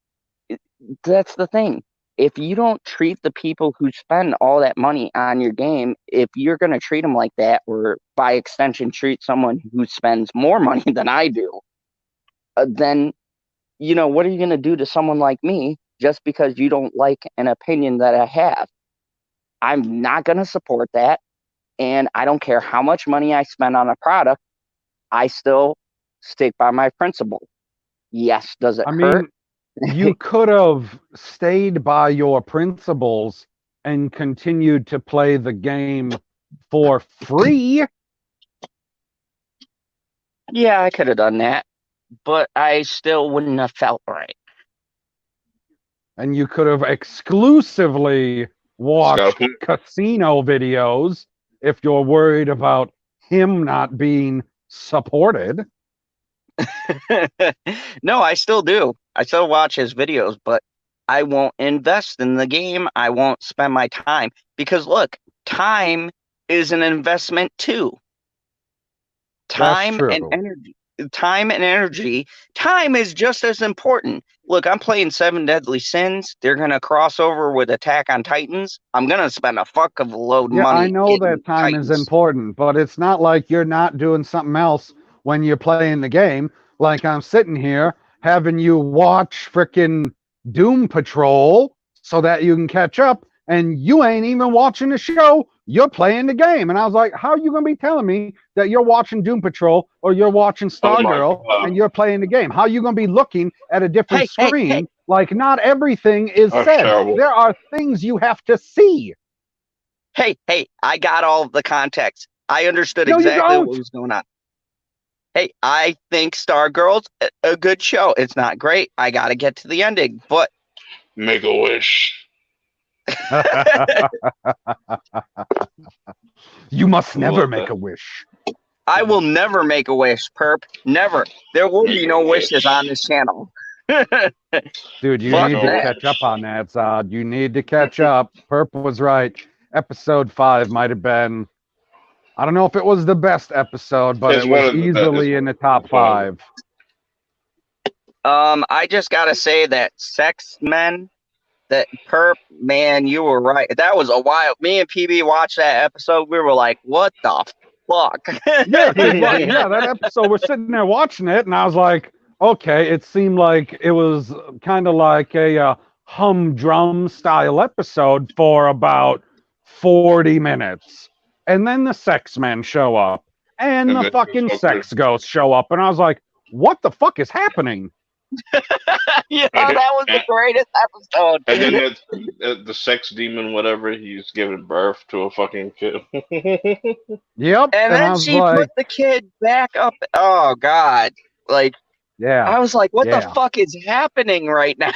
Speaker 1: that's the thing. If you don't treat the people who spend all that money on your game, if you're going to treat them like that, or by extension treat someone who spends more money than I do, then, you know, what are you going to do to someone like me just because you don't like an opinion that I have? I'm not going to support that. And I don't care how much money I spend on a product. I still stick by my principle. Yes, does it hurt?
Speaker 2: You could have stayed by your principles and continued to play the game for free.
Speaker 1: Yeah, I could have done that, but I still wouldn't have felt right.
Speaker 2: And you could have exclusively watched casino videos if you're worried about him not being supported.
Speaker 1: No, I still do. I still watch his videos, but I won't invest in the game. I won't spend my time, because look, time is an investment too. Time and energy. Time is just as important. Look, I'm playing 7 Deadly Sins. They're going to cross over with Attack on Titans. I'm going to spend a fuck of a load of money.
Speaker 2: I know that time is important, but it's not like you're not doing something else when you're playing the game. Like, I'm sitting here having you watch frickin' Doom Patrol so that you can catch up, and you ain't even watching the show. You're playing the game. And I was like, how are you going to be telling me that you're watching Doom Patrol or you're watching Stargirl and you're playing the game? How are you going to be looking at a different screen? Hey. Like, not everything is said. Terrible. There are things you have to see.
Speaker 1: Hey, I got all of the context. I understood exactly what was going on. Hey, I think Stargirl's a good show. It's not great. I got to get to the ending, but
Speaker 3: make a wish.
Speaker 2: You must never make a wish.
Speaker 1: I will never make a wish, Perp. Never. There will be no wishes on this channel.
Speaker 2: Dude, you need to catch up on that, Zod. You need to catch up. Perp was right. Episode 5 might have been, I don't know if it was the best episode, but it was easily in the top 5.
Speaker 1: I just gotta say that Sex Men, that Perp, man, you were right. That was a while. Me and PB watched that episode. We were like, what the fuck?
Speaker 2: Yeah, that episode, we're sitting there watching it, and I was like, okay, it seemed like it was kind of like a humdrum style episode for about 40 minutes. And then the sex men show up, and the fucking sex ghosts show up, and I was like, what the fuck is happening?
Speaker 1: Yeah, that was the greatest episode.
Speaker 3: And then the sex demon, whatever, he's giving birth to a fucking kid.
Speaker 2: Yep.
Speaker 1: And then she put the kid back up. Oh, God. Like,
Speaker 2: yeah.
Speaker 1: I was like, what the fuck is happening right now?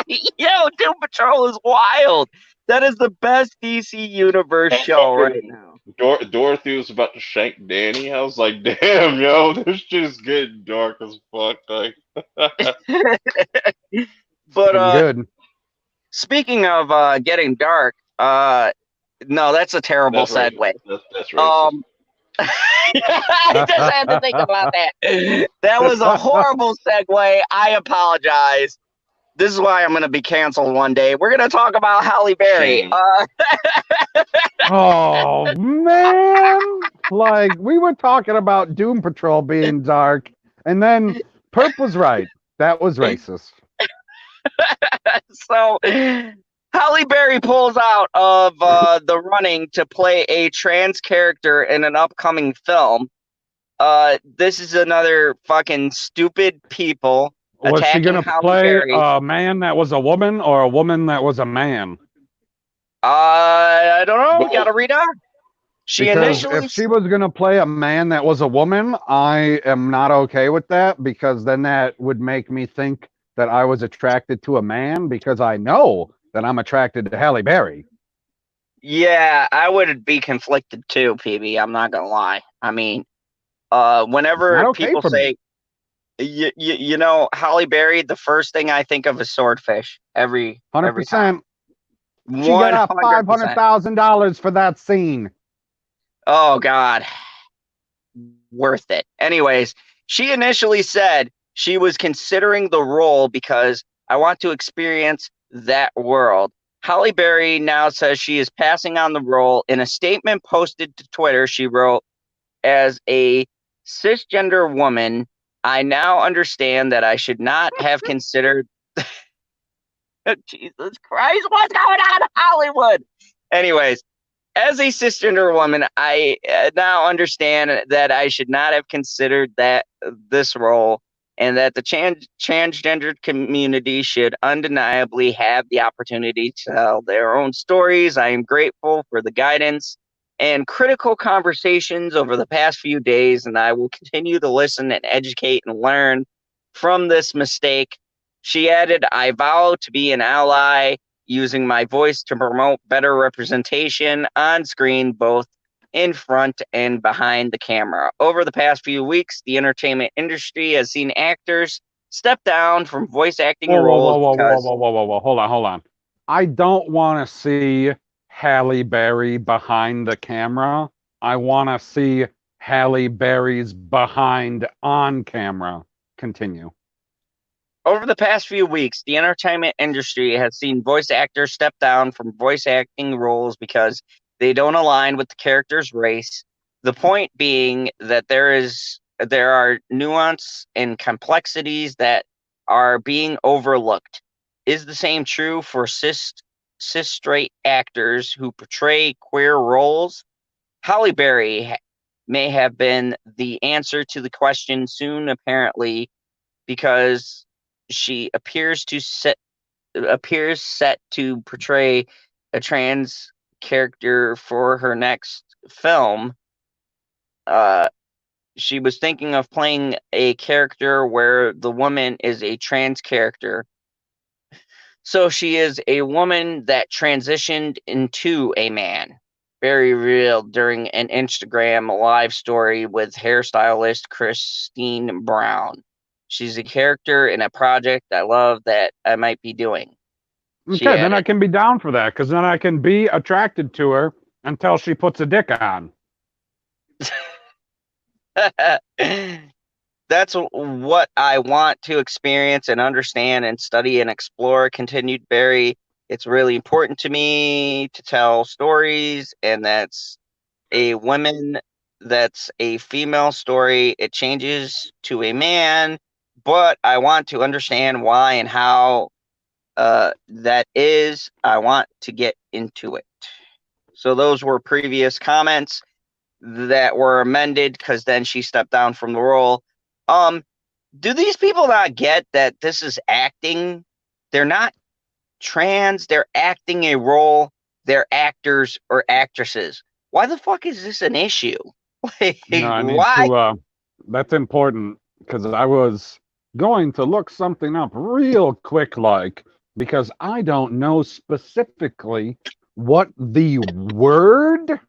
Speaker 1: Yo, Doom Patrol is wild. That is the best DC Universe show right now.
Speaker 3: Dorothy was about to shank Danny. I was like, damn, yo, this shit is getting dark as fuck. Like,
Speaker 1: But
Speaker 2: Getting good.
Speaker 1: speaking of getting dark, no, that's a terrible
Speaker 3: that's racist.
Speaker 1: segue.
Speaker 3: That's racist.
Speaker 1: Um, I just had to think about that. That was a horrible segue. I apologize. This is why I'm going to be canceled one day. We're going to talk about Halle Berry.
Speaker 3: Shame.
Speaker 2: Oh man! Like we were talking about Doom Patrol being dark, and then Perp was right. That was racist.
Speaker 1: So Halle Berry pulls out of the running to play a trans character in an upcoming film. This is another fucking stupid people
Speaker 2: Was she
Speaker 1: attacking
Speaker 2: gonna
Speaker 1: Halle
Speaker 2: play
Speaker 1: Berry.
Speaker 2: a man that was a woman or a woman that was a man?
Speaker 1: I don't know.
Speaker 3: Both.
Speaker 1: Got to read on. She
Speaker 2: Because
Speaker 1: initially
Speaker 2: if she was gonna play a man that was a woman, I am not okay with that, because then that would make me think that I was attracted to a man, because I know that I'm attracted to Halle Berry.
Speaker 1: Yeah, I would be conflicted too, PB. I'm not gonna lie. I mean, whenever
Speaker 2: Not okay
Speaker 1: people
Speaker 2: for
Speaker 1: say,
Speaker 2: me.
Speaker 1: you know, Halle Berry, the first thing I think of is swordfish. Every time.
Speaker 2: 100%. She
Speaker 1: One
Speaker 2: got a
Speaker 1: hundred percent.
Speaker 2: $500,000 for that scene.
Speaker 1: Oh God, worth it. Anyways, she initially said she was considering the role because I want to experience that world. Halle Berry now says she is passing on the role. In a statement posted to Twitter, she wrote, "As a cisgender woman, I now understand that I should not have considered." Jesus Christ, what's going on in Hollywood? Anyways, as a cisgender woman, I now understand that I should not have considered this role, and that the transgender community should undeniably have the opportunity to tell their own stories. I am grateful for the guidance and critical conversations over the past few days, and I will continue to listen and educate and learn from this mistake. She added, "I vow to be an ally, using my voice to promote better representation on screen, both in front and behind the camera. Over the past few weeks, the entertainment industry has seen actors step down from voice acting
Speaker 2: Whoa, whoa,
Speaker 1: roles
Speaker 2: whoa, whoa, whoa,
Speaker 1: because..."
Speaker 2: whoa, whoa, whoa, whoa. Hold on, hold on. I don't want to see Halle Berry behind the camera. I want to see Halle Berry's behind on camera. Continue.
Speaker 1: Over the past few weeks, the entertainment industry has seen voice actors step down from voice acting roles because they don't align with the character's race. The point being that there are nuance and complexities that are being overlooked. Is the same true for cis straight actors who portray queer roles? Halle Berry may have been the answer to the question soon, apparently, because she appears set to portray a trans character for her next film. She was thinking of playing a character where the woman is a trans character. So she is a woman that transitioned into a man. Very real during an Instagram live story with hairstylist Christine Brown. She's a character in a project I love that I might be doing. She
Speaker 2: Okay, then I
Speaker 1: added.
Speaker 2: can be down for that, because then I can be attracted to her until she puts a dick on.
Speaker 1: That's what I want to experience and understand and study and explore, continued Barry. It's really important to me to tell stories, and that's a female story. It changes to a man, but I want to understand why and how that is. I want to get into it. So those were previous comments that were amended because then she stepped down from the role. Do these people not get that this is acting? They're not trans, they're acting a role, they're actors or actresses. Why the fuck is this an issue? Like,
Speaker 2: No, I need
Speaker 1: why?
Speaker 2: to, that's important, because I was going to look something up real quick, like, because I don't know specifically what the word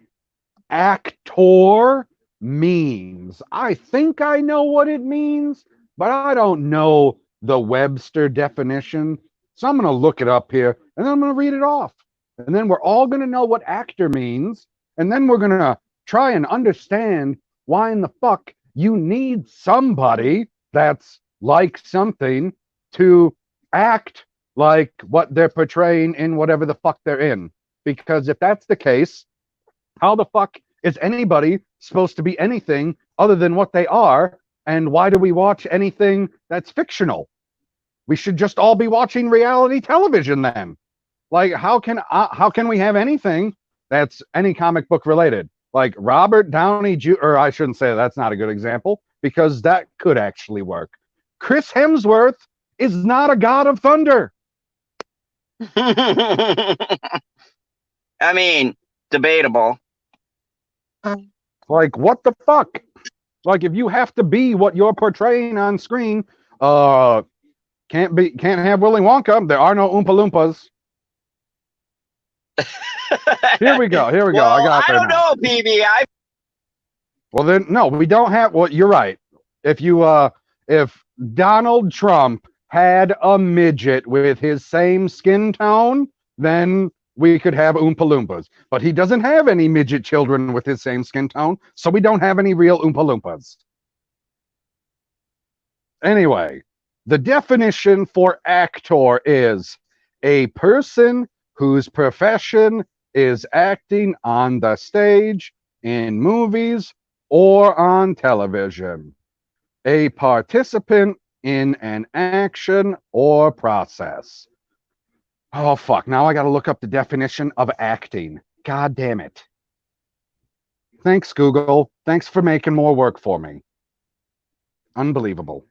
Speaker 2: actor means. I think I know what it means, but I don't know the Webster definition. So I'm going to look it up here and then I'm going to read it off. And then we're all going to know what actor means. And then we're going to try and understand why in the fuck you need somebody that's like something to act like what they're portraying in whatever the fuck they're in. Because if that's the case, how the fuck is anybody supposed to be anything other than what they are? And why do we watch anything that's fictional? We should just all be watching reality television then. Like, how can we have anything that's any comic book related? Like Robert Downey Jr., or I shouldn't say that's not a good example, because that could actually work. Chris Hemsworth is not a god of thunder.
Speaker 1: I mean, debatable.
Speaker 2: Like, what the fuck? Like, if you have to be what you're portraying on screen, can't have Willy Wonka. There are no Oompa Loompas. Here we go.
Speaker 1: Well, I don't know, PB.
Speaker 2: Well, then, no, we don't have. Well, you're right. If Donald Trump had a midget with his same skin tone, then we could have Oompa Loompas. But he doesn't have any midget children with his same skin tone, so we don't have any real Oompa Loompas. Anyway, the definition for actor is a person whose profession is acting on the stage, in movies, or on television. A participant in an action or process. Oh, fuck. Now I got to look up the definition of acting. God damn it. Thanks, Google. Thanks for making more work for me. Unbelievable.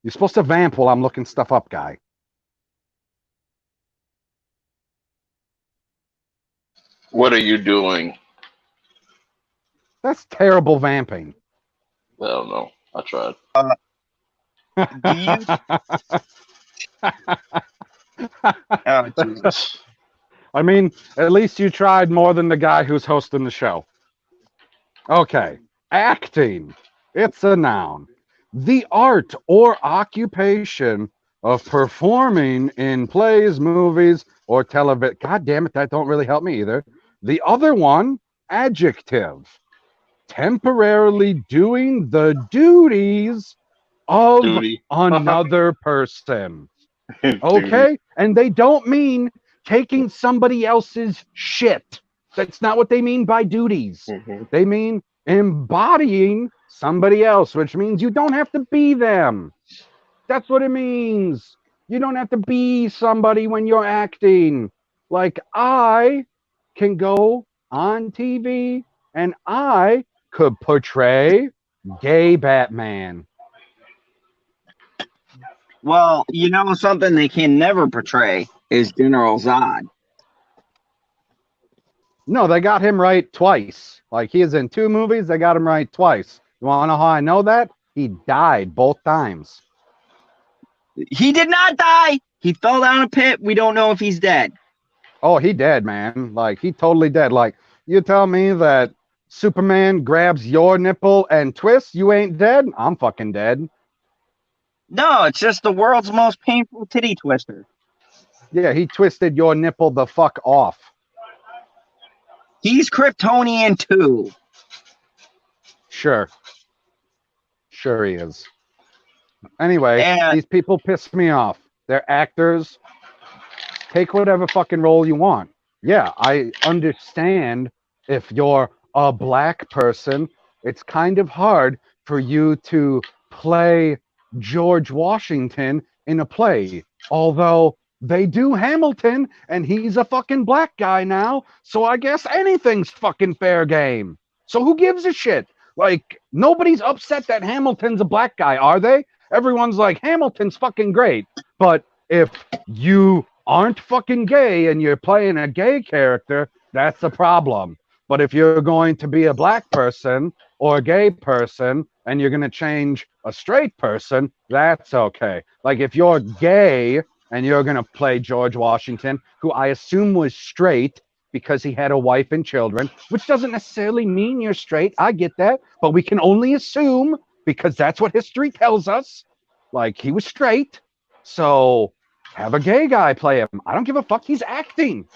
Speaker 2: You're supposed to vamp while I'm looking stuff up, guy.
Speaker 3: What are you doing?
Speaker 2: That's terrible vamping.
Speaker 3: I don't know. I tried.
Speaker 1: Do you? Oh, Jesus.
Speaker 2: I mean, at least you tried more than the guy who's hosting the show. Okay. Acting. It's a noun. The art or occupation of performing in plays, movies, or television. God damn it, that don't really help me either. The other one, adjective. Temporarily doing the duties of another person. Okay? And they don't mean taking somebody else's shit. That's not what they mean by duties.
Speaker 3: Mm-hmm.
Speaker 2: They mean embodying somebody else, which means you don't have to be them. That's what it means. You don't have to be somebody when you're acting. Like, I can go on TV and I could portray gay Batman.
Speaker 1: Well, you know something they can never portray is General Zod.
Speaker 2: No, they got him right twice. Like, he is in 2 movies, they got him right twice. You want to know how I know that? He died both times.
Speaker 1: He did not die. He fell down a pit. We don't know if he's dead.
Speaker 2: Oh, he dead, man. Like, he totally dead. Like, you tell me that Superman grabs your nipple and twists, you ain't dead? I'm fucking dead.
Speaker 1: No, it's just the world's most painful titty twister.
Speaker 2: Yeah, he twisted your nipple the fuck off.
Speaker 1: He's Kryptonian too.
Speaker 2: Sure he is. Anyway, these people piss me off. They're actors. Take whatever fucking role you want. Yeah, I understand if you're a black person, it's kind of hard for you to play George Washington in a play. Although they do Hamilton, and he's a fucking black guy now, so I guess anything's fucking fair game. So who gives a shit? Like, nobody's upset that Hamilton's a black guy, are they? Everyone's like, Hamilton's fucking great. But if you aren't fucking gay and you're playing a gay character, that's a problem. But if you're going to be a black person or a gay person and you're going to change a straight person, that's okay. Like, if you're gay and you're going to play George Washington, who I assume was straight, because he had a wife and children, which doesn't necessarily mean you're straight. I get that, but we can only assume because that's what history tells us. Like, he was straight, so have a gay guy play him. I don't give a fuck. He's acting.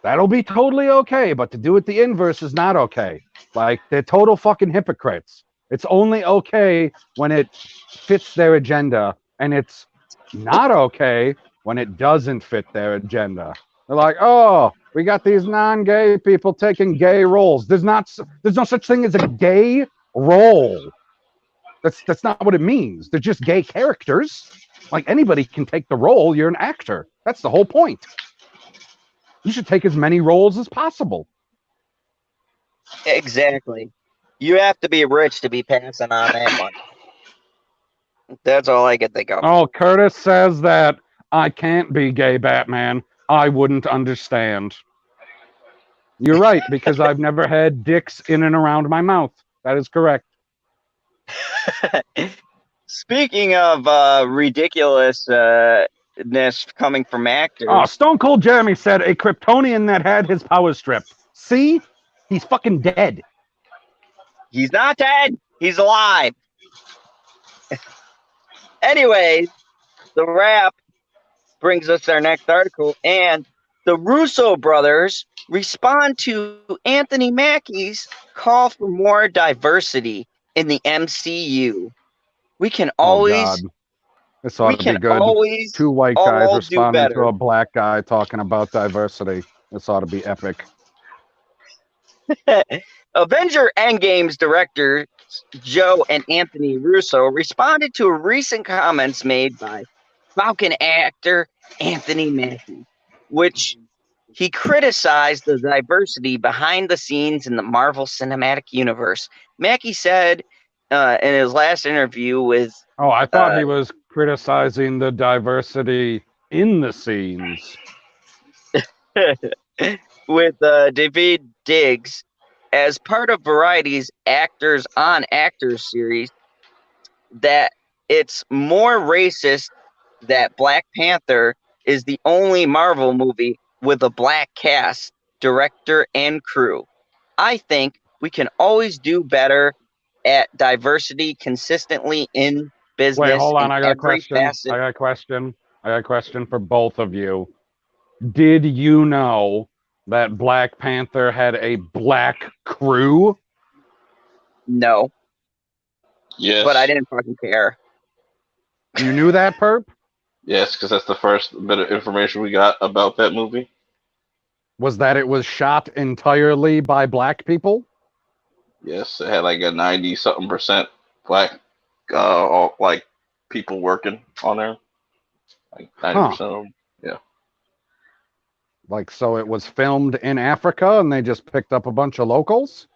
Speaker 2: That'll be totally okay, but to do it the inverse is not okay. Like, they're total fucking hypocrites. It's only okay when it fits their agenda, and it's not okay when it doesn't fit their agenda. They're like, oh, we got these non-gay people taking gay roles. There's no such thing as a gay role. That's not what it means. They're just gay characters. Like, anybody can take the role. You're an actor. That's the whole point. You should take as many roles as possible.
Speaker 1: Exactly. You have to be rich to be passing on that money. That's all I can think of.
Speaker 2: Oh, Curtis says that I can't be gay Batman. I wouldn't understand. You're right, because I've never had dicks in and around my mouth. That is correct.
Speaker 1: Speaking of ridiculousness coming from actors.
Speaker 2: Oh, Stone Cold Jeremy said a Kryptonian that had his powers stripped. See? He's fucking dead.
Speaker 1: He's not dead. He's alive. Anyway, the Wrap brings us our next article, and the Russo brothers respond to Anthony Mackie's call for more diversity in the MCU. We can always.
Speaker 2: This ought to be good. Two white guys responding to a black guy talking about diversity. This ought to be epic.
Speaker 1: Avenger Endgame's directors Joe and Anthony Russo responded to recent comments made by Falcon actor Anthony Mackie, which he criticized the diversity behind the scenes in the Marvel Cinematic Universe. Mackie said in his last interview with...
Speaker 2: Oh, I thought he was criticizing the diversity in the scenes.
Speaker 1: with David Diggs, as part of Variety's Actors on Actors series, that it's more racist that Black Panther is the only Marvel movie with a black cast, director, and crew. I think we can always do better at diversity consistently in business.
Speaker 2: Wait, hold on. I got a question. I got a question for both of you. Did you know that Black Panther had a black crew?
Speaker 1: No.
Speaker 3: Yes.
Speaker 1: But I didn't fucking care.
Speaker 2: You knew that, Perp?
Speaker 3: Yes, because that's the first bit of information we got about that movie.
Speaker 2: Was that it was shot entirely by black people?
Speaker 3: Yes, it had like a 90-something% black, all, like, people working on there. Like 90% of them. Yeah.
Speaker 2: Like, so it was filmed in Africa and they just picked up a bunch of locals?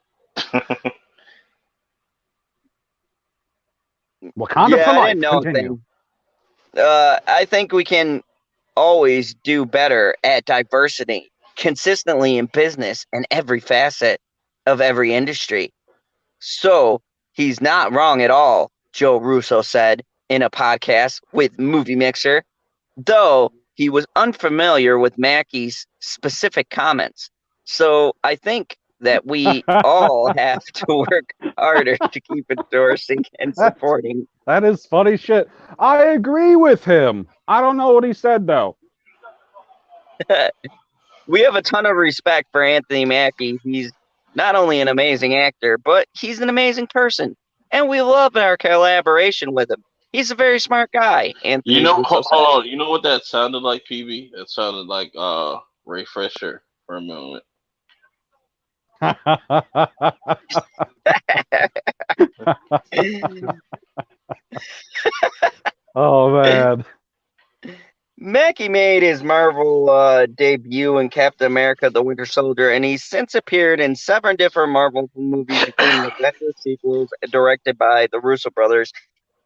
Speaker 2: Wakanda for life.
Speaker 1: I didn't know.
Speaker 2: Continue.
Speaker 1: I think we can always do better at diversity consistently in business and every facet of every industry. So he's not wrong at all, Joe Russo said in a podcast with Movie Mixer, though he was unfamiliar with Mackie's specific comments. So I think that we all have to work harder to keep endorsing and supporting.
Speaker 2: That is funny shit. I agree with him. I don't know what he said, though.
Speaker 1: We have a ton of respect for Anthony Mackie. He's not only an amazing actor, but he's an amazing person. And we love our collaboration with him. He's a very smart guy. Anthony
Speaker 3: you know, hold on. You know what that sounded like, PB? It sounded like Ray Fisher for a moment.
Speaker 2: Oh, man.
Speaker 1: Mackie made his Marvel debut in Captain America: The Winter Soldier, and he's since appeared in 7 different Marvel movies, including the Avengers sequels directed by the Russo brothers.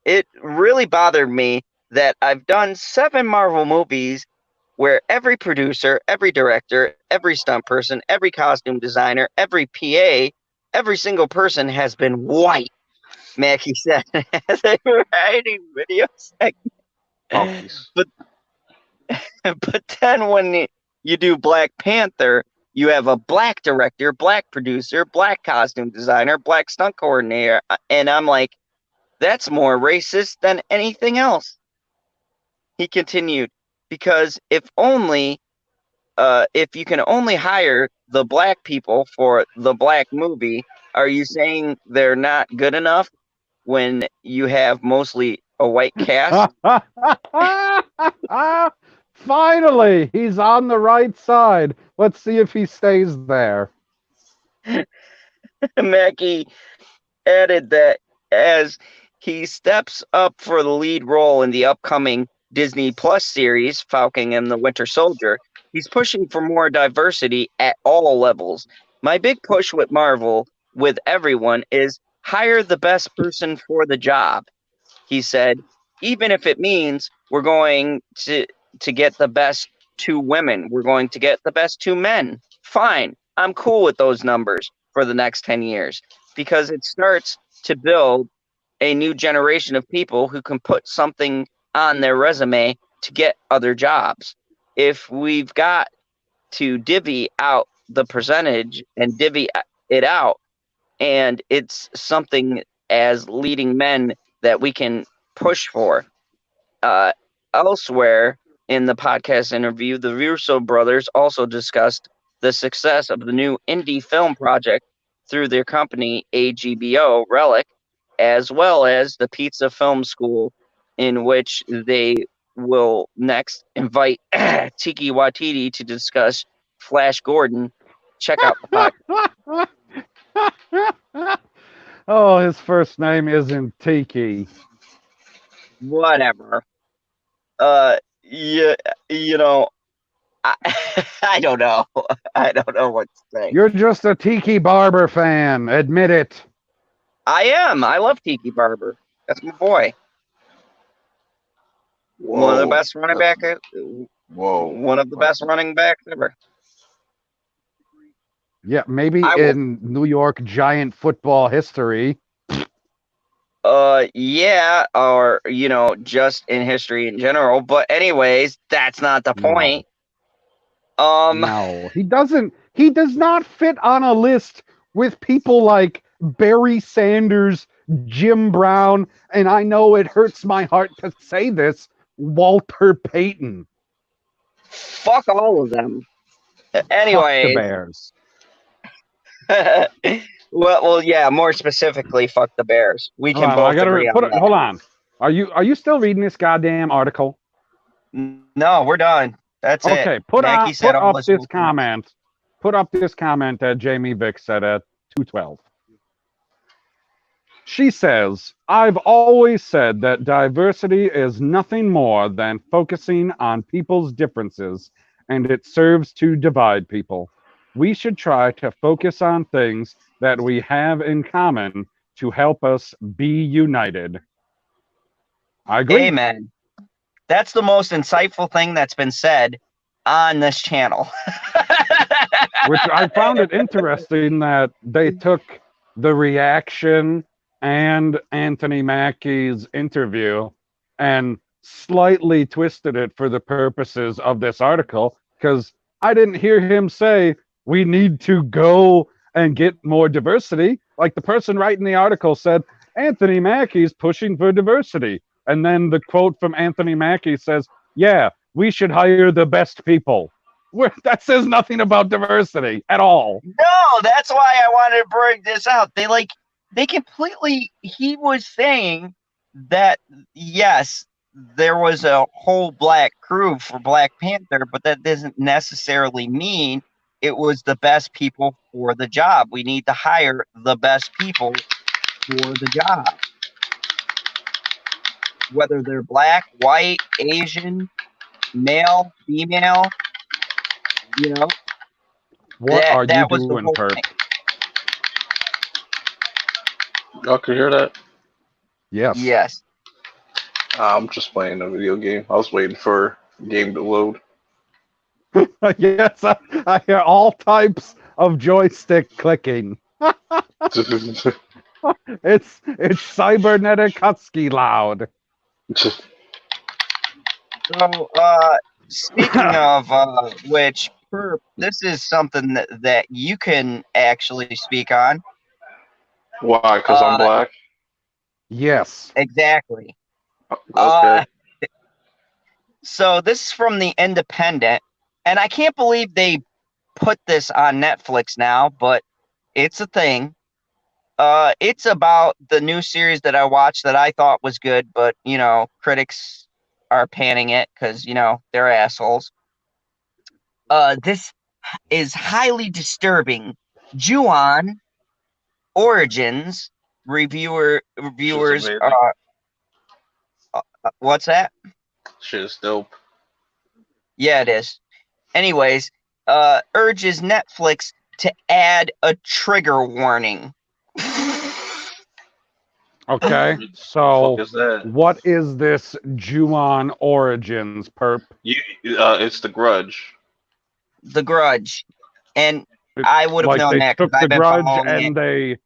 Speaker 1: It really bothered me that I've done 7 Marvel movies where every producer, every director, every stunt person, every costume designer, every PA, every single person has been white, Mackie said as a variety video segment.
Speaker 3: Oh,
Speaker 1: but then when you do Black Panther, you have a black director, black producer, black costume designer, black stunt coordinator. And I'm like, that's more racist than anything else. He continued, because if you can only hire the black people for the black movie, are you saying they're not good enough when you have mostly a white cast?
Speaker 2: Finally, he's on the right side. Let's see if he stays there.
Speaker 1: Mackie added that as he steps up for the lead role in the upcoming Disney Plus series, Falcon and the Winter Soldier, he's pushing for more diversity at all levels. My big push with Marvel, with everyone, is hire the best person for the job. He said, even if it means we're going to get the best 2 women, we're going to get the best 2 men. Fine, I'm cool with those numbers for the next 10 years because it starts to build a new generation of people who can put something on their resume to get other jobs. If we've got to divvy out the percentage and divvy it out, and it's something as leading men that we can push for. Elsewhere in the podcast interview, the Russo brothers also discussed the success of the new indie film project through their company AGBO Relic, as well as the Pizza Film School, in which they will next invite Tiki Watiti to discuss Flash Gordon. Check out the podcast.
Speaker 2: Oh, his first name isn't Tiki.
Speaker 1: Whatever. Yeah, I don't know. I don't know what to say.
Speaker 2: You're just a Tiki Barber fan. Admit it.
Speaker 1: I am. I love Tiki Barber. That's my boy.
Speaker 3: Whoa.
Speaker 1: One of the best running backs.
Speaker 3: Whoa.
Speaker 1: One of the best running backs ever.
Speaker 2: Yeah, maybe in New York Giant football history.
Speaker 1: Yeah, or just in history in general. But anyways, that's not the point.
Speaker 2: No, he doesn't. He does not fit on a list with people like Barry Sanders, Jim Brown, and I know it hurts my heart to say this, Walter Payton.
Speaker 1: Fuck all of them. Anyway,
Speaker 2: fuck the Bears.
Speaker 1: well, yeah. More specifically, fuck the Bears. We can both agree on that.
Speaker 2: Hold on. Are you still reading this goddamn article?
Speaker 1: No, we're done. That's it.
Speaker 2: Okay, put up this comment. Put up this comment that Jamie Vick said at 2:12. She says, "I've always said that diversity is nothing more than focusing on people's differences, and it serves to divide people. We should try to focus on things that we have in common to help us be united." I agree.
Speaker 1: Amen. That's the most insightful thing that's been said on this channel.
Speaker 2: Which I found it interesting that they took the reaction and Anthony Mackie's interview and slightly twisted it for the purposes of this article, because I didn't hear him say we need to go and get more diversity. Like the person writing the article said, Anthony Mackie's pushing for diversity. And then the quote from Anthony Mackie says, yeah, we should hire the best people. That says nothing about diversity at all.
Speaker 1: No, that's why I wanted to bring this out. He was saying that, yes, there was a whole black crew for Black Panther, but that doesn't necessarily mean it was the best people for the job. We need to hire the best people for the job. Whether they're black, white, Asian, male, female,
Speaker 2: What are you doing, Perk?
Speaker 3: Y'all can hear that?
Speaker 2: Yes.
Speaker 1: Yes.
Speaker 3: I'm just playing a video game. I was waiting for the game to load.
Speaker 2: Yes, I hear all types of joystick clicking. It's cybernetic husky loud.
Speaker 1: So, speaking of which, This is something that you can actually speak on.
Speaker 3: Why? Because I'm black.
Speaker 2: Yes.
Speaker 1: Exactly.
Speaker 3: Okay.
Speaker 1: So this is from the Independent, and I can't believe they put this on Netflix now, but it's a thing. It's about the new series that I watched that I thought was good, but critics are panning it because they're assholes. This is highly disturbing. Ju-on Origins
Speaker 3: Shit's
Speaker 1: reviewers.
Speaker 3: amazing.
Speaker 1: What's that?
Speaker 3: Shit is dope.
Speaker 1: Yeah, it is. Anyways, urges Netflix to add a trigger warning.
Speaker 2: Okay,
Speaker 3: The fuck
Speaker 2: so
Speaker 3: is that?
Speaker 2: what is this Ju-on Origins, perp?
Speaker 3: It's The Grudge.
Speaker 1: The Grudge, and I would have
Speaker 2: Like
Speaker 1: known
Speaker 2: they
Speaker 1: that because
Speaker 2: took The
Speaker 1: I've been
Speaker 2: Grudge
Speaker 1: following it.
Speaker 2: and they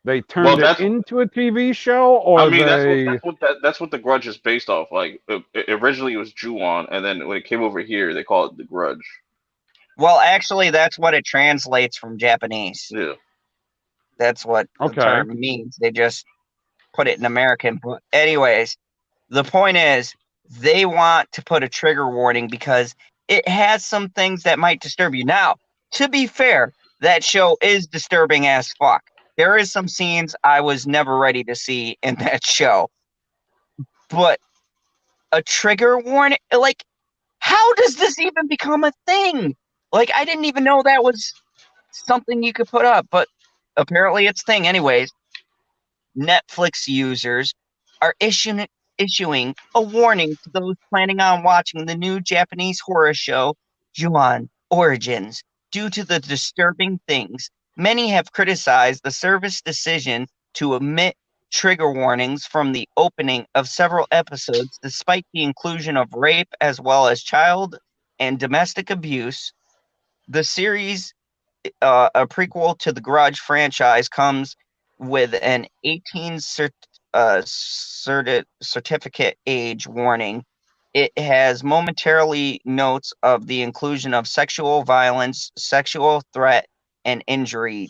Speaker 3: Well,
Speaker 2: turned it
Speaker 3: that's.
Speaker 2: into a TV show,
Speaker 3: I
Speaker 2: or
Speaker 3: mean,
Speaker 2: they
Speaker 3: that's what The Grudge is based off. Like, originally it was Ju-on, and then when it came over here, they call it The Grudge.
Speaker 1: Well, actually, that's what it translates from Japanese.
Speaker 3: Yeah.
Speaker 1: That's what the
Speaker 2: okay?
Speaker 1: term means. They just put it in American. But anyways, the point is they want to put a trigger warning because it has some things that might disturb you. Now, to be fair, that show is disturbing as fuck. There is some scenes I was never ready to see in that show. But a trigger warning, like, how does this even become a thing? Like, I didn't even know that was something you could put up, but apparently it's a thing. Anyways, Netflix users are issuing a warning to those planning on watching the new Japanese horror show, Ju-on Origins. Due to the disturbing things, many have criticized the service decision to omit trigger warnings from the opening of several episodes, despite the inclusion of rape as well as child and domestic abuse. The series, a prequel to the Grudge franchise, comes with an 18 certificate age warning. It has momentarily notes of the inclusion of sexual violence, sexual threat, and injury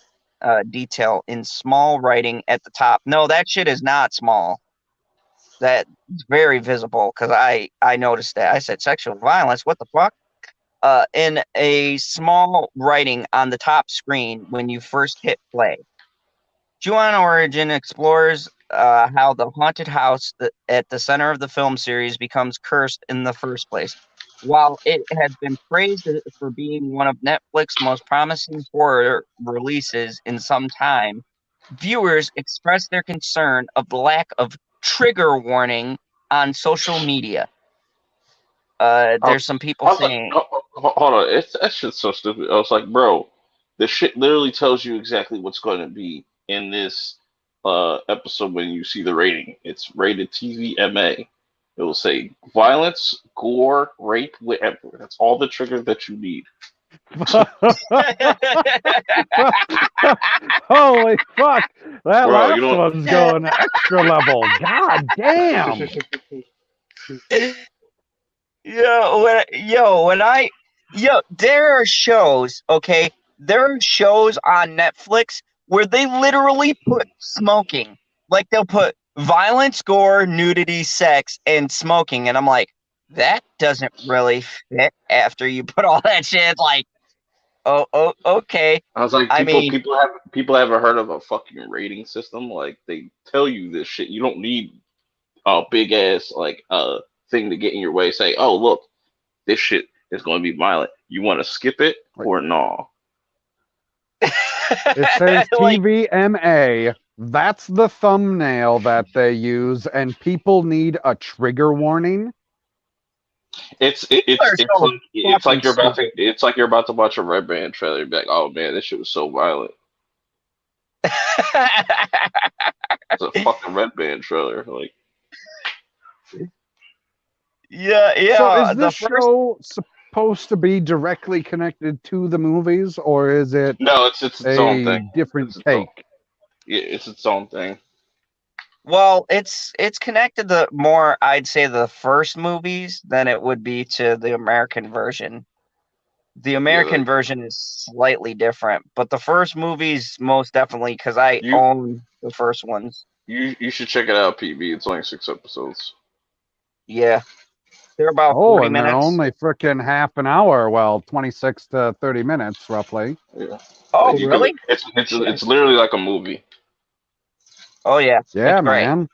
Speaker 1: detail in small writing at the top. No, that shit is not small. That's very visible because I noticed that. I said sexual violence. What the fuck? In a small writing on the top screen when you first hit play. Ju-on Origin explores how the haunted house at the center of the film series becomes cursed in the first place. While it has been praised for being one of Netflix's most promising horror releases in some time, viewers express their concern of the lack of trigger warning on social media.
Speaker 3: I
Speaker 1: There's
Speaker 3: was,
Speaker 1: some
Speaker 3: I
Speaker 1: people
Speaker 3: was like,
Speaker 1: saying,
Speaker 3: hold on, that shit's so stupid. I was like, bro, the shit literally tells you exactly what's going to be in this episode when you see the rating. It's rated TVMA. It will say violence, gore, rape, whatever. That's all the trigger that you need.
Speaker 2: Holy fuck! That
Speaker 3: Bro, you
Speaker 2: last
Speaker 3: know
Speaker 2: one's going extra level. God damn!
Speaker 1: There are shows, okay? There are shows on Netflix where they literally put smoking. Like they'll put violence, gore, nudity, sex, and smoking. And I'm like, that doesn't really fit after you put all that shit. It's like, oh, okay.
Speaker 3: I was like,
Speaker 1: I mean,
Speaker 3: people haven't heard of a fucking rating system. Like they tell you this shit. You don't need a big ass like thing to get in your way. Say, oh look, this shit is going to be violent. You want to skip it or no?
Speaker 2: It says
Speaker 1: like,
Speaker 2: TVMA. That's the thumbnail that they use, and people need a trigger warning.
Speaker 1: people are so
Speaker 3: It's
Speaker 1: fucking
Speaker 3: like
Speaker 1: stupid.
Speaker 3: you're about to watch a Red Band trailer. You're like, oh man, this shit was so violent. It's a fucking Red Band trailer. Like,
Speaker 2: So
Speaker 1: yeah.
Speaker 2: is
Speaker 1: The
Speaker 2: this
Speaker 1: first
Speaker 2: show supposed to be directly connected to the movies, or is it
Speaker 3: no, it's its own
Speaker 2: a
Speaker 3: thing.
Speaker 2: different
Speaker 3: It's its own.
Speaker 2: take?
Speaker 3: Yeah, it's its own thing.
Speaker 1: Well, it's connected to more, I'd say, the first movies than it would be to the American version. The
Speaker 3: Yeah,
Speaker 1: American version is slightly different, but the first movie's most definitely because I
Speaker 3: you
Speaker 1: own the first ones.
Speaker 3: you should check it out, PB. It's only 6 episodes.
Speaker 1: Yeah, they're about
Speaker 2: Oh,
Speaker 1: 40
Speaker 2: and they're
Speaker 1: minutes.
Speaker 2: only freaking half an hour. Well, 26 to 30 minutes, roughly.
Speaker 3: Yeah, like
Speaker 1: Oh,
Speaker 3: you could.
Speaker 1: really?
Speaker 3: It's literally like a movie.
Speaker 1: Oh, yeah, it's
Speaker 2: Yeah,
Speaker 1: great.
Speaker 2: man.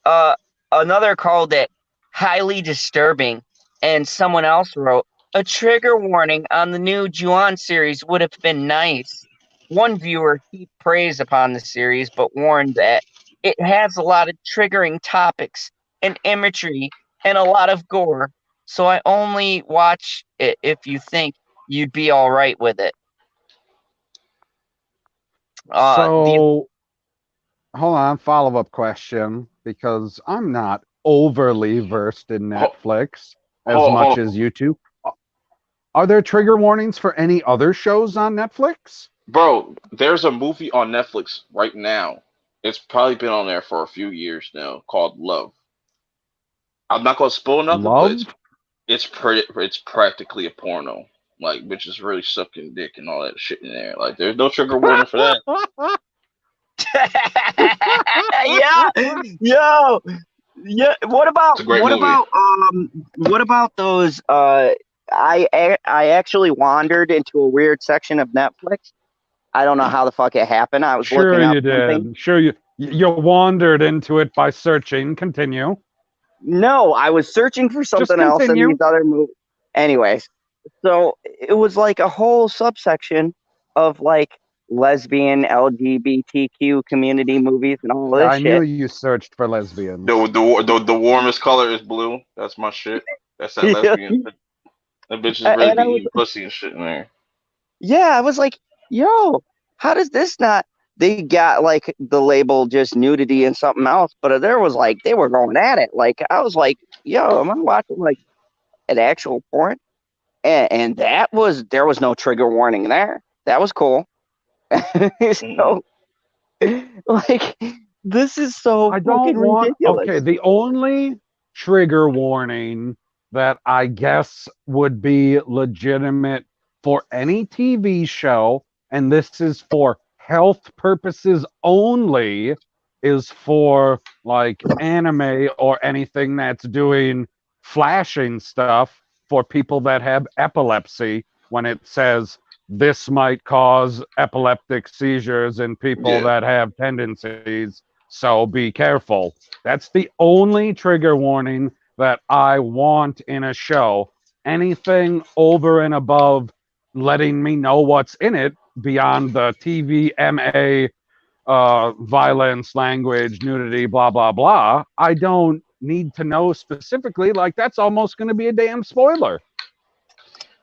Speaker 1: Uh, Another called it highly disturbing, and someone else wrote a trigger warning on the new Ju-on series would have been nice. One viewer heaped praise upon the series, but warned that it has a lot of triggering topics and imagery and a lot of gore. So I only watch it if you think you'd be all right with it. The
Speaker 2: So, hold on, follow-up question, because I'm not overly versed in
Speaker 3: Hold,
Speaker 2: Netflix as
Speaker 3: hold
Speaker 2: much
Speaker 3: on,
Speaker 2: as you two. Are there trigger warnings for any other shows on Netflix?
Speaker 3: bro. There's a movie on Netflix right now. It's probably been on there for a few years now, called Love. I'm not gonna spoil nothing, but
Speaker 2: Love?
Speaker 3: it's practically a porno. Like, which is really sucking dick and all that shit in there. Like, there's no trigger warning for that.
Speaker 1: yeah, yo, yeah.
Speaker 3: It's a great movie.
Speaker 1: What about those? I actually wandered into a weird section of Netflix. I don't know how the fuck it happened. I was
Speaker 2: Sure
Speaker 1: looking up
Speaker 2: you
Speaker 1: something.
Speaker 2: did. Sure you wandered into it by searching. Continue.
Speaker 1: No, I was searching for
Speaker 2: Just
Speaker 1: something else in these
Speaker 2: continue.
Speaker 1: other movies. Anyways, so it was like a whole subsection of like lesbian LGBTQ community movies and all
Speaker 2: Yeah,
Speaker 1: this
Speaker 2: I knew
Speaker 1: shit.
Speaker 2: you searched for lesbians.
Speaker 3: The warmest color is blue. That's my shit. That's that lesbian shit. That bitch is really
Speaker 1: And
Speaker 3: be
Speaker 1: I was,
Speaker 3: eating pussy and shit in there.
Speaker 1: yeah, I was like, yo, how does this not? They got like the label just nudity and something else, but there was like they were going at it. Like I was like, yo, am I watching like an actual porn? And that was there was no trigger warning there. That was cool.
Speaker 3: Mm-mm.
Speaker 1: So like this is so
Speaker 2: I don't
Speaker 1: fucking
Speaker 2: want. Okay,
Speaker 1: ridiculous.
Speaker 2: the only trigger warning that I guess would be legitimate for any TV show, and this is for health purposes only, is for like anime or anything that's doing flashing stuff for people that have epilepsy when it says this might cause epileptic seizures in people
Speaker 3: Yeah.
Speaker 2: that have tendencies, so be careful. That's the only trigger warning that I want in a show. Anything over and above letting me know what's in it beyond the TVMA, violence, language, nudity, blah, blah, blah, I don't need to know specifically. Like, that's almost going to be a damn spoiler.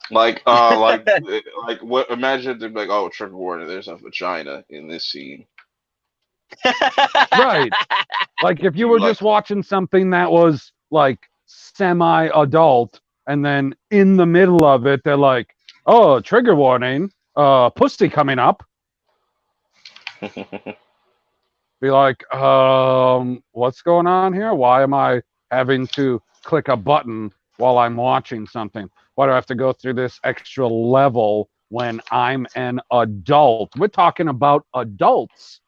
Speaker 3: Like, like what? Imagine they're like, oh, trigger warning. There's a vagina in this scene.
Speaker 2: Right. Like, if you
Speaker 3: You
Speaker 2: were
Speaker 3: like,
Speaker 2: just watching something that was like semi adult, and then in the middle of it, they're like, oh, trigger warning, pussy coming up. Be like, what's going on here? Why am I having to click a button while I'm watching something? Why do I have to go through this extra level when I'm an adult? We're talking about adults,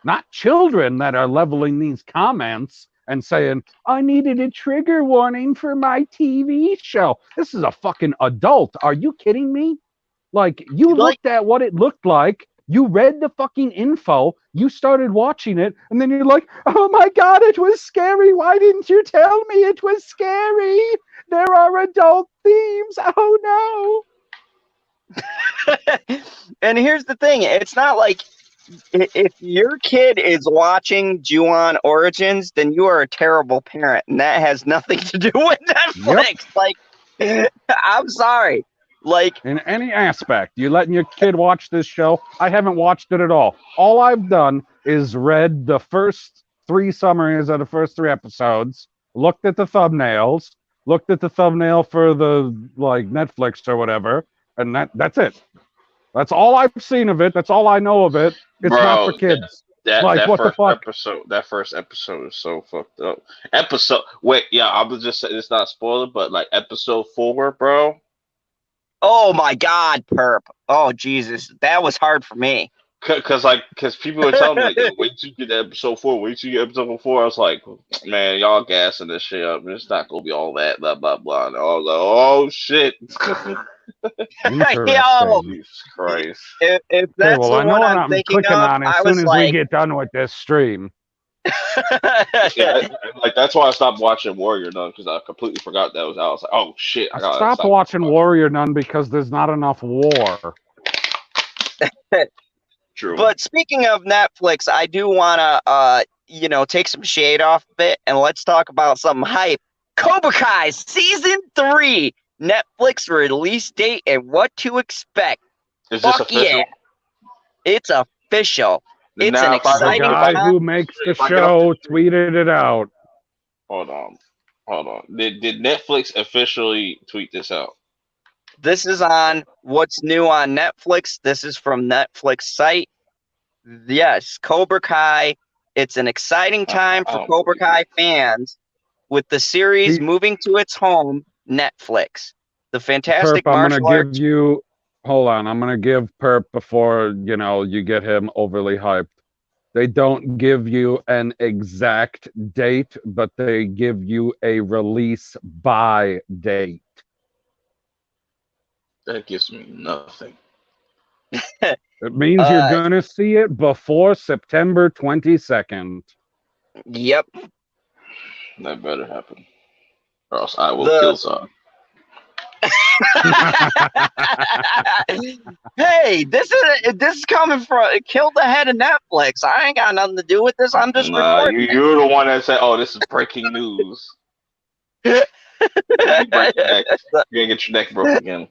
Speaker 2: not children that are leveling these comments and saying, I needed a trigger warning for my TV show. This is a fucking adult. Are you kidding me? Like, you
Speaker 1: like
Speaker 2: looked at what it looked like, you read the fucking info, you started watching it, and then you're like, oh my God, it was scary. Why didn't you tell me it was scary? There are adult themes. Oh
Speaker 1: and here's the thing, it's not like if your kid is watching Ju-on Origins, then you are a terrible parent, and that has nothing to do with
Speaker 2: no. Yep.
Speaker 1: Netflix. Like, I'm sorry. Like,
Speaker 2: In any aspect, you letting your kid watch this show? I haven't watched it at all. All I've done is read the first 3 summaries of the first 3 episodes, looked at the thumbnails, looked at the thumbnail for the like Netflix or whatever, and that's it. That's all I've seen of it. That's all I know of it. It's not for
Speaker 3: bro,
Speaker 2: kids.
Speaker 3: that
Speaker 2: Like,
Speaker 3: that
Speaker 2: what the
Speaker 3: first
Speaker 2: fuck?
Speaker 3: episode, that first episode is so fucked up. Episode, wait, yeah, I was just saying it's not spoiler, but like episode 4, bro.
Speaker 1: Oh my God, Perp. Oh Jesus, that was hard for me.
Speaker 3: Cause people were telling me like, yo, wait till you get to episode 4, wait till you get episode 4. I was like, man, y'all gassing this shit up. It's not gonna be all that, blah blah blah. And I was like, oh shit.
Speaker 1: Yo,
Speaker 2: Interesting.
Speaker 3: Jesus Christ.
Speaker 1: if
Speaker 2: Okay,
Speaker 1: that's
Speaker 2: well,
Speaker 1: the
Speaker 2: I know
Speaker 1: one
Speaker 2: what
Speaker 1: I'm
Speaker 2: I'm
Speaker 1: thinking
Speaker 2: clicking
Speaker 1: of,
Speaker 2: on as
Speaker 1: I
Speaker 2: soon
Speaker 1: was
Speaker 2: as we
Speaker 1: like,
Speaker 2: get done with this stream.
Speaker 3: Yeah, like that's why I stopped watching Warrior Nun because I completely forgot that was out. I was like, oh shit, I
Speaker 2: I
Speaker 3: gotta
Speaker 2: stopped
Speaker 3: stop.
Speaker 2: watching Warrior Nun because there's not enough war.
Speaker 3: True.
Speaker 1: but speaking of Netflix, I do want to, take some shade off a bit and let's talk about something hype. Cobra Kai Season 3, Netflix release date and what to expect.
Speaker 3: Is this
Speaker 1: Fuck
Speaker 3: official?
Speaker 1: yeah, it's official. It's an
Speaker 3: Now, if I
Speaker 2: The
Speaker 1: exciting
Speaker 2: guy
Speaker 1: time.
Speaker 2: who makes the
Speaker 3: if I get off
Speaker 2: show
Speaker 3: the street,
Speaker 2: tweeted it out.
Speaker 3: hold on. Did Netflix officially tweet this out?
Speaker 1: This is on what's new on Netflix. This is from Netflix site. Yes, Cobra Kai. It's an exciting time
Speaker 3: I
Speaker 1: for
Speaker 3: don't
Speaker 1: Cobra
Speaker 3: believe
Speaker 1: Kai
Speaker 3: it.
Speaker 1: fans with the series
Speaker 2: He,
Speaker 1: moving to its home, Netflix. The
Speaker 2: Perp,
Speaker 1: fantastic
Speaker 2: I'm gonna
Speaker 1: martial
Speaker 2: give
Speaker 1: arts.
Speaker 2: you. Hold on, I'm gonna give Perp before you get him overly hyped. They don't give you an exact date, but they give you a release by date.
Speaker 3: That gives me nothing.
Speaker 2: It means you're
Speaker 1: uh,
Speaker 2: gonna see it before September 22nd.
Speaker 1: yep.
Speaker 3: That better happen, or else I will
Speaker 1: The
Speaker 3: kill Zod.
Speaker 1: hey, this is coming from Kill the Head of Netflix. I ain't got nothing to do with this. I'm just
Speaker 3: Nah,
Speaker 1: reporting
Speaker 3: you're the one that said, "Oh, this is breaking news."
Speaker 1: it.
Speaker 3: You break your neck, you're gonna get your neck broken again.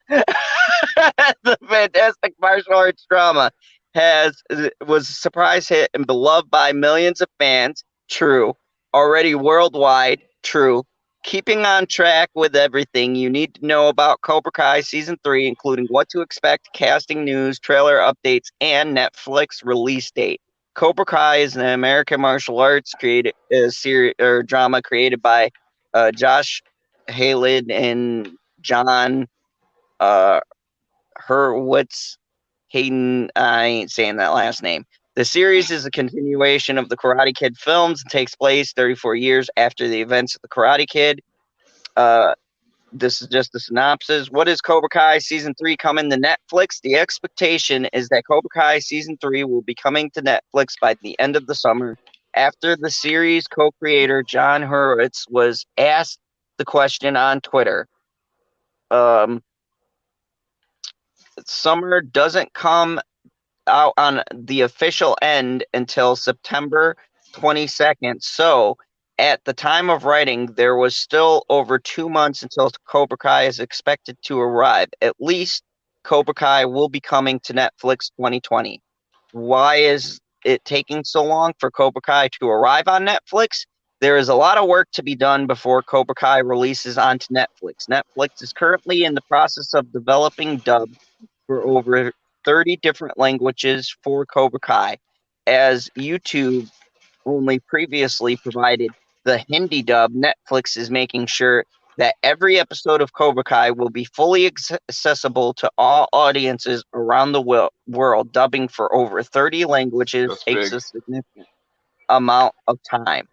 Speaker 1: The fantastic martial arts drama was a surprise hit and beloved by millions of fans. True. Already worldwide. True. Keeping on track with everything you need to know about Cobra Kai Season 3, including what to expect, casting news, trailer updates, and Netflix release date. Cobra Kai is an American martial arts created series or drama created by Josh Halle and John uh, Hurwitz Hayden. I ain't saying that last name. The series is a continuation of the Karate Kid films and takes place 34 years after the events of the Karate Kid. Uh, this is just the synopsis. What is Cobra Kai Season 3 coming to Netflix? The expectation is that Cobra Kai Season 3 will be coming to Netflix by the end of the summer. After the series co-creator John Hurwitz was asked the question on Twitter, um, summer doesn't come out on the official end until September 22nd. So at the time of writing, there was still over 2 months until Cobra Kai is expected to arrive. At least Cobra Kai will be coming to Netflix 2020. Why is it taking so long for Cobra Kai to arrive on Netflix? There is a lot of work to be done before Cobra Kai releases onto Netflix. Netflix is currently in the process of developing dub for over 30 different languages for Cobra Kai, as YouTube only previously provided the Hindi dub. Netflix is making sure that every episode of Cobra Kai will be fully accessible to all audiences around the world. Dubbing for over 30 languages
Speaker 3: That's
Speaker 1: takes
Speaker 3: big.
Speaker 1: a significant amount of time.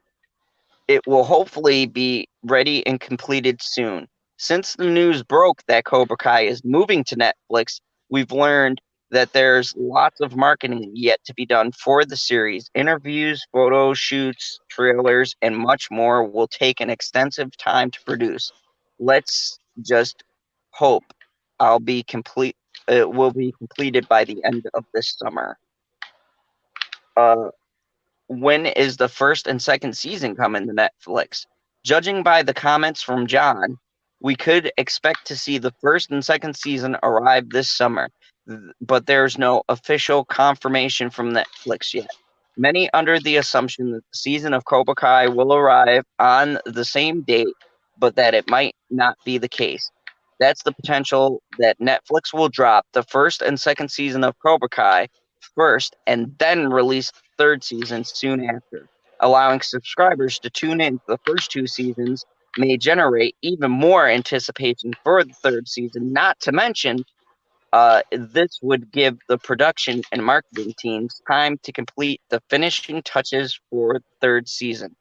Speaker 1: It will hopefully be ready and completed soon. Since the news broke that Cobra Kai is moving to Netflix, we've learned that there's lots of marketing yet to be done for the series. Interviews, photo shoots, trailers, and much more will take an extensive time to produce. Let's just hope I'll be complete it will be completed by the end of this summer. Uh, when is the first and second season coming to Netflix? Judging by the comments from John, we could expect to see the first and second season arrive this summer, but there's no official confirmation from Netflix yet. Many under the assumption that the season of Cobra Kai will arrive on the same date, but that it might not be the case. That's the potential that Netflix will drop the first and second season of Cobra Kai first and then release third season soon after, allowing subscribers to tune in to the first two seasons may generate even more anticipation for the third season. Not to mention, this would give the production and marketing teams time to complete the finishing touches for the third season.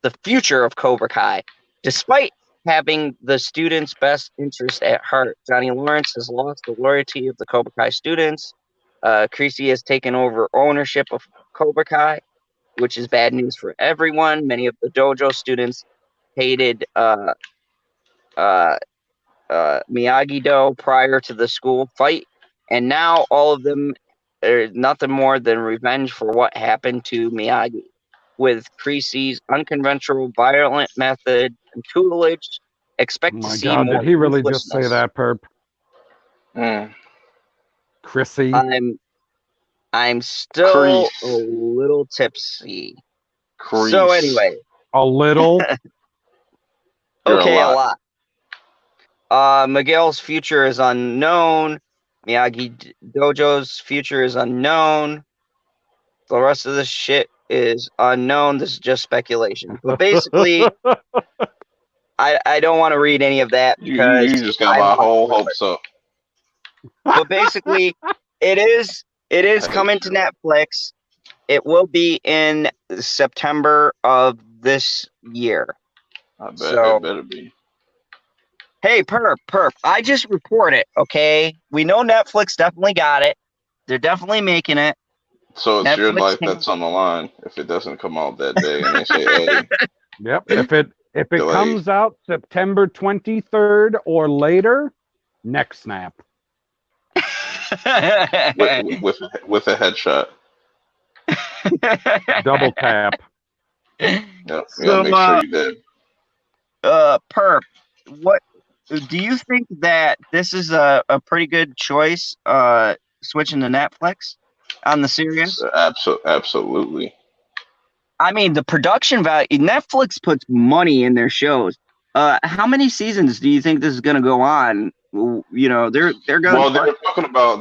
Speaker 1: The future of Cobra Kai. Despite having the students' best interest at heart, Johnny Lawrence has lost the loyalty of the Cobra Kai students. Creasy has taken over ownership of Cobra Kai, which is bad news for everyone. Many of the dojo students hated Miyagi-Do prior to the school fight, and now all of them are nothing more than revenge for what happened to Miyagi. With Creasy's unconventional violent method and tutelage, expect to
Speaker 2: My
Speaker 1: see
Speaker 2: God,
Speaker 1: more
Speaker 2: did he really just say
Speaker 1: ruthlessness.
Speaker 2: that, Perp?
Speaker 3: Mm.
Speaker 2: Chrissy?
Speaker 1: I'm still
Speaker 3: Crease.
Speaker 1: a little tipsy.
Speaker 3: Crease.
Speaker 1: So anyway,
Speaker 2: A little?
Speaker 3: You're
Speaker 1: okay, a
Speaker 3: lot.
Speaker 1: lot. Miguel's future is unknown. Miyagi Dojo's future is unknown. The rest of this shit is unknown. This is just speculation. But basically, I don't want to read any of that because
Speaker 3: You just got
Speaker 1: I
Speaker 3: my
Speaker 1: don't want
Speaker 3: whole
Speaker 1: to spoil it.
Speaker 3: hopes up.
Speaker 1: But basically, it is coming to Netflix. It will be in September of this year.
Speaker 3: I bet
Speaker 1: So
Speaker 3: it better be.
Speaker 1: hey, perp. I just report it, okay? We know Netflix definitely got it. They're definitely making it.
Speaker 3: So it's your
Speaker 1: Netflix
Speaker 3: life that's on the line if it doesn't come out that day, and they say, "Hey,
Speaker 2: Yep. If it
Speaker 3: delay."
Speaker 2: comes out September 23rd or later, neck snap.
Speaker 3: with a headshot.
Speaker 2: Double tap.
Speaker 3: Yeah,
Speaker 1: So,
Speaker 3: make sure you did.
Speaker 1: perp, what do you think that this is a pretty good choice? Switching to Netflix on the series.
Speaker 3: Absolutely.
Speaker 1: I mean, the production value. Netflix puts money in their shows. How many seasons do you think this is going to go on? You know, they're going.
Speaker 3: Well, they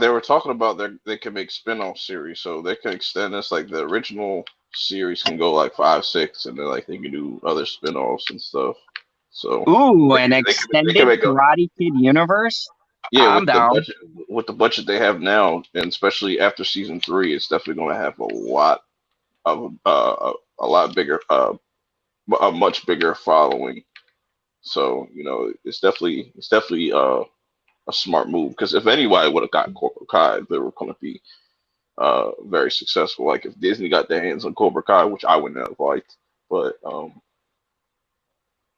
Speaker 3: were talking about they can make spin-off series, so they can extend this. Like the original series can go like 5, 6, and then like they can do other spin-offs and stuff. So
Speaker 1: An
Speaker 3: they can
Speaker 1: extended
Speaker 3: make
Speaker 1: Karate Kid universe. I'm down.
Speaker 3: with the budget they have now, and especially after season 3, it's definitely going to have a lot bigger a much bigger following. So it's definitely a smart move, because if anybody would have gotten Cobra Kai, they were going to be very successful. Like if Disney got their hands on Cobra Kai, which I wouldn't have liked, but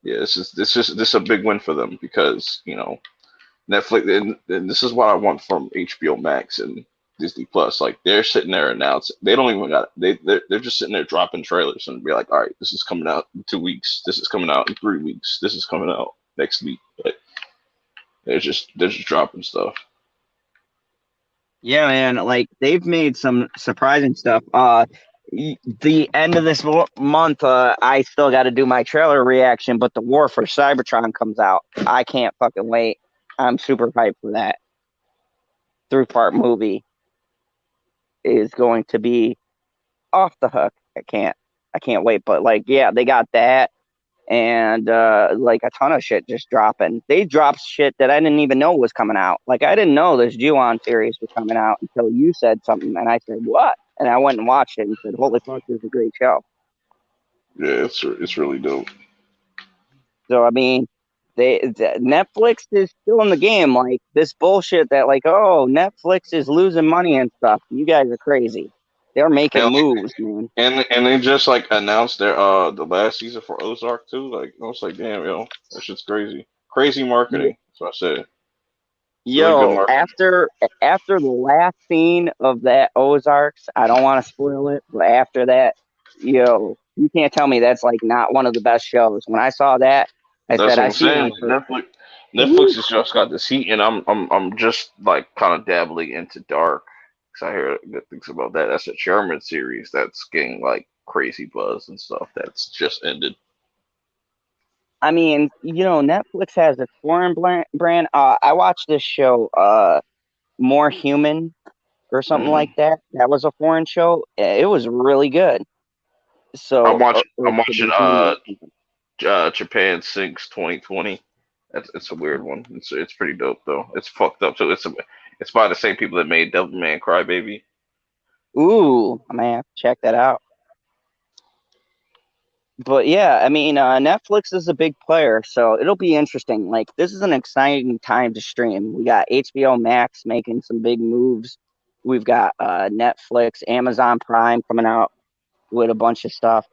Speaker 3: yeah, this is a big win for them, because Netflix, and this is what I want from HBO Max and Disney Plus. Like they're sitting there announcing, they don't even got they're just sitting there dropping trailers and be like, all right, this is coming out in 2 weeks, this is coming out in 3 weeks, this is coming out next week. But they're just dropping stuff.
Speaker 1: Yeah, man. Like they've made some surprising stuff. The end of this month, I still got to do my trailer reaction, but the War for Cybertron comes out. I can't fucking wait. I'm super hyped for that. 3-part movie is going to be off the hook. I can't wait. But like, yeah, they got that, and like a ton of shit just dropping. They dropped shit that I didn't even know was coming out. Like I didn't know this Ju-on series was coming out until you said something, and I said what? And I went and watched it and said, "Holy fuck, this is a great show."
Speaker 3: Yeah, it's really dope.
Speaker 1: So I mean, Netflix is still in the game. Like this bullshit that like, oh, Netflix is losing money and stuff. You guys are crazy. They're making
Speaker 3: And
Speaker 1: moves, man.
Speaker 3: and they just like announced their the last season for Ozark too. Like I was like, damn, that shit's crazy. Crazy marketing. That's what I said. Really good
Speaker 1: Yo,
Speaker 3: marketing.
Speaker 1: after the last scene of that Ozarks, I don't want to spoil it, but after that, yo, you can't tell me that's like not one of the best shows. When I saw that, I
Speaker 3: That's
Speaker 1: said
Speaker 3: what
Speaker 1: I
Speaker 3: I'm
Speaker 1: see
Speaker 3: saying.
Speaker 1: one
Speaker 3: Like
Speaker 1: for
Speaker 3: Netflix has just got this heat, and I'm just like kind of dabbling into Dark, because I hear good things about that. That's a German series that's getting like crazy buzz and stuff. That's just ended.
Speaker 1: I mean, Netflix has a foreign brand. I watched this show, More Human or something
Speaker 3: Hmm.
Speaker 1: like that. That was a foreign show. It was really good. So,
Speaker 3: I'm watching.
Speaker 1: or Canadian or something.
Speaker 3: Japan sinks 2020. It's a weird one. It's pretty dope though. It's fucked up too. It's by the same people that made Devilman Crybaby.
Speaker 1: Ooh, I may have to check that out. But yeah, I mean, Netflix is a big player, so it'll be interesting. Like, this is an exciting time to stream. We got HBO Max making some big moves. We've got Netflix, Amazon Prime coming out with a bunch of stuff.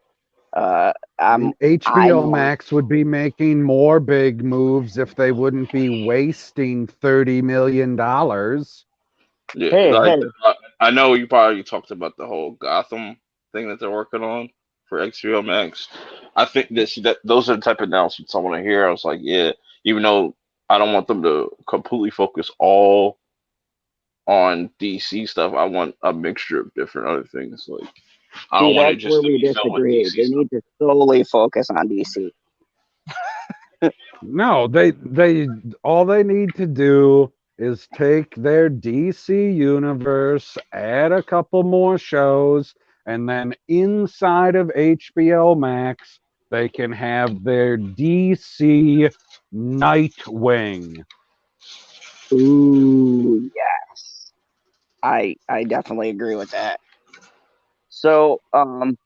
Speaker 1: Uh,
Speaker 2: I
Speaker 1: I'm
Speaker 2: mean,
Speaker 1: I
Speaker 2: HBO
Speaker 1: know.
Speaker 2: Max would be making more big moves if they wouldn't be wasting $30 million.
Speaker 3: Yeah,
Speaker 1: Hey,
Speaker 3: like
Speaker 1: hey,
Speaker 3: I know you probably talked about the whole Gotham thing that they're working on for HBO Max. I think that those are the type of announcements I want to hear. I was like, yeah, even though I don't want them to completely focus all on DC stuff, I want a mixture of different other things. Like I
Speaker 1: see,
Speaker 3: don't want it
Speaker 1: that's where
Speaker 3: just to
Speaker 1: we
Speaker 3: be filled with
Speaker 1: disagree.
Speaker 3: DC
Speaker 1: They
Speaker 3: stuff.
Speaker 1: need to solely focus on DC.
Speaker 2: No, they all they need to do is take their DC universe, add a couple more shows, and then inside of HBO Max, they can have their DC Nightwing.
Speaker 1: Ooh, yes, I definitely agree with that. So, I'm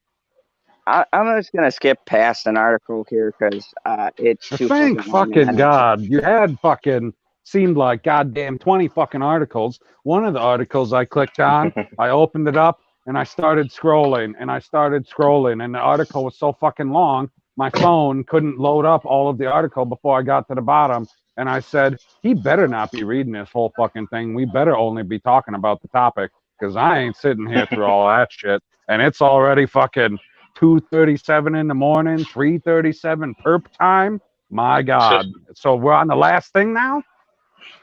Speaker 1: just gonna skip past an article here because it's too
Speaker 2: Thank
Speaker 1: fucking long, and
Speaker 2: fucking
Speaker 1: then
Speaker 2: God. You had fucking seemed like goddamn 20 fucking articles. One of the articles I clicked on, I opened it up and I started scrolling and I started scrolling and the article was so fucking long, my phone couldn't load up all of the article before I got to the bottom. And I said, he better not be reading this whole fucking thing. We better only be talking about the topic because I ain't sitting here through all that shit. And it's already fucking 2:37 in the morning, 3:37 perp time. My God. So we're on the last thing now?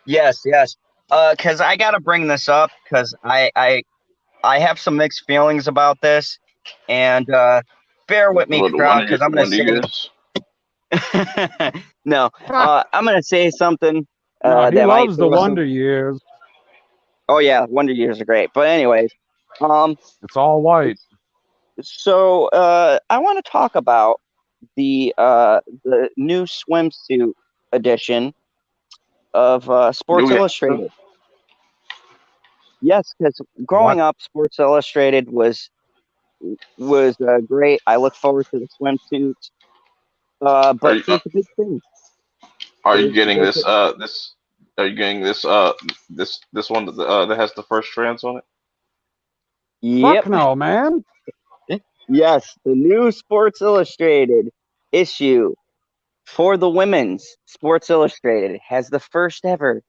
Speaker 1: yes, yes. Because I gotta bring this up because I have some mixed feelings about this, and bear with me,
Speaker 3: What the
Speaker 1: crowd, because I'm gonna
Speaker 3: Wonder
Speaker 1: say
Speaker 3: Years?
Speaker 1: no. I'm gonna say something
Speaker 2: No, he
Speaker 1: that might
Speaker 2: loves the
Speaker 1: throw some.
Speaker 2: Wonder Years.
Speaker 1: Oh yeah, Wonder Years are great. But anyways, um,
Speaker 2: It's all white.
Speaker 1: so I want to talk about the new swimsuit edition of
Speaker 3: Do
Speaker 1: Sports
Speaker 3: we have to?
Speaker 1: Illustrated. Yes, because
Speaker 2: What
Speaker 1: growing up, Sports Illustrated was great. I look forward to the swimsuits.
Speaker 3: Are
Speaker 1: But
Speaker 3: you
Speaker 1: here's the big thing.
Speaker 3: are you
Speaker 1: There's,
Speaker 3: getting
Speaker 1: there's
Speaker 3: this this? Are you getting this one that has the first trans on it?
Speaker 2: fuck
Speaker 1: yep,
Speaker 2: no, man.
Speaker 1: yes, the new Sports Illustrated issue for the women's Sports Illustrated has the first ever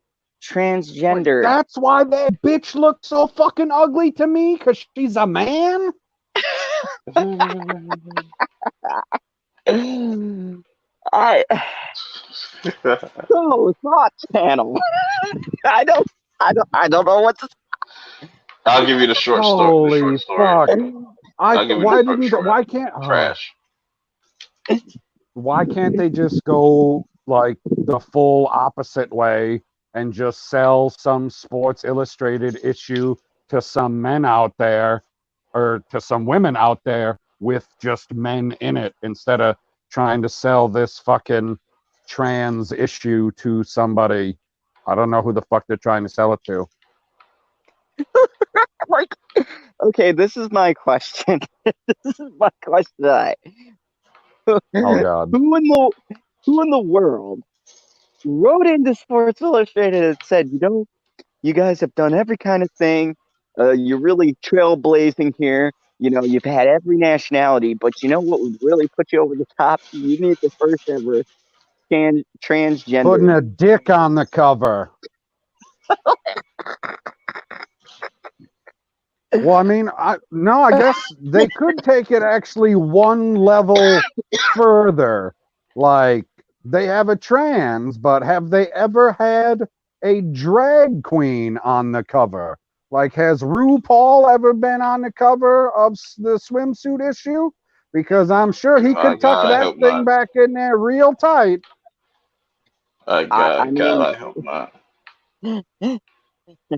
Speaker 2: Wait,
Speaker 1: transgender.
Speaker 2: that's why that bitch looks so fucking ugly to me, because she's a man?
Speaker 1: I so thoughts panel. I don't I don't know what to
Speaker 3: I'll give you the short story. The short
Speaker 2: Holy
Speaker 3: story.
Speaker 2: fuck.
Speaker 3: I'll give you the short trash.
Speaker 2: Why can't they just go like the full opposite way and just sell some Sports Illustrated issue to some men out there or to some women out there with just men in it instead of trying to sell this fucking trans issue to somebody? I don't know who the fuck they're trying to sell it to.
Speaker 1: like. Okay, this is my question. This is my question.
Speaker 2: Oh God.
Speaker 1: Who in the world wrote into Sports Illustrated and said, you guys have done every kind of thing. You're really trailblazing here. You've had every nationality, but you know what would really put you over the top? You need the first ever
Speaker 2: Putting
Speaker 1: transgender.
Speaker 2: a dick on the cover. Well, I mean, I guess they could take it actually one level further. Like, they have a trans, but have they ever had a drag queen on the cover? Like, has RuPaul ever been on the cover of the swimsuit issue? Because I'm sure he
Speaker 3: My
Speaker 2: could tuck
Speaker 3: God, I
Speaker 2: that
Speaker 3: hope
Speaker 2: thing
Speaker 3: not.
Speaker 2: back in there real tight.
Speaker 1: I
Speaker 3: God,
Speaker 1: mean,
Speaker 3: I hope not.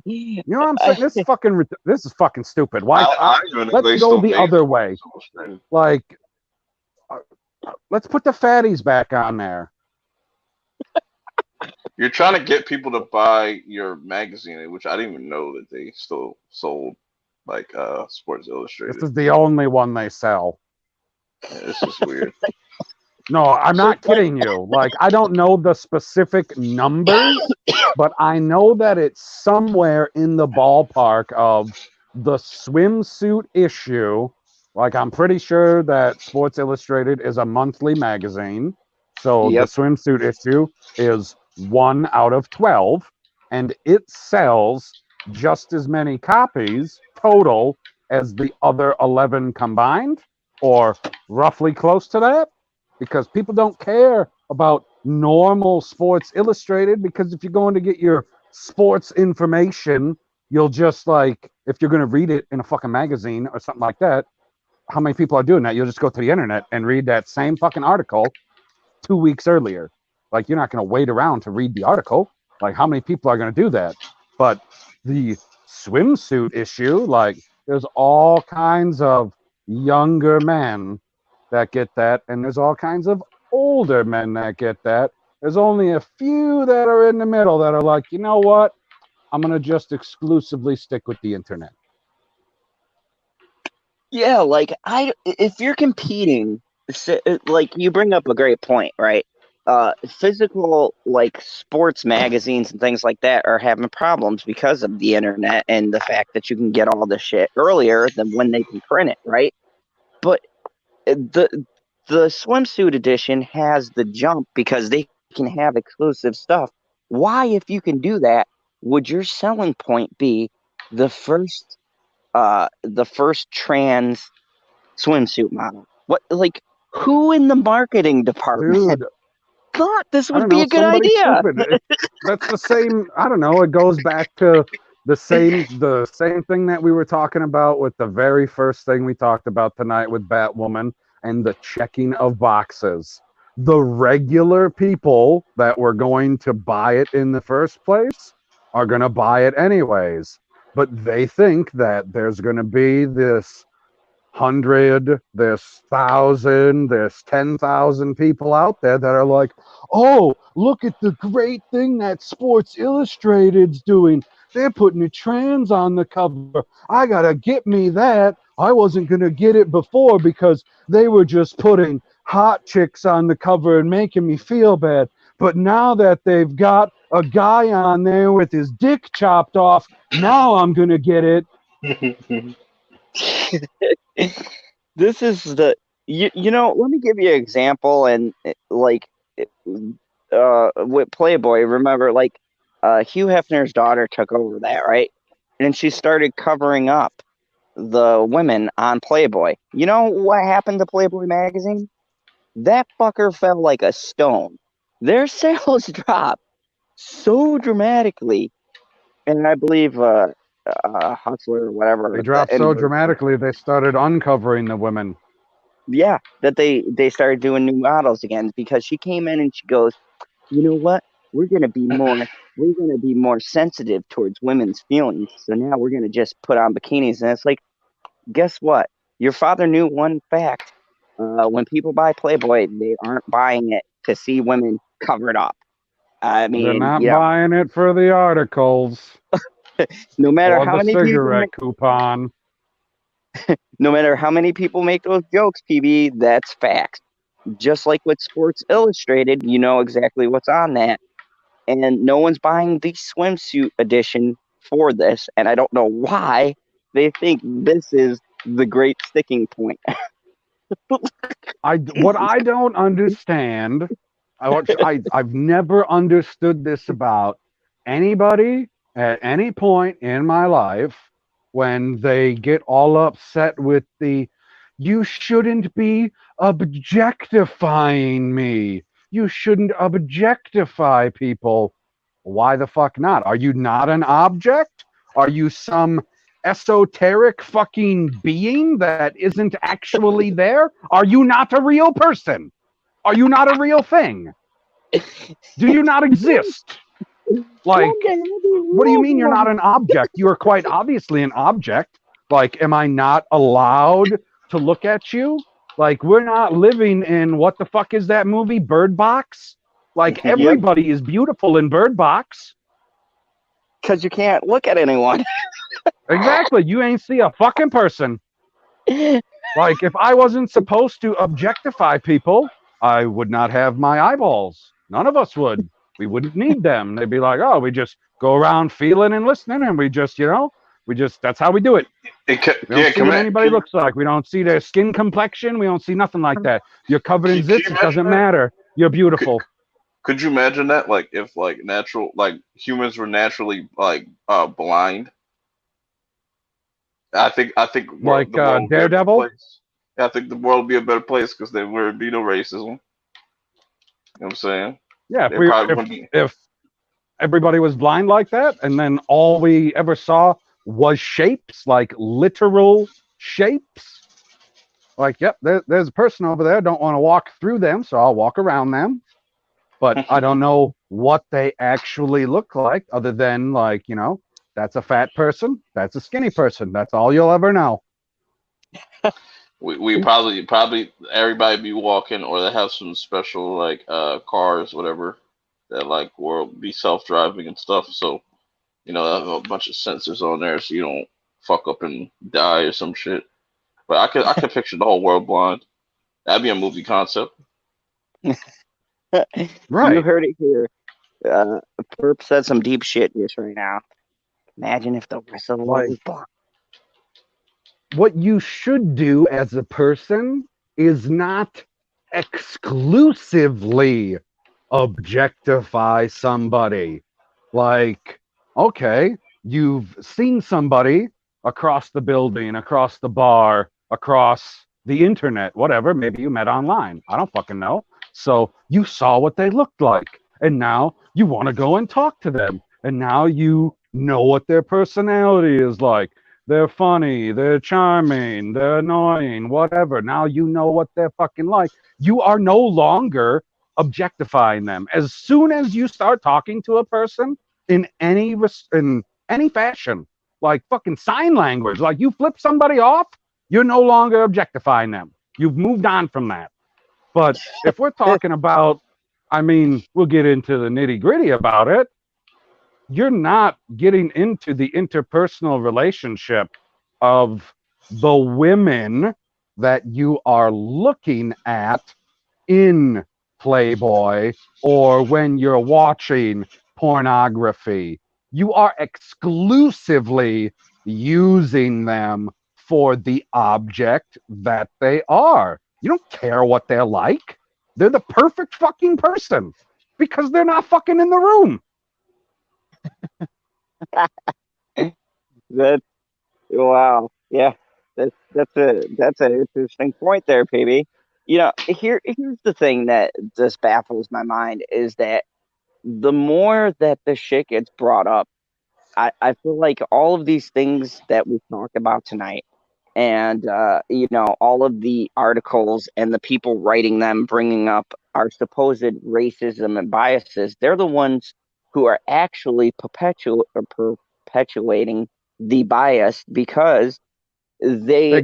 Speaker 2: You know what I'm saying? This is fucking stupid. Why?
Speaker 3: I even think
Speaker 2: Let's
Speaker 3: they
Speaker 2: go
Speaker 3: still
Speaker 2: the
Speaker 3: made
Speaker 2: other way.
Speaker 3: Sports Illustrated.
Speaker 2: Like, let's put the fatties back on there.
Speaker 3: You're trying to get people to buy your magazine, which I didn't even know that they still sold, like Sports
Speaker 2: This
Speaker 3: Illustrated.
Speaker 2: is the only one they sell.
Speaker 3: Yeah, this is weird.
Speaker 2: No, I'm not kidding you. Like, I don't know the specific numbers, but I know that it's somewhere in the ballpark of the swimsuit issue. Like, I'm pretty sure that Sports Illustrated is a monthly magazine. So the
Speaker 1: Yep.
Speaker 2: swimsuit issue is 1 out of 12, and it sells just as many copies total as the other 11 combined, or roughly close to that, because people don't care about normal Sports Illustrated, because if you're going to get your sports information, you'll just, like, if you're going to read it in a fucking magazine or something like that, how many people are doing that? You'll just go to the internet and read that same fucking article 2 weeks earlier. Like, you're not going to wait around to read the article. Like, how many people are going to do that? But the swimsuit issue, like, there's all kinds of younger men that get that, and there's all kinds of older men that get that. There's only a few that are in the middle that are like, you know what? I'm going to just exclusively stick with the internet.
Speaker 1: Yeah, like if you're competing, like you bring up a great point, right? Physical like sports magazines and things like that are having problems because of the internet and the fact that you can get all the shit earlier than when they can print it, right? But the swimsuit edition has the jump because they can have exclusive stuff. Why, if you can do that, would your selling point be the first trans swimsuit model? What, like, who in the marketing department
Speaker 2: Dude,
Speaker 1: thought this
Speaker 2: I
Speaker 1: would
Speaker 2: don't
Speaker 1: be
Speaker 2: know,
Speaker 1: a good
Speaker 2: somebody
Speaker 1: idea?
Speaker 2: stupid. That's the same, I don't know, it goes back to the same thing that we were talking about with the very first thing we talked about tonight with Batwoman and the checking of boxes. The regular people that were going to buy it in the first place are going to buy it anyways. But they think that there's going to be this 100, there's 1,000, there's 10,000 people out there that are like, oh, look at the great thing that Sports Illustrated's doing. They're putting a trans on the cover. I gotta get me that. I wasn't gonna get it before because they were just putting hot chicks on the cover and making me feel bad. But now that they've got a guy on there with his dick chopped off, now I'm gonna get it.
Speaker 1: This is you know, let me give you an example. And like with Playboy, remember, like, Hugh Hefner's daughter took over that, right? And she started covering up the women on Playboy. You know what happened to Playboy magazine? That fucker fell like a stone. Their sales dropped so dramatically, and I believe Hustler or whatever
Speaker 2: They dropped
Speaker 1: and
Speaker 2: so dramatically, they started uncovering the women.
Speaker 1: yeah, that they started doing new models again, because she came in and she goes, you know what? We're gonna be more sensitive towards women's feelings. So now we're gonna just put on bikinis. And it's like, guess what? Your father knew one fact. When people buy Playboy, they aren't buying it to see women covered up. I
Speaker 2: They're
Speaker 1: mean,
Speaker 2: not
Speaker 1: you know,
Speaker 2: buying it for the articles
Speaker 1: no matter
Speaker 2: or
Speaker 1: how
Speaker 2: the
Speaker 1: many people
Speaker 2: cigarette
Speaker 1: make,
Speaker 2: coupon.
Speaker 1: no matter how many people make those jokes, PB, that's facts. Just like with Sports Illustrated, you know exactly what's on that, and no one's buying the swimsuit edition for this, and I don't know why they think this is the great sticking point.
Speaker 2: What I don't understand, I've never understood this about anybody at any point in my life when they get all upset with the you shouldn't be objectifying me. You shouldn't objectify people. Why the fuck not? Are you not an object? Are you some esoteric fucking being that isn't actually there? Are you not a real person? Are you not a real thing? Do you not exist? Like, what do you mean you're not an object? You are quite obviously an object. Like, am I not allowed to look at you? Like, we're not living in, what the fuck is that movie, Bird Box? Like, everybody is beautiful in Bird Box.
Speaker 1: Because you can't look at anyone.
Speaker 2: Exactly. You ain't see a fucking person. Like, if I wasn't supposed to objectify people, I would not have my eyeballs. None of us would. We wouldn't need them. They'd be like, oh, we just go around feeling and listening, and we just, that's how we do it. We don't see what anybody looks like. We don't see their skin complexion. We don't see nothing like that. You're covered in zits. It doesn't matter. You're beautiful.
Speaker 3: Could you imagine that? Like, if humans were naturally blind. I think
Speaker 2: like Daredevil.
Speaker 3: I think the world would be a better place because there would be no racism. You know what I'm saying?
Speaker 2: Yeah, if everybody was blind like that, and then all we ever saw was shapes, like literal shapes. Like, yep, there's a person over there. Don't want to walk through them, so I'll walk around them. But I don't know what they actually look like, other than, like, that's a fat person, that's a skinny person. That's all you'll ever know.
Speaker 3: We probably everybody be walking, or they have some special cars, whatever, that will be self-driving and stuff. So have a bunch of sensors on there, so you don't fuck up and die or some shit. But I could picture the whole world blind. That'd be a movie concept.
Speaker 1: Right. You heard it here. Perp said some deep shit just right now. Imagine if the rest of the world was blind.
Speaker 2: What you should do as a person is not exclusively objectify somebody. Like, okay, you've seen somebody across the building, across the bar, across the internet, whatever. Maybe you met online. I don't fucking know. So you saw what they looked like, and now you want to go and talk to them, and now you know what their personality is like. They're funny, they're charming, they're annoying, whatever. Now you know what they're fucking like. You are no longer objectifying them. As soon as you start talking to a person in any fashion, like fucking sign language, like you flip somebody off, you're no longer objectifying them. You've moved on from that. But if we're talking about, we'll get into the nitty-gritty about it. You're not getting into the interpersonal relationship of the women that you are looking at in Playboy or when you're watching pornography. You are exclusively using them for the object that they are. You don't care what they're like. They're the perfect fucking person because they're not fucking in the room.
Speaker 1: Wow. Yeah. That's an interesting point there, PB. Here's the thing that just baffles my mind is that the more that the shit gets brought up, I feel like all of these things that we talked about tonight, and all of the articles and the people writing them, bringing up our supposed racism and biases, they're the ones who are actually perpetuating the bias because they're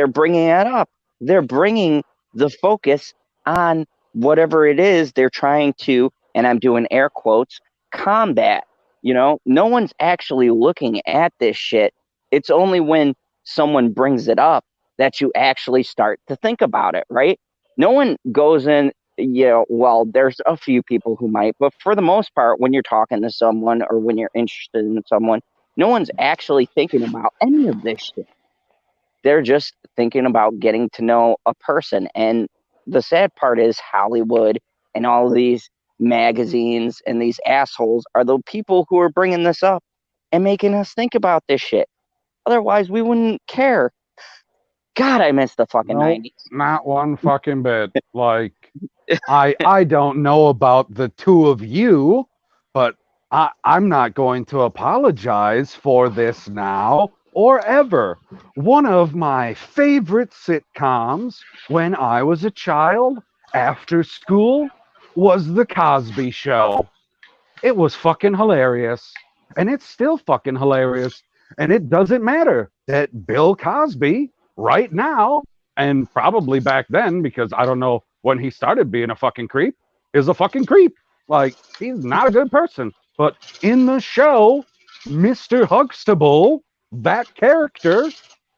Speaker 1: bringing it up. They're bringing the focus on whatever it is they're trying to, and I'm doing air quotes, combat. No one's actually looking at this shit. It's only when someone brings it up that you actually start to think about it, right? No one goes in, well, there's a few people who might, but for the most part, when you're talking to someone or when you're interested in someone, no one's actually thinking about any of this shit. They're just thinking about getting to know a person. And the sad part is Hollywood and all these magazines and these assholes are the people who are bringing this up and making us think about this shit. Otherwise, we wouldn't care. God, I miss the fucking 90s.
Speaker 2: Not one fucking bit. Like, I don't know about the two of you, but I'm not going to apologize for this now or ever. One of my favorite sitcoms when I was a child after school was The Cosby Show. It was fucking hilarious. And it's still fucking hilarious. And it doesn't matter that Bill Cosby right now and probably back then, because I don't know when he started being a fucking creep, is a fucking creep. Like, he's not a good person. But in the show, Mr. Huxtable, that character,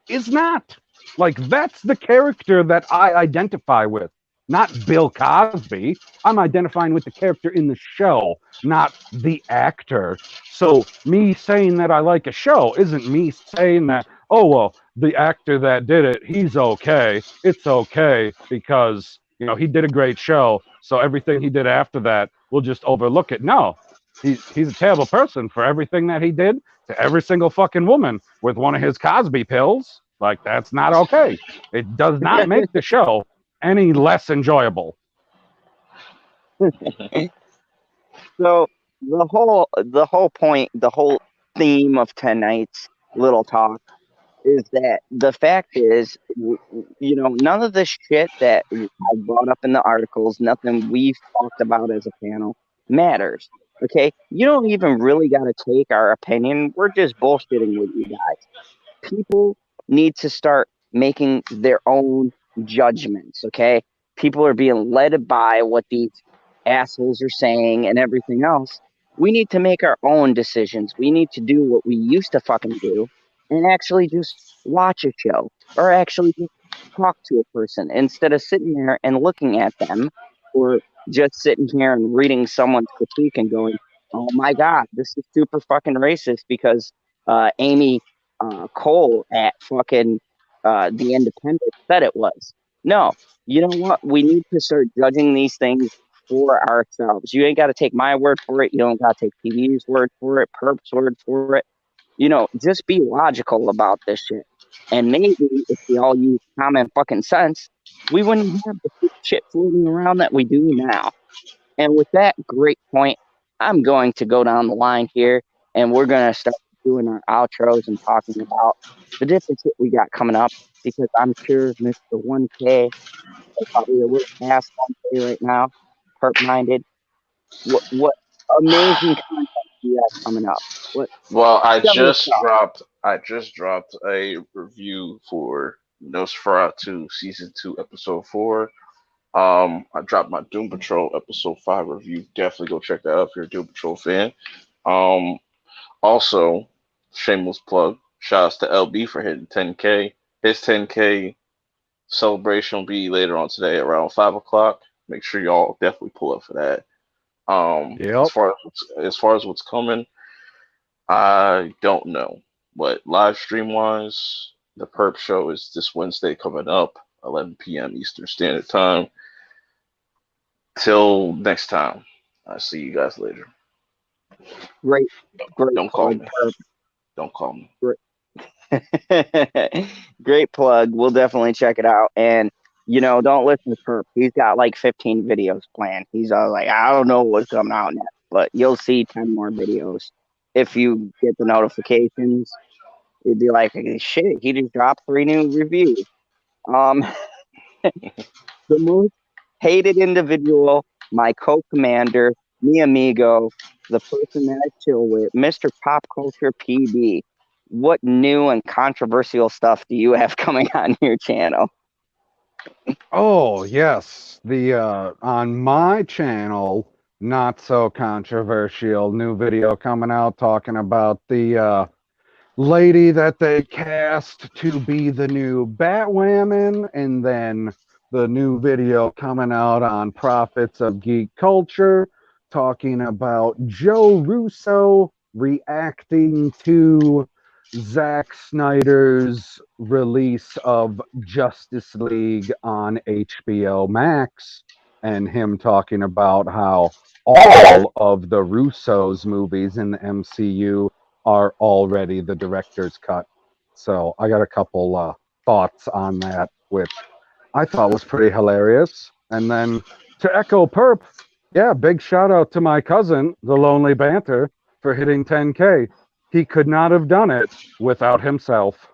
Speaker 2: is not. Like, that's the character that I identify with, not Bill Cosby. I'm identifying with the character in the show, not the actor. So, me saying that I like a show isn't me saying that, oh, well, the actor that did it, he's okay. It's okay because, you know, he did a great show. So everything he did after that, we'll just overlook it. No, he's a terrible person for everything that he did to every single fucking woman with one of his Cosby pills. Like, that's not okay. It does not make the show any less enjoyable.
Speaker 1: So the whole point, the whole theme of tonight's little talk is that the fact is, none of the shit that I brought up in the articles, nothing we've talked about as a panel matters. Okay, you don't even really got to take our opinion. We're just bullshitting with you guys. People need to start making their own judgments, okay? People are being led by what these assholes are saying and everything else. We need to make our own decisions. We need to do what we used to fucking do and actually just watch a show or actually just talk to a person instead of sitting there and looking at them or just sitting here and reading someone's critique and going, oh my God, this is super fucking racist because Amy Cole at fucking The Independent said it was. No, you know what? We need to start judging these things for ourselves. You ain't got to take my word for it. You don't got to take TV's word for it, Perp's word for it. Just be logical about this shit. And maybe if we all use common fucking sense, we wouldn't have the shit floating around that we do now. And with that great point, I'm going to go down the line here and we're going to start doing our outros and talking about the different shit we got coming up because I'm sure Mr. 1K is probably a little past 1K right now, perp minded. What amazing content do you have coming up? What
Speaker 3: Well,
Speaker 1: tell me stuff.
Speaker 3: I just dropped a review for Nosferatu season 2, episode 4. I dropped my Doom Patrol episode 5 review. Definitely go check that out if you're a Doom Patrol fan. Um, Also, shameless plug. Shouts to LB for hitting 10K. His 10K celebration will be later on today around 5 o'clock. Make sure y'all definitely pull up for that.
Speaker 2: Yep.
Speaker 3: As far as what's coming, I don't know. But live stream wise, the Perp Show is this Wednesday coming up, 11 p.m. Eastern Standard Time. Till next time, I'll see you guys later.
Speaker 1: Great, great
Speaker 3: Don't call
Speaker 1: plug,
Speaker 3: me.
Speaker 1: perp.
Speaker 3: Don't call me.
Speaker 1: Great plug. We'll definitely check it out. And don't listen to Perp. He's got like 15 videos planned. He's all like, I don't know what's coming out next, but you'll see 10 more videos. If you get the notifications, you'd be like, shit, he just dropped 3 new reviews. Um, the most hated individual, my co-commander, mi amigo, the person that I chill with, Mr. Pop Culture PB. What new and controversial stuff do you have coming on your channel?
Speaker 2: Oh, yes. The on my channel, not so controversial, new video coming out talking about the lady that they cast to be the new Batwoman, and then the new video coming out on Prophets of Geek Culture talking about Joe Russo reacting to Zack Snyder's release of Justice League on HBO Max, and him talking about how all of the Russo's movies in the MCU are already the director's cut. So I got a couple thoughts on that, which I thought was pretty hilarious. And then to echo Perp, yeah, big shout out to my cousin, the Lonely Banter, for hitting 10K. He could not have done it without himself.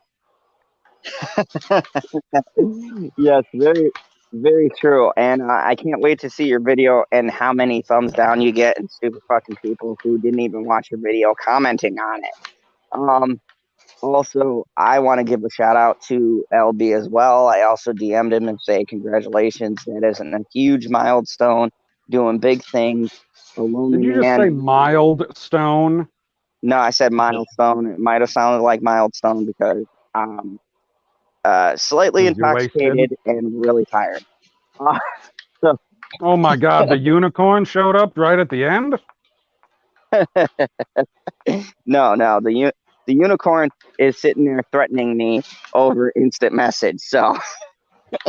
Speaker 1: Yes, very, very true. And I can't wait to see your video and how many thumbs down you get and super fucking people who didn't even watch your video commenting on it. Um, Also, I want to give a shout out to LB as well. I also DM'd him and say congratulations. That isn't a huge milestone, doing big things. A lonely
Speaker 2: Did you just
Speaker 1: man.
Speaker 2: say mild stone?
Speaker 1: No, I said milestone. It might have sounded like milestone because I'm slightly
Speaker 2: Because you're wasted.
Speaker 1: intoxicated and really tired. So
Speaker 2: Oh my God, the unicorn showed up right at the end?
Speaker 1: no, the unicorn is sitting there threatening me over instant message. So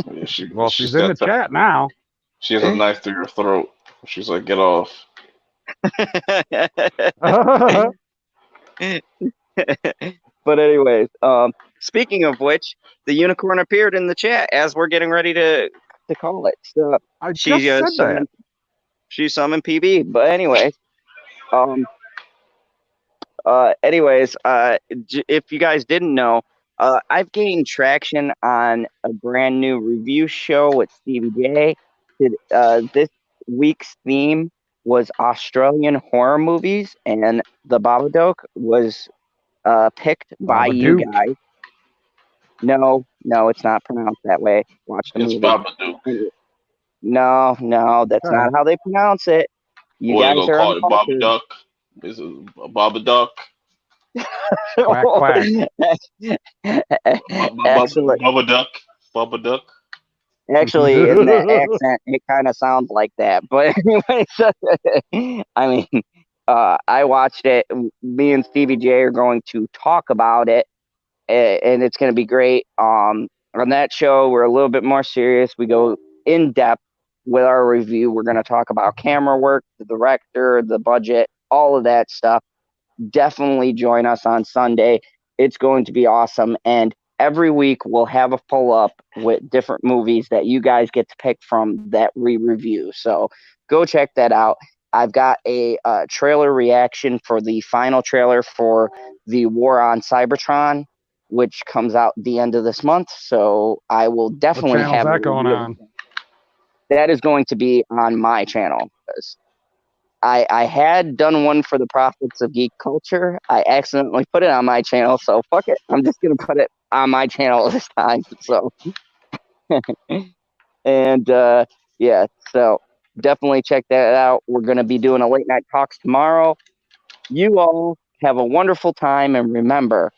Speaker 3: Yeah,
Speaker 2: Well,
Speaker 3: she's
Speaker 2: she's in the
Speaker 3: got
Speaker 2: chat now.
Speaker 3: she has a knife through your throat. She's like, get off.
Speaker 1: But anyways, speaking of which, the unicorn appeared in the chat as we're getting ready to call it. So
Speaker 2: I
Speaker 1: she
Speaker 2: just said that.
Speaker 1: summoned PB. But anyways, um, if you guys didn't know, I've gained traction on a brand new review show with Stevie J. This week's theme was Australian horror movies, and the Babadook was picked by you
Speaker 2: Babadook.
Speaker 1: guys. No, it's not pronounced that way. Watch the
Speaker 3: It's
Speaker 1: movie.
Speaker 3: Babadook.
Speaker 1: No, that's not how they pronounce it. You
Speaker 3: What are they
Speaker 1: guys
Speaker 3: gonna
Speaker 1: are
Speaker 3: call it?
Speaker 1: uncultured.
Speaker 3: Babadook? Is it a Babadook?
Speaker 2: Quack, quack.
Speaker 1: Actually,
Speaker 3: Babadook? Babadook?
Speaker 1: actually, in that accent, it kind of sounds like that. But anyways, I mean, I watched it. Me and Stevie J are going to talk about it, and it's going to be great. On that show, we're a little bit more serious. We go in depth with our review. We're going to talk about camera work, the director, the budget, all of that stuff. Definitely join us on Sunday. It's going to be awesome. And every week we'll have a pull up with different movies that you guys get to pick from that we review. So go check that out. I've got a trailer reaction for the final trailer for the War on Cybertron, which comes out the end of this month. So I will
Speaker 2: What
Speaker 1: definitely
Speaker 2: channel's
Speaker 1: have a
Speaker 2: that going
Speaker 1: review.
Speaker 2: on?
Speaker 1: That is going to be on my channel. I had done one for the Prophets of Geek Culture. I accidentally put it on my channel, so fuck it. I'm just gonna put it on my channel this time. So, and yeah, so definitely check that out. We're gonna be doing a late night talks tomorrow. You all have a wonderful time, and remember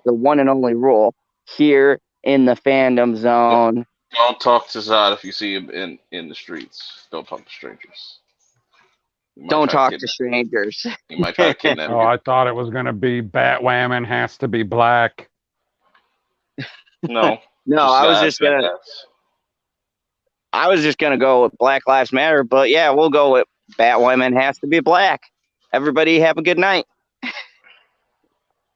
Speaker 1: the one and only rule here in the fandom zone.
Speaker 3: Don't talk to Zod if you see him in the streets. Don't talk to strangers. He might
Speaker 1: Don't
Speaker 3: try to
Speaker 1: talk to
Speaker 3: kidnap.
Speaker 1: strangers.
Speaker 3: He might try to kidnap
Speaker 2: Oh,
Speaker 3: you.
Speaker 2: I thought it was going to be Batwoman has to be black.
Speaker 3: No.
Speaker 1: No,
Speaker 3: Just
Speaker 1: I was
Speaker 3: gotta
Speaker 1: just
Speaker 3: have
Speaker 1: gonna.
Speaker 3: badass.
Speaker 1: I was just gonna go with Black Lives Matter, but yeah, we'll go with Batwoman has to be black. Everybody have a good night.